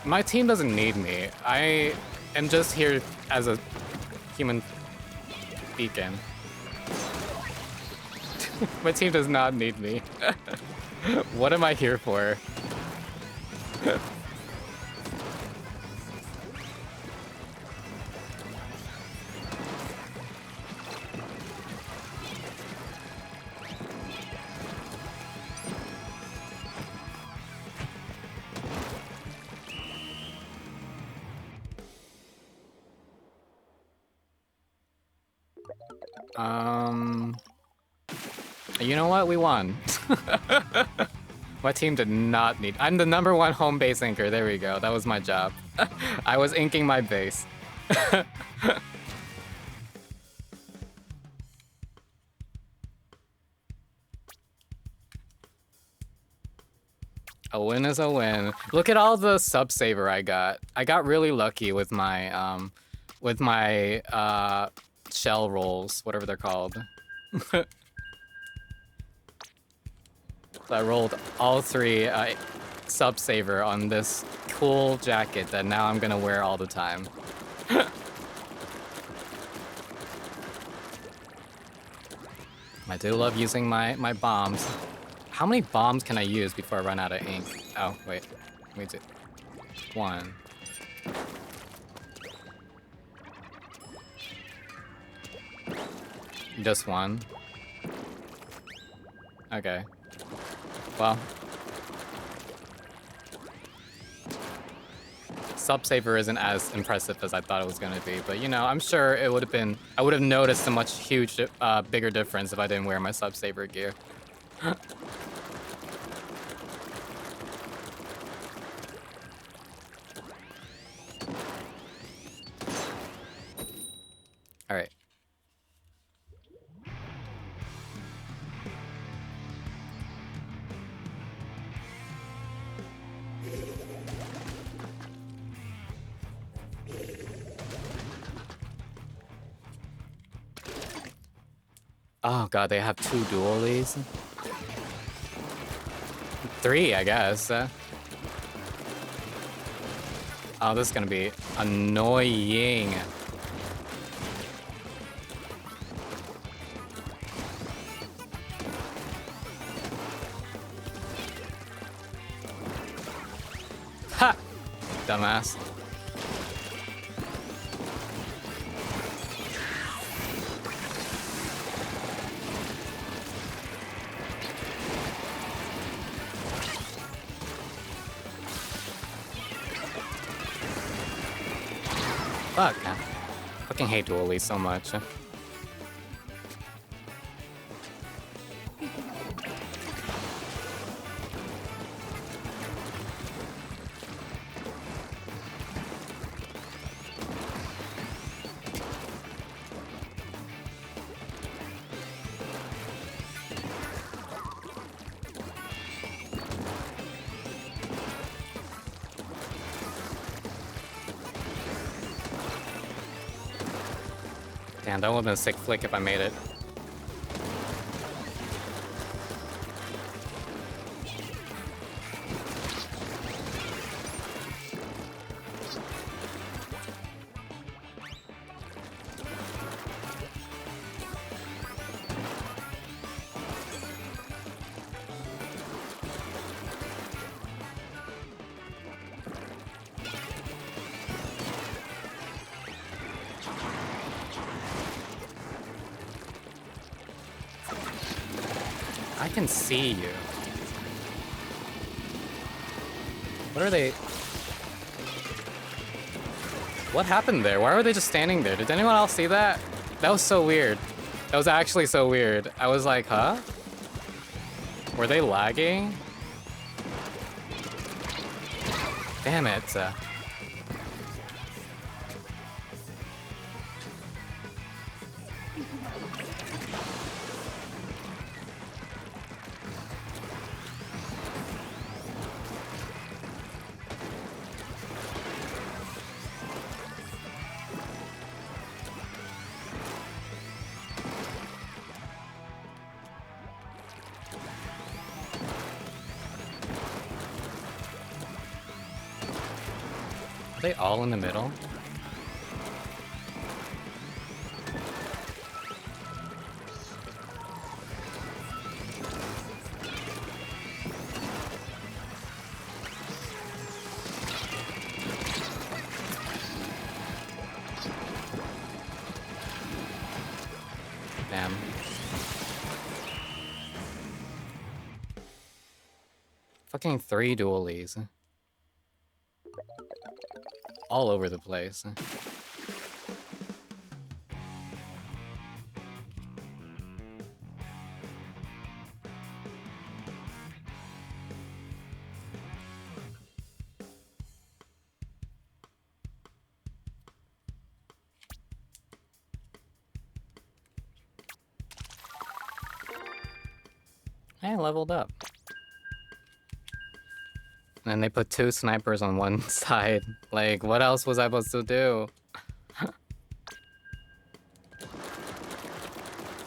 My team doesn't need me. I am just here as a human beacon. My team does not need me. What am I here for? You know what? We won. My team did not need... I'm the #1 home base inker. There we go. That was my job. I was inking my base. A win is a win. Look at all the sub saver I got. I got really lucky with my shell rolls, whatever they're called. I rolled all 3 sub saver on this cool jacket that now I'm gonna wear all the time. I do love using my bombs. How many bombs can I use before I run out of ink? Oh, wait. Wait, one. Just one. Okay. Well. Subsaver isn't as impressive as I thought it was gonna be, but you know, I'm sure it would have been. I would have noticed a much bigger difference if I didn't wear my subsaver gear. All right. Oh god, they have 2 dualies. 3, I guess. Oh, this is gonna be annoying. Ha! Dumbass. Fuck, man. Fucking hate dualies so much. Damn, that would have been a sick flick if I made it. I can see you. What are they? What happened there? Why were they just standing there? Did anyone else see that? That was so weird. That was actually so weird. I was like, huh? Were they lagging? Damn it. Are they all in the middle? Damn. Fucking 3 dualies. All over the place. I leveled up. And they put 2 snipers on one side. Like, what else was I supposed to do?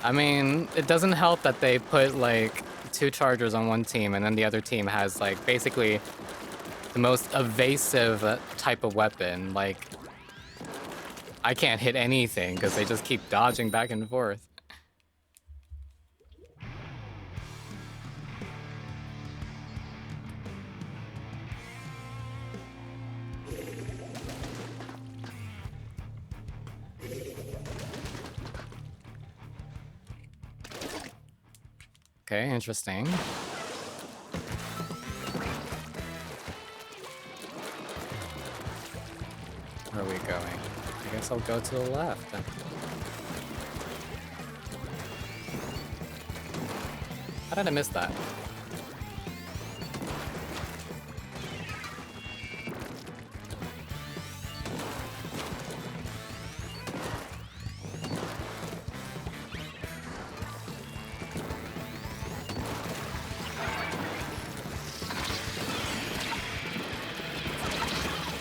I mean, it doesn't help that they put, like, 2 chargers on one team, and then the other team has, like, basically the most evasive type of weapon. Like, I can't hit anything because they just keep dodging back and forth. Okay, interesting. Where are we going? I guess I'll go to the left. How did I miss that?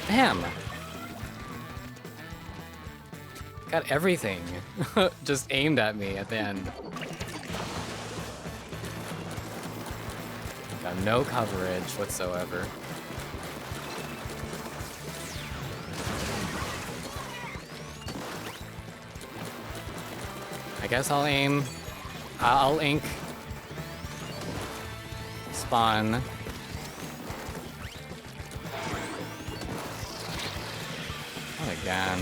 Damn! Got everything just aimed at me at the end. Got no coverage whatsoever. I guess I'll aim. I'll ink. Spawn. Not again.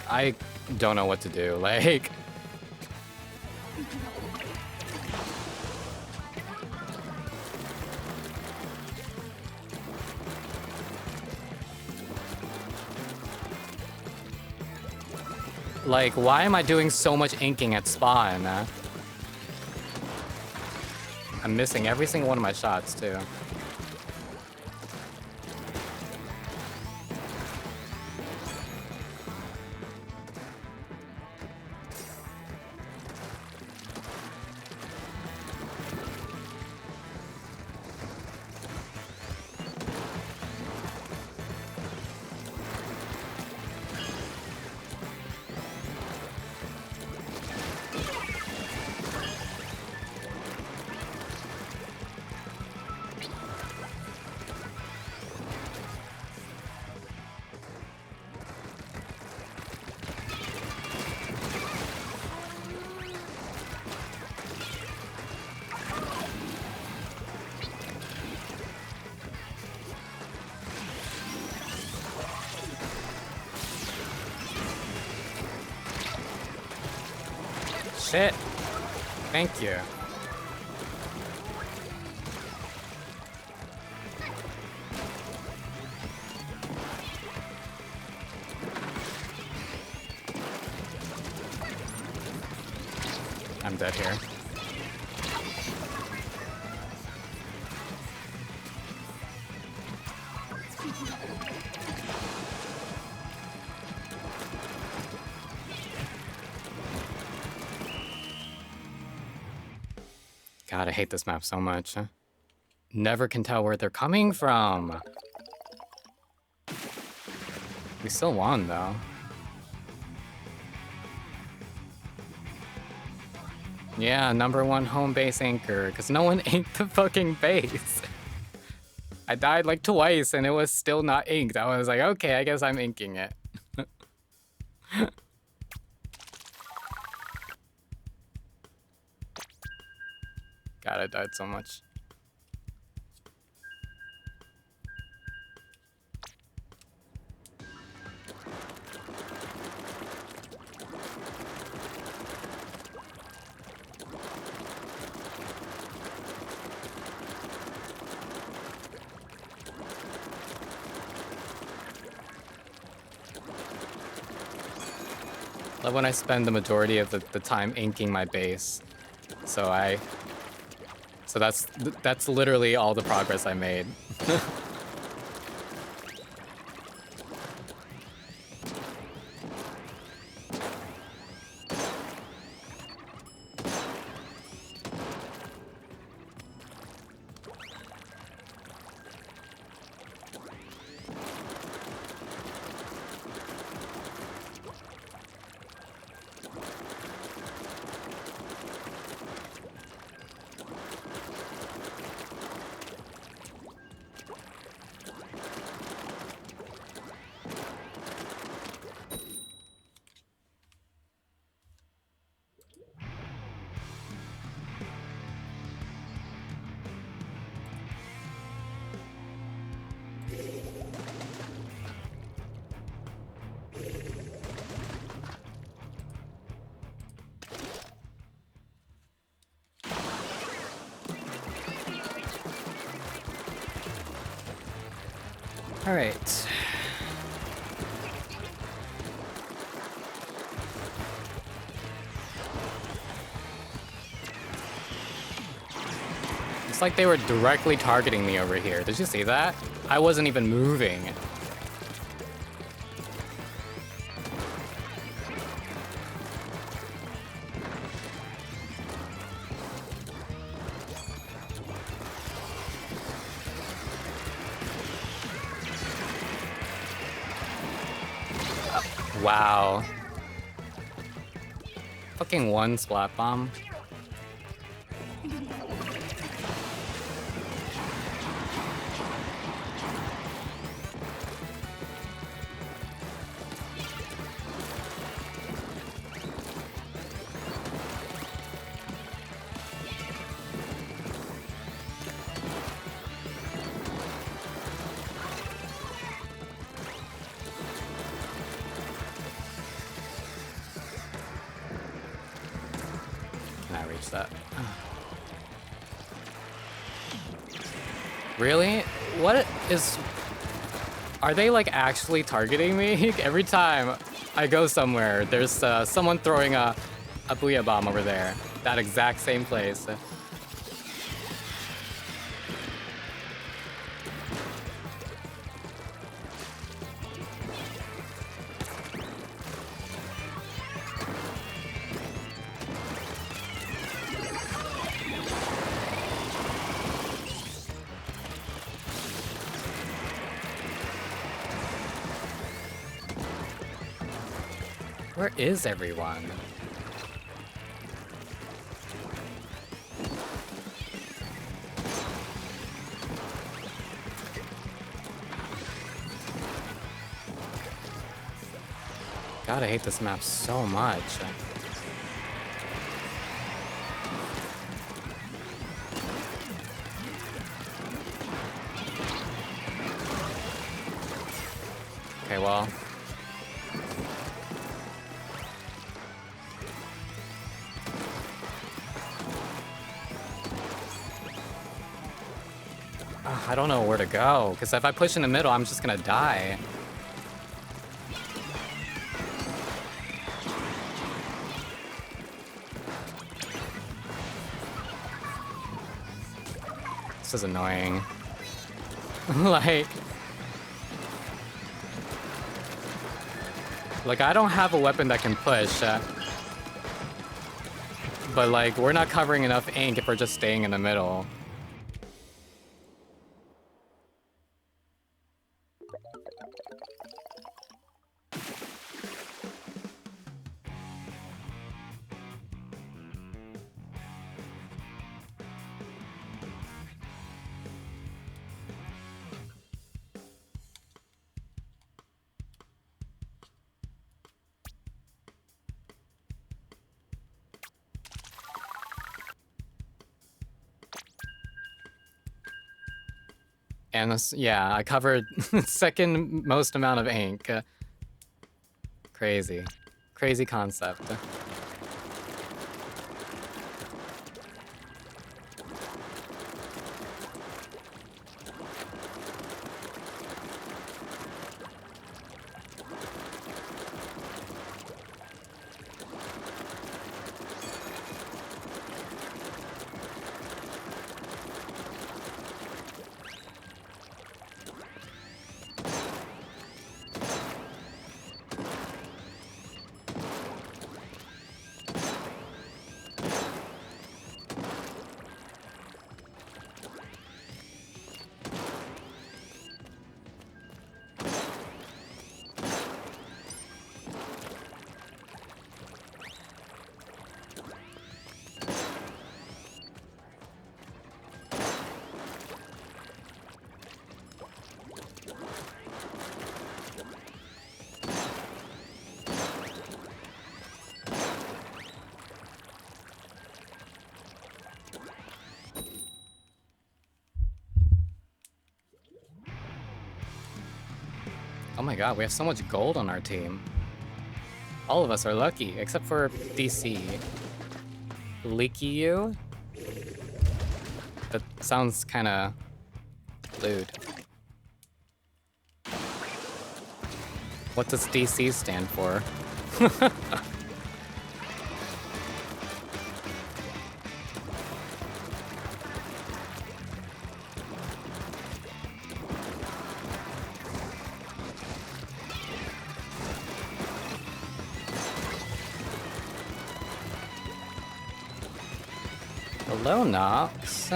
I don't know what to do, like... Like, why am I doing so much inking at spawn? I'm missing every single one of my shots, too. Shit. Thank you. I'm dead here. God, I hate this map so much. Never can tell where they're coming from. We still won, though. Yeah, #1 home base anchor, because no one inked the fucking base. I died like twice, and it was still not inked. I was like, okay, I guess I'm inking it. God, I died so much. Love when I spend the majority of the time inking my base. So that's literally all the progress I made. All right. It's like they were directly targeting me over here. Did you see that? I wasn't even moving. Wow. Fucking one splat bomb. That. Really? What is... Are they like actually targeting me? Every time I go somewhere, there's someone throwing a booyah bomb over there. That exact same place. Where is everyone? God, I hate this map so much. Okay, well. I don't know where to go, because if I push in the middle, I'm just gonna die. This is annoying. Like, I don't have a weapon that can push. But like, we're not covering enough ink if we're just staying in the middle. And this, yeah, I covered second most amount of ink. Crazy. Crazy concept. Oh my god, we have so much gold on our team. All of us are lucky, except for DC. Leaky you? That sounds kinda lewd. What does DC stand for? Hello, Nox.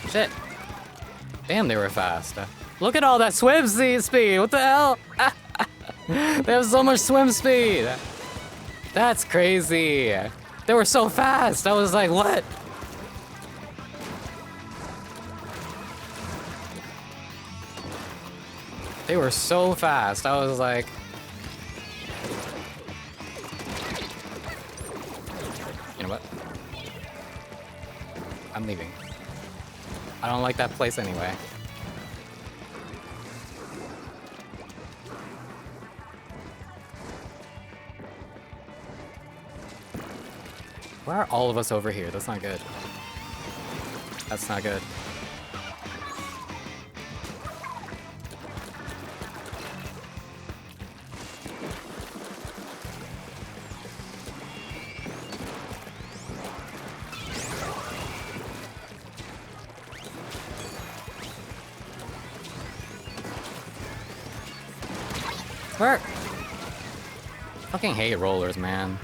Shit. Damn, they were fast. Look at all that swim speed. What the hell? They have so much swim speed. That's crazy. They were so fast. I was like, what? They were so fast. I was like... You know what? I'm leaving. I don't like that place anyway. Why are all of us over here? That's not good. That's not good. Where? Fucking hate rollers, man.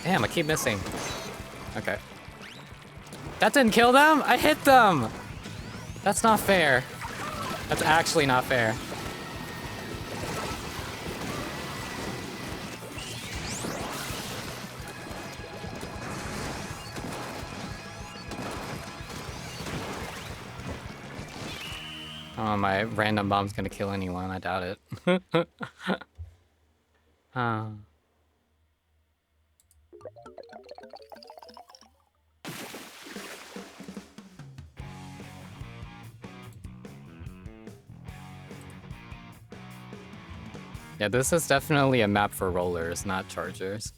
Damn, I keep missing. Okay. That didn't kill them? I hit them! That's not fair. That's actually not fair. Oh, my random bomb's gonna kill anyone. I doubt it. Yeah, this is definitely a map for rollers, not chargers.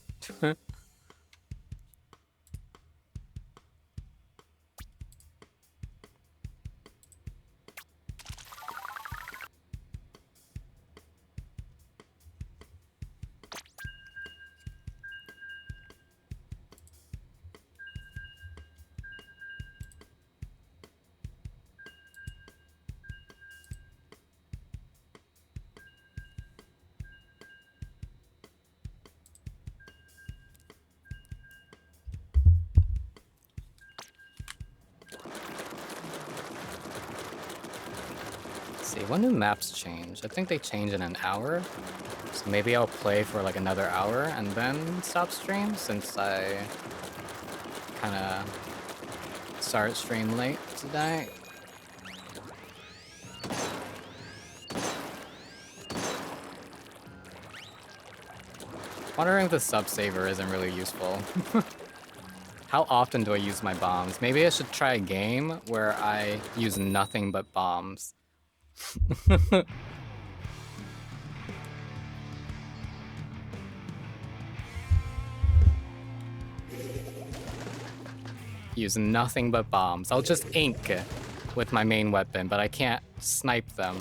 When do maps change? I think they change in an hour. So maybe I'll play for like another hour and then stop stream since I kind of start stream late today. Wondering if the sub saver isn't really useful. How often do I use my bombs? Maybe I should try a game where I use nothing but bombs. Use nothing but bombs. I'll just ink with my main weapon, but I can't snipe them.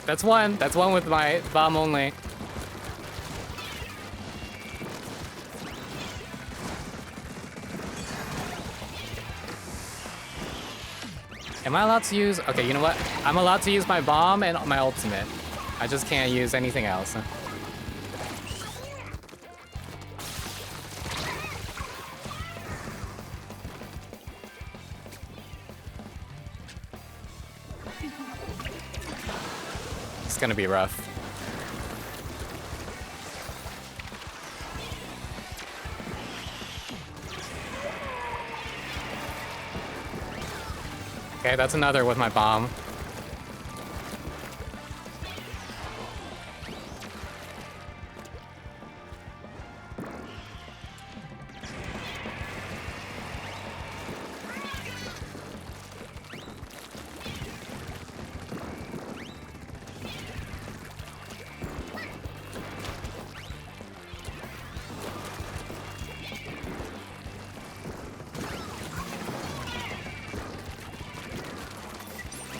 That's one. That's one with my bomb only. Am I allowed to use... Okay, you know what? I'm allowed to use my bomb and my ultimate. I just can't use anything else. It's gonna be rough. Okay, that's another with my bomb.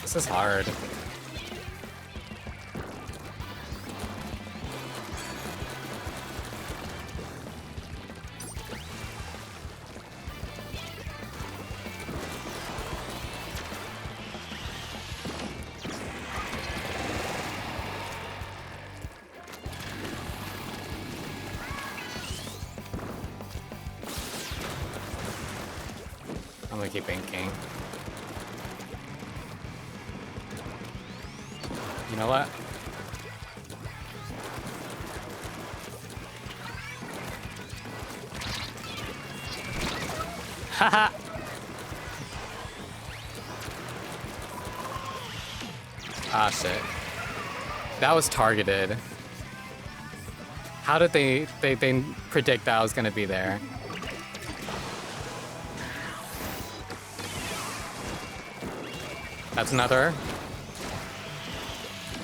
This is hard. I'm gonna keep inking. You know what? Haha! Ah, shit. That was targeted. How did they predict that I was gonna be there? That's another.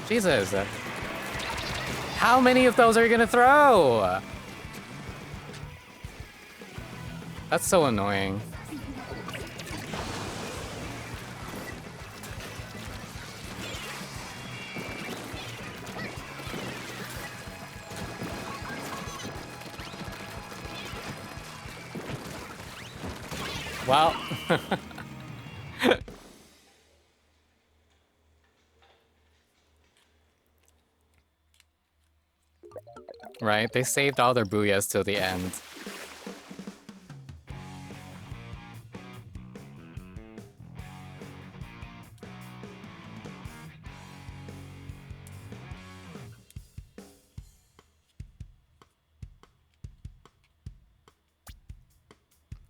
Jesus. How many of those are you gonna throw? That's so annoying. Well. Right, they saved all their booyahs till the end.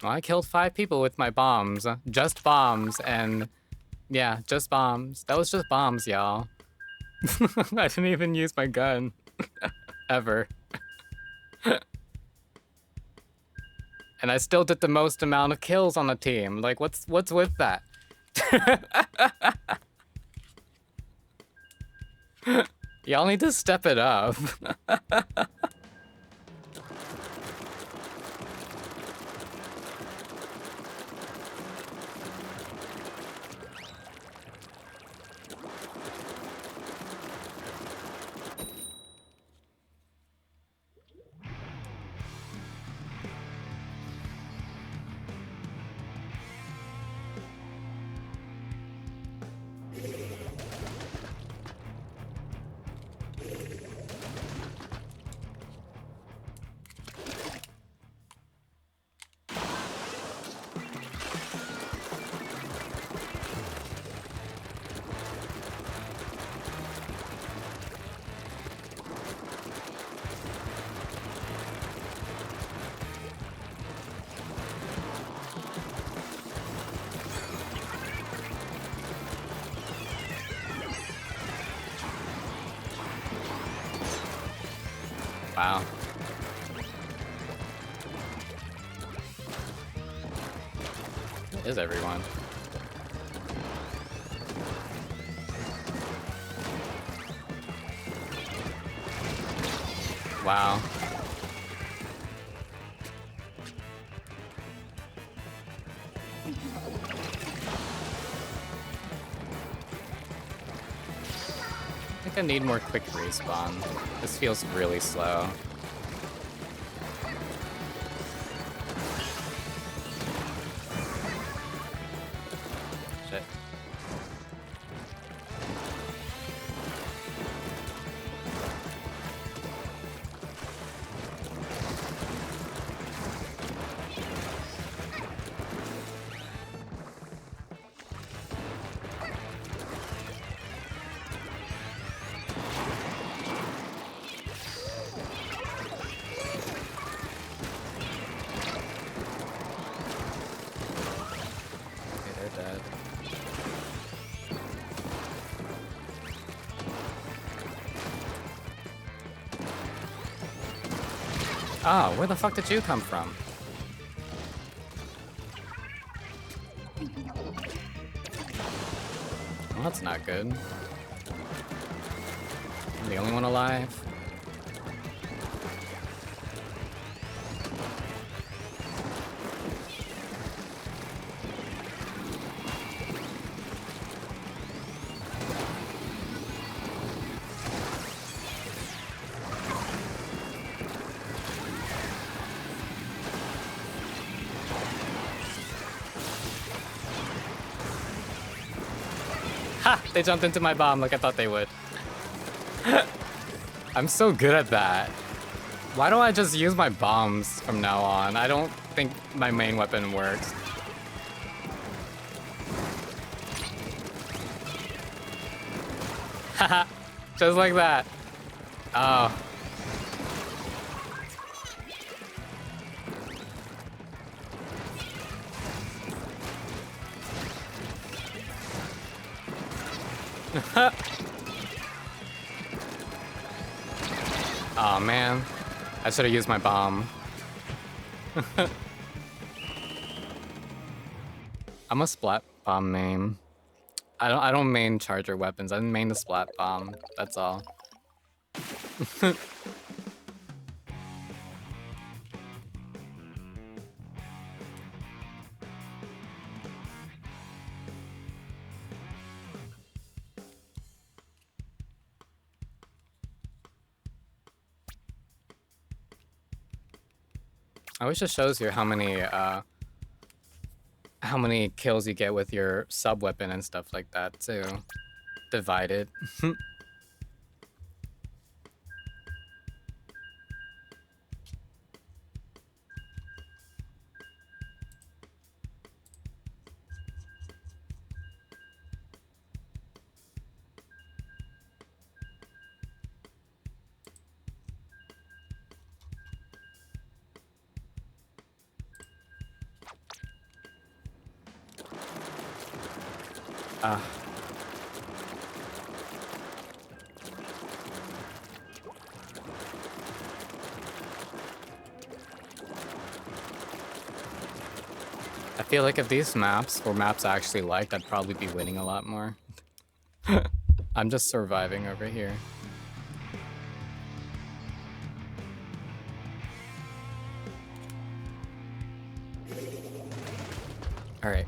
Well, I killed 5 people with my bombs. Just bombs, and... yeah, just bombs. That was just bombs, y'all. I didn't even use my gun. Ever. And I still did the most amount of kills on the team. Like, what's with that? Y'all need to step it up. Wow. Where is everyone? Wow. think I need more quick respawn. This feels really slow. Shit. Oh, where the fuck did you come from? Well, that's not good. I'm the only one alive. Ha! They jumped into my bomb like I thought they would. I'm so good at that. Why don't I just use my bombs from now on? I don't think my main weapon works. Haha! Just like that. Oh. Oh man, I should have used my bomb. I'm a splat bomb main. I don't main charger weapons. I main the splat bomb. That's all. I wish it shows you how many kills you get with your sub weapon and stuff like that too. Divided. I feel like if these maps were maps I actually liked, I'd probably be winning a lot more. I'm just surviving over here. All right.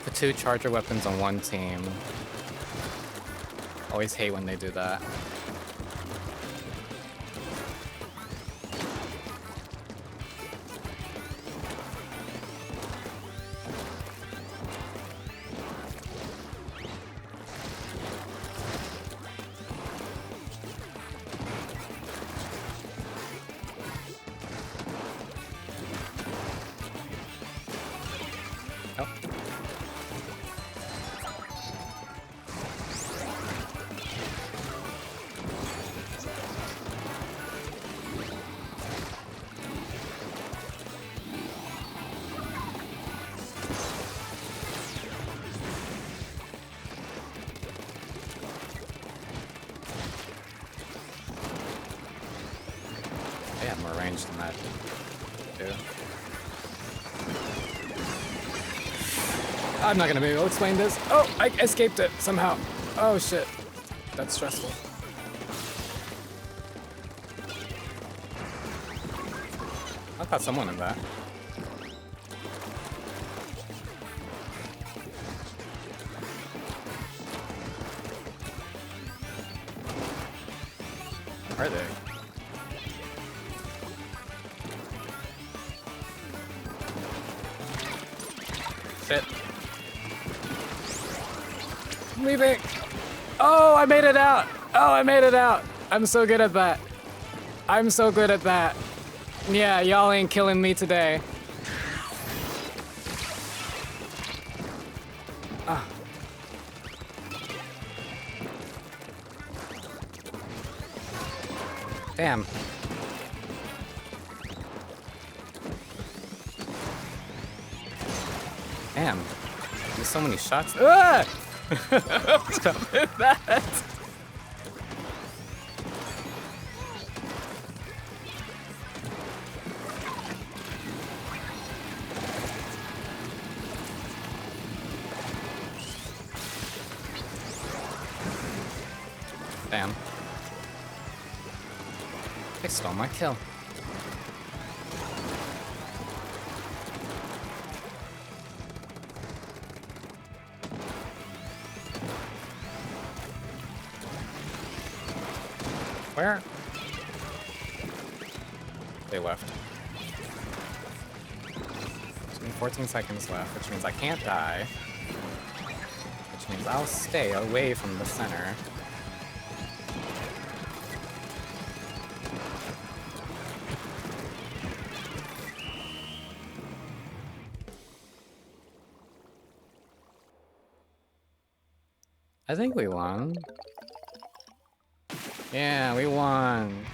Put 2 charger weapons on one team. Always hate when they do that. They have more range than that, too. I'm not gonna be able to explain this. Oh, I escaped it somehow. Oh shit, that's stressful. I caught someone in that. Where are they? Shit. I'm leaving. Oh, I made it out. Oh, I made it out. I'm so good at that. I'm so good at that. Yeah, y'all ain't killing me today. Ah. Damn. Damn. There's so many shots. Ah! Stop that. Damn. They stole my kill. Where? They left. There's only 14 seconds left, which means I can't die. Which means I'll stay away from the center. I think we won. Yeah, we won.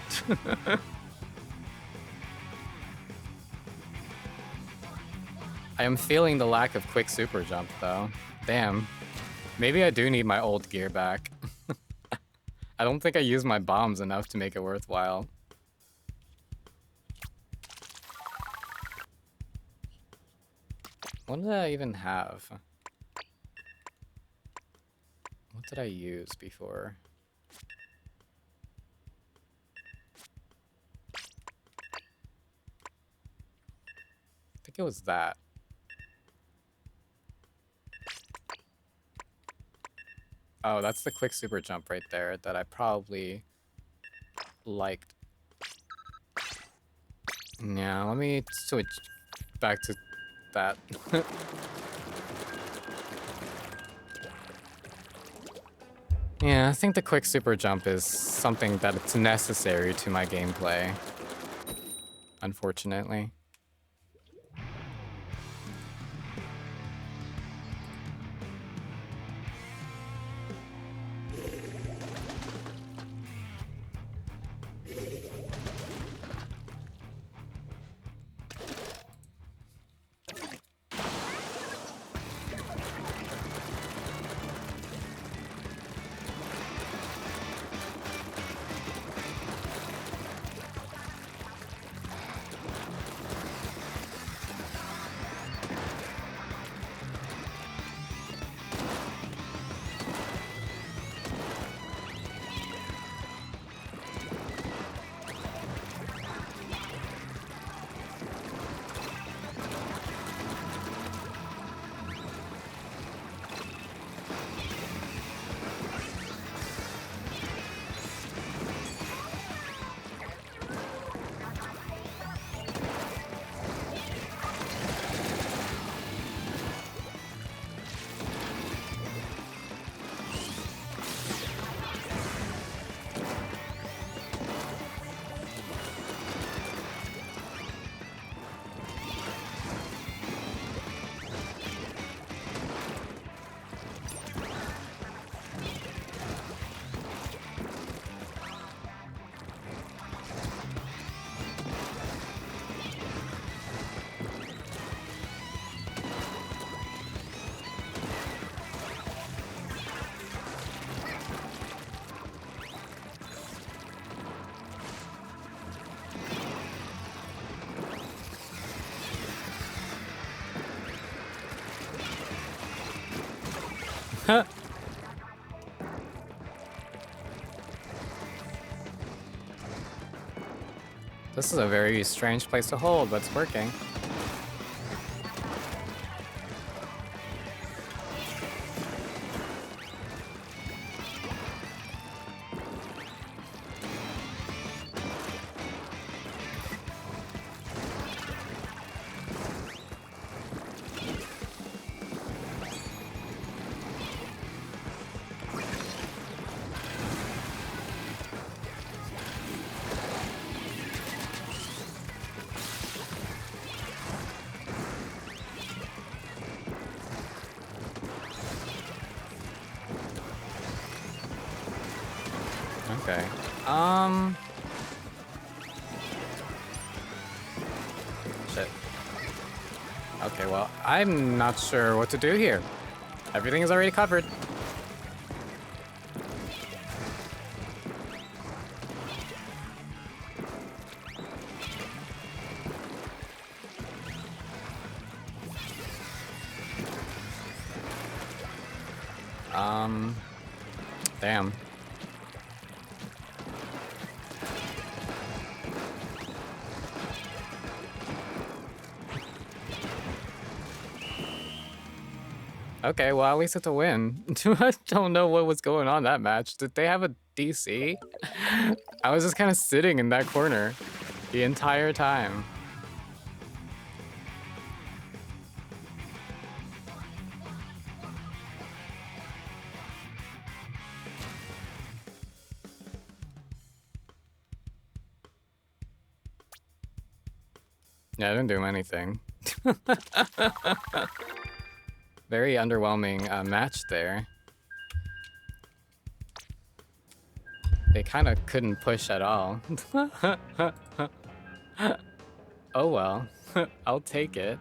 I am feeling the lack of quick super jump though. Damn. Maybe I do need my old gear back. I don't think I use my bombs enough to make it worthwhile. What did I even have? What did I use before? I think it was that. Oh, that's the quick super jump right there that I probably liked. Yeah, let me switch back to that. Yeah, I think the quick super jump is something that's necessary to my gameplay. Unfortunately. This is a very strange place to hold, but it's working. Okay. Shit. Okay, well, I'm not sure what to do here. Everything is already covered. Damn. Okay, well, at least it's a win. I don't know what was going on that match. Did they have a DC? I was just kind of sitting in that corner the entire time. Yeah, I didn't do anything. Very underwhelming match there. They kind of couldn't push at all. Oh well, I'll take it.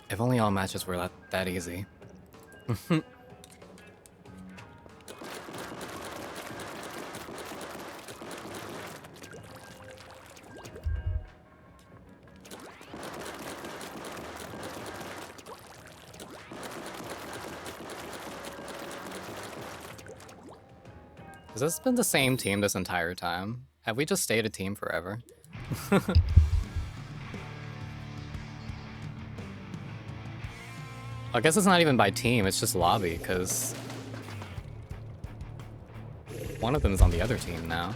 If only all matches were that easy. Has this been the same team this entire time? Have we just stayed a team forever? I guess it's not even by team, it's just lobby, because one of them is on the other team now.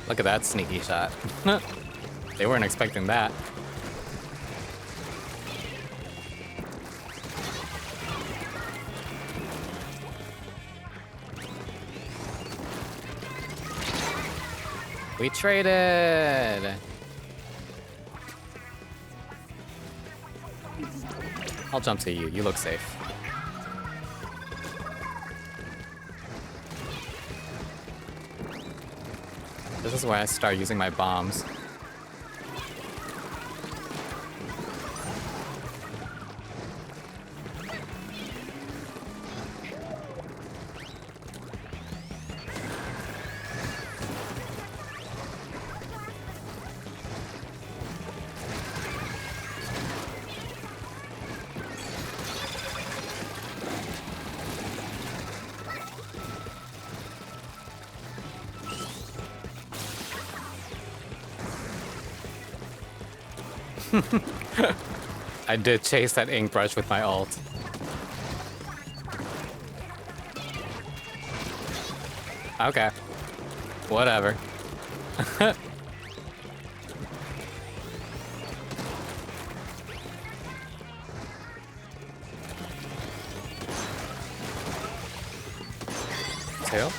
Look at that sneaky shot. They weren't expecting that. We traded! I'll jump to you. You look safe. This is where I start using my bombs. I did chase that ink brush with my ult. Okay. Whatever. Tail?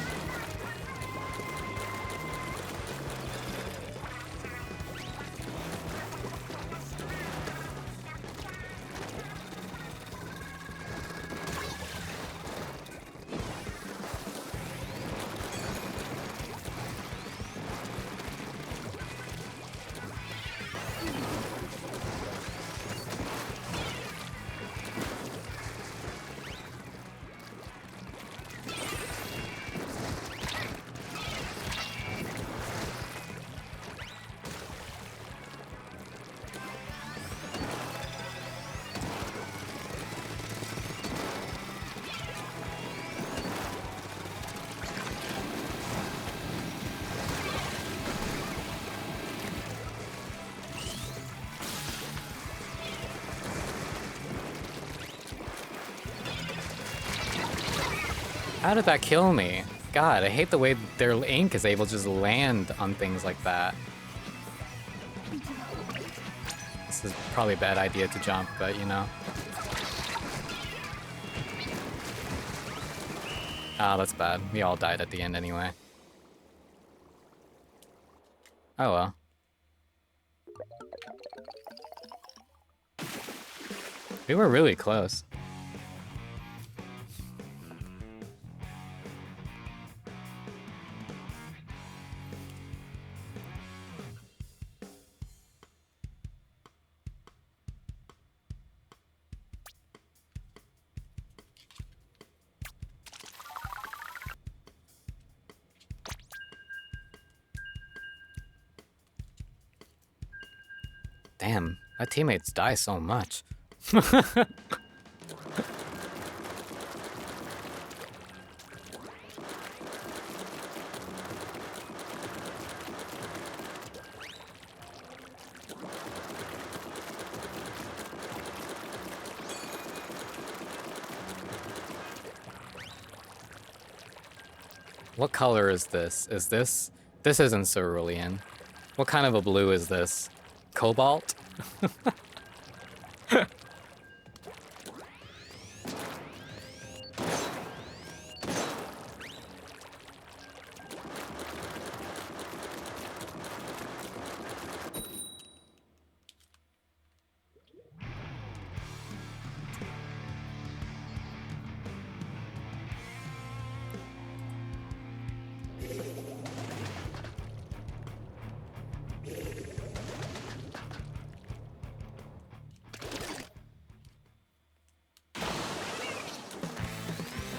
How did that kill me? God, I hate the way their ink is able to just land on things like that. This is probably a bad idea to jump, but you know. Ah, that's bad. We all died at the end anyway. Oh well. We were really close. Damn, my teammates die so much. What color is this? Is this... This isn't cerulean. What kind of a blue is this? Cobalt?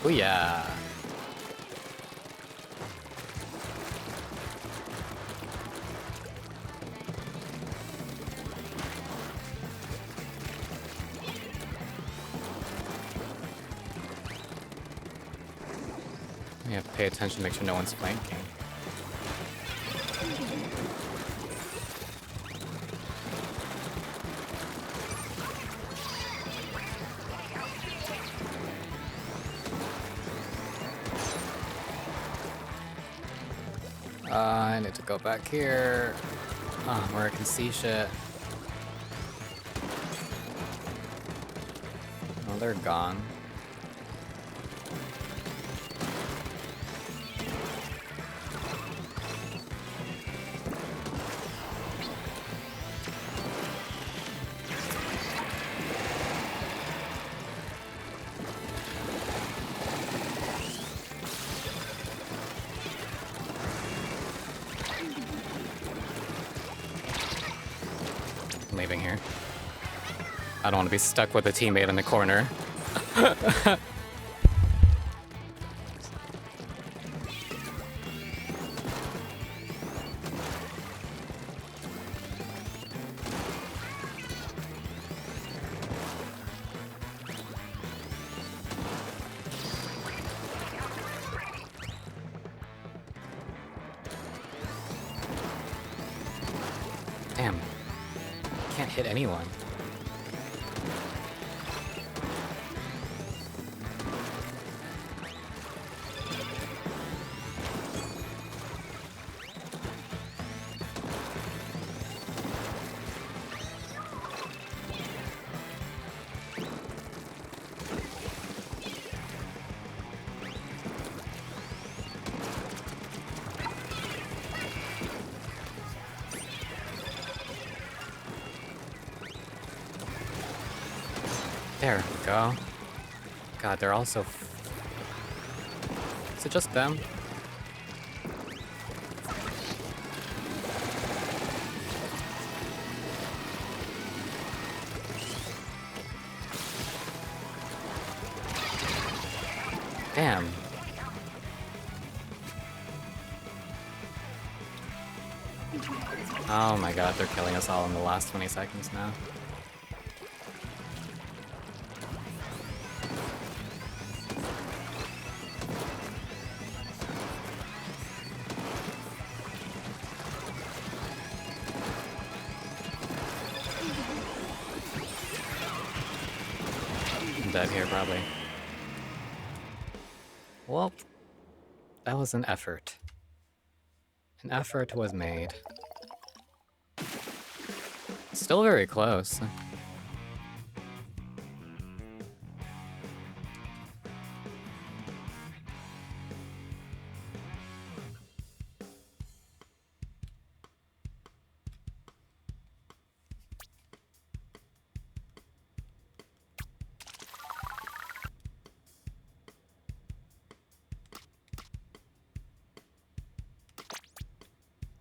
Oh yeah. You have to pay attention, make sure no one's flanking. I need to go back here. Where I can see shit. Oh, they're gone. I'm leaving here. I don't want to be stuck with a teammate in the corner. Damn. Can't hit anyone. There we go. God, they're all so... Is it just them? Damn. Oh my god, they're killing us all in the last 20 seconds now. I'm dead here, probably. Well, that was an effort. An effort was made. Still very close.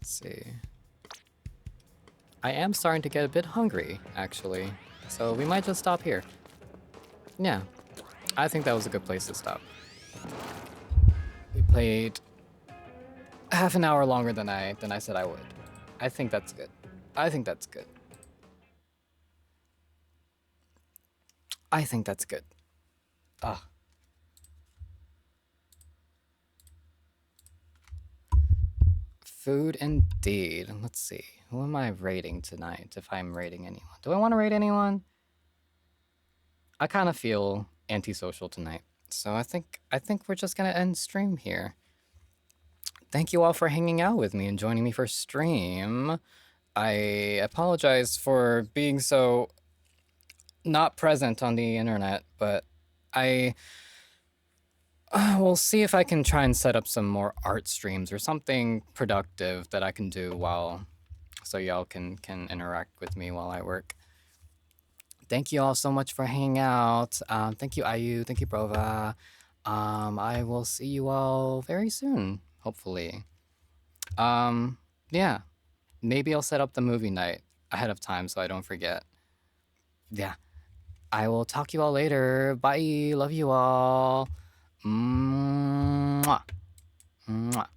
Let's see. I am starting to get a bit hungry, actually. So we might just stop here. Yeah, I think that was a good place to stop. We played half an hour longer than I said I would. I think that's good. I think that's good. I think that's good. Ah. Food indeed. Let's see. Who am I rating tonight if I'm rating anyone? Do I want to rate anyone? I kind of feel antisocial tonight. So I think we're just gonna end stream here. Thank you all for hanging out with me and joining me for stream. I apologize for being so not present on the internet, but I will see if I can try and set up some more art streams or something productive that I can do while so y'all can interact with me while I work. Thank you all so much for hanging out. Thank you, Ayu. Thank you, Brova. I will see you all very soon, hopefully. Yeah, maybe I'll set up the movie night ahead of time so I don't forget. Yeah, I will talk to you all later. Bye. Love you all. Mwah. Mwah.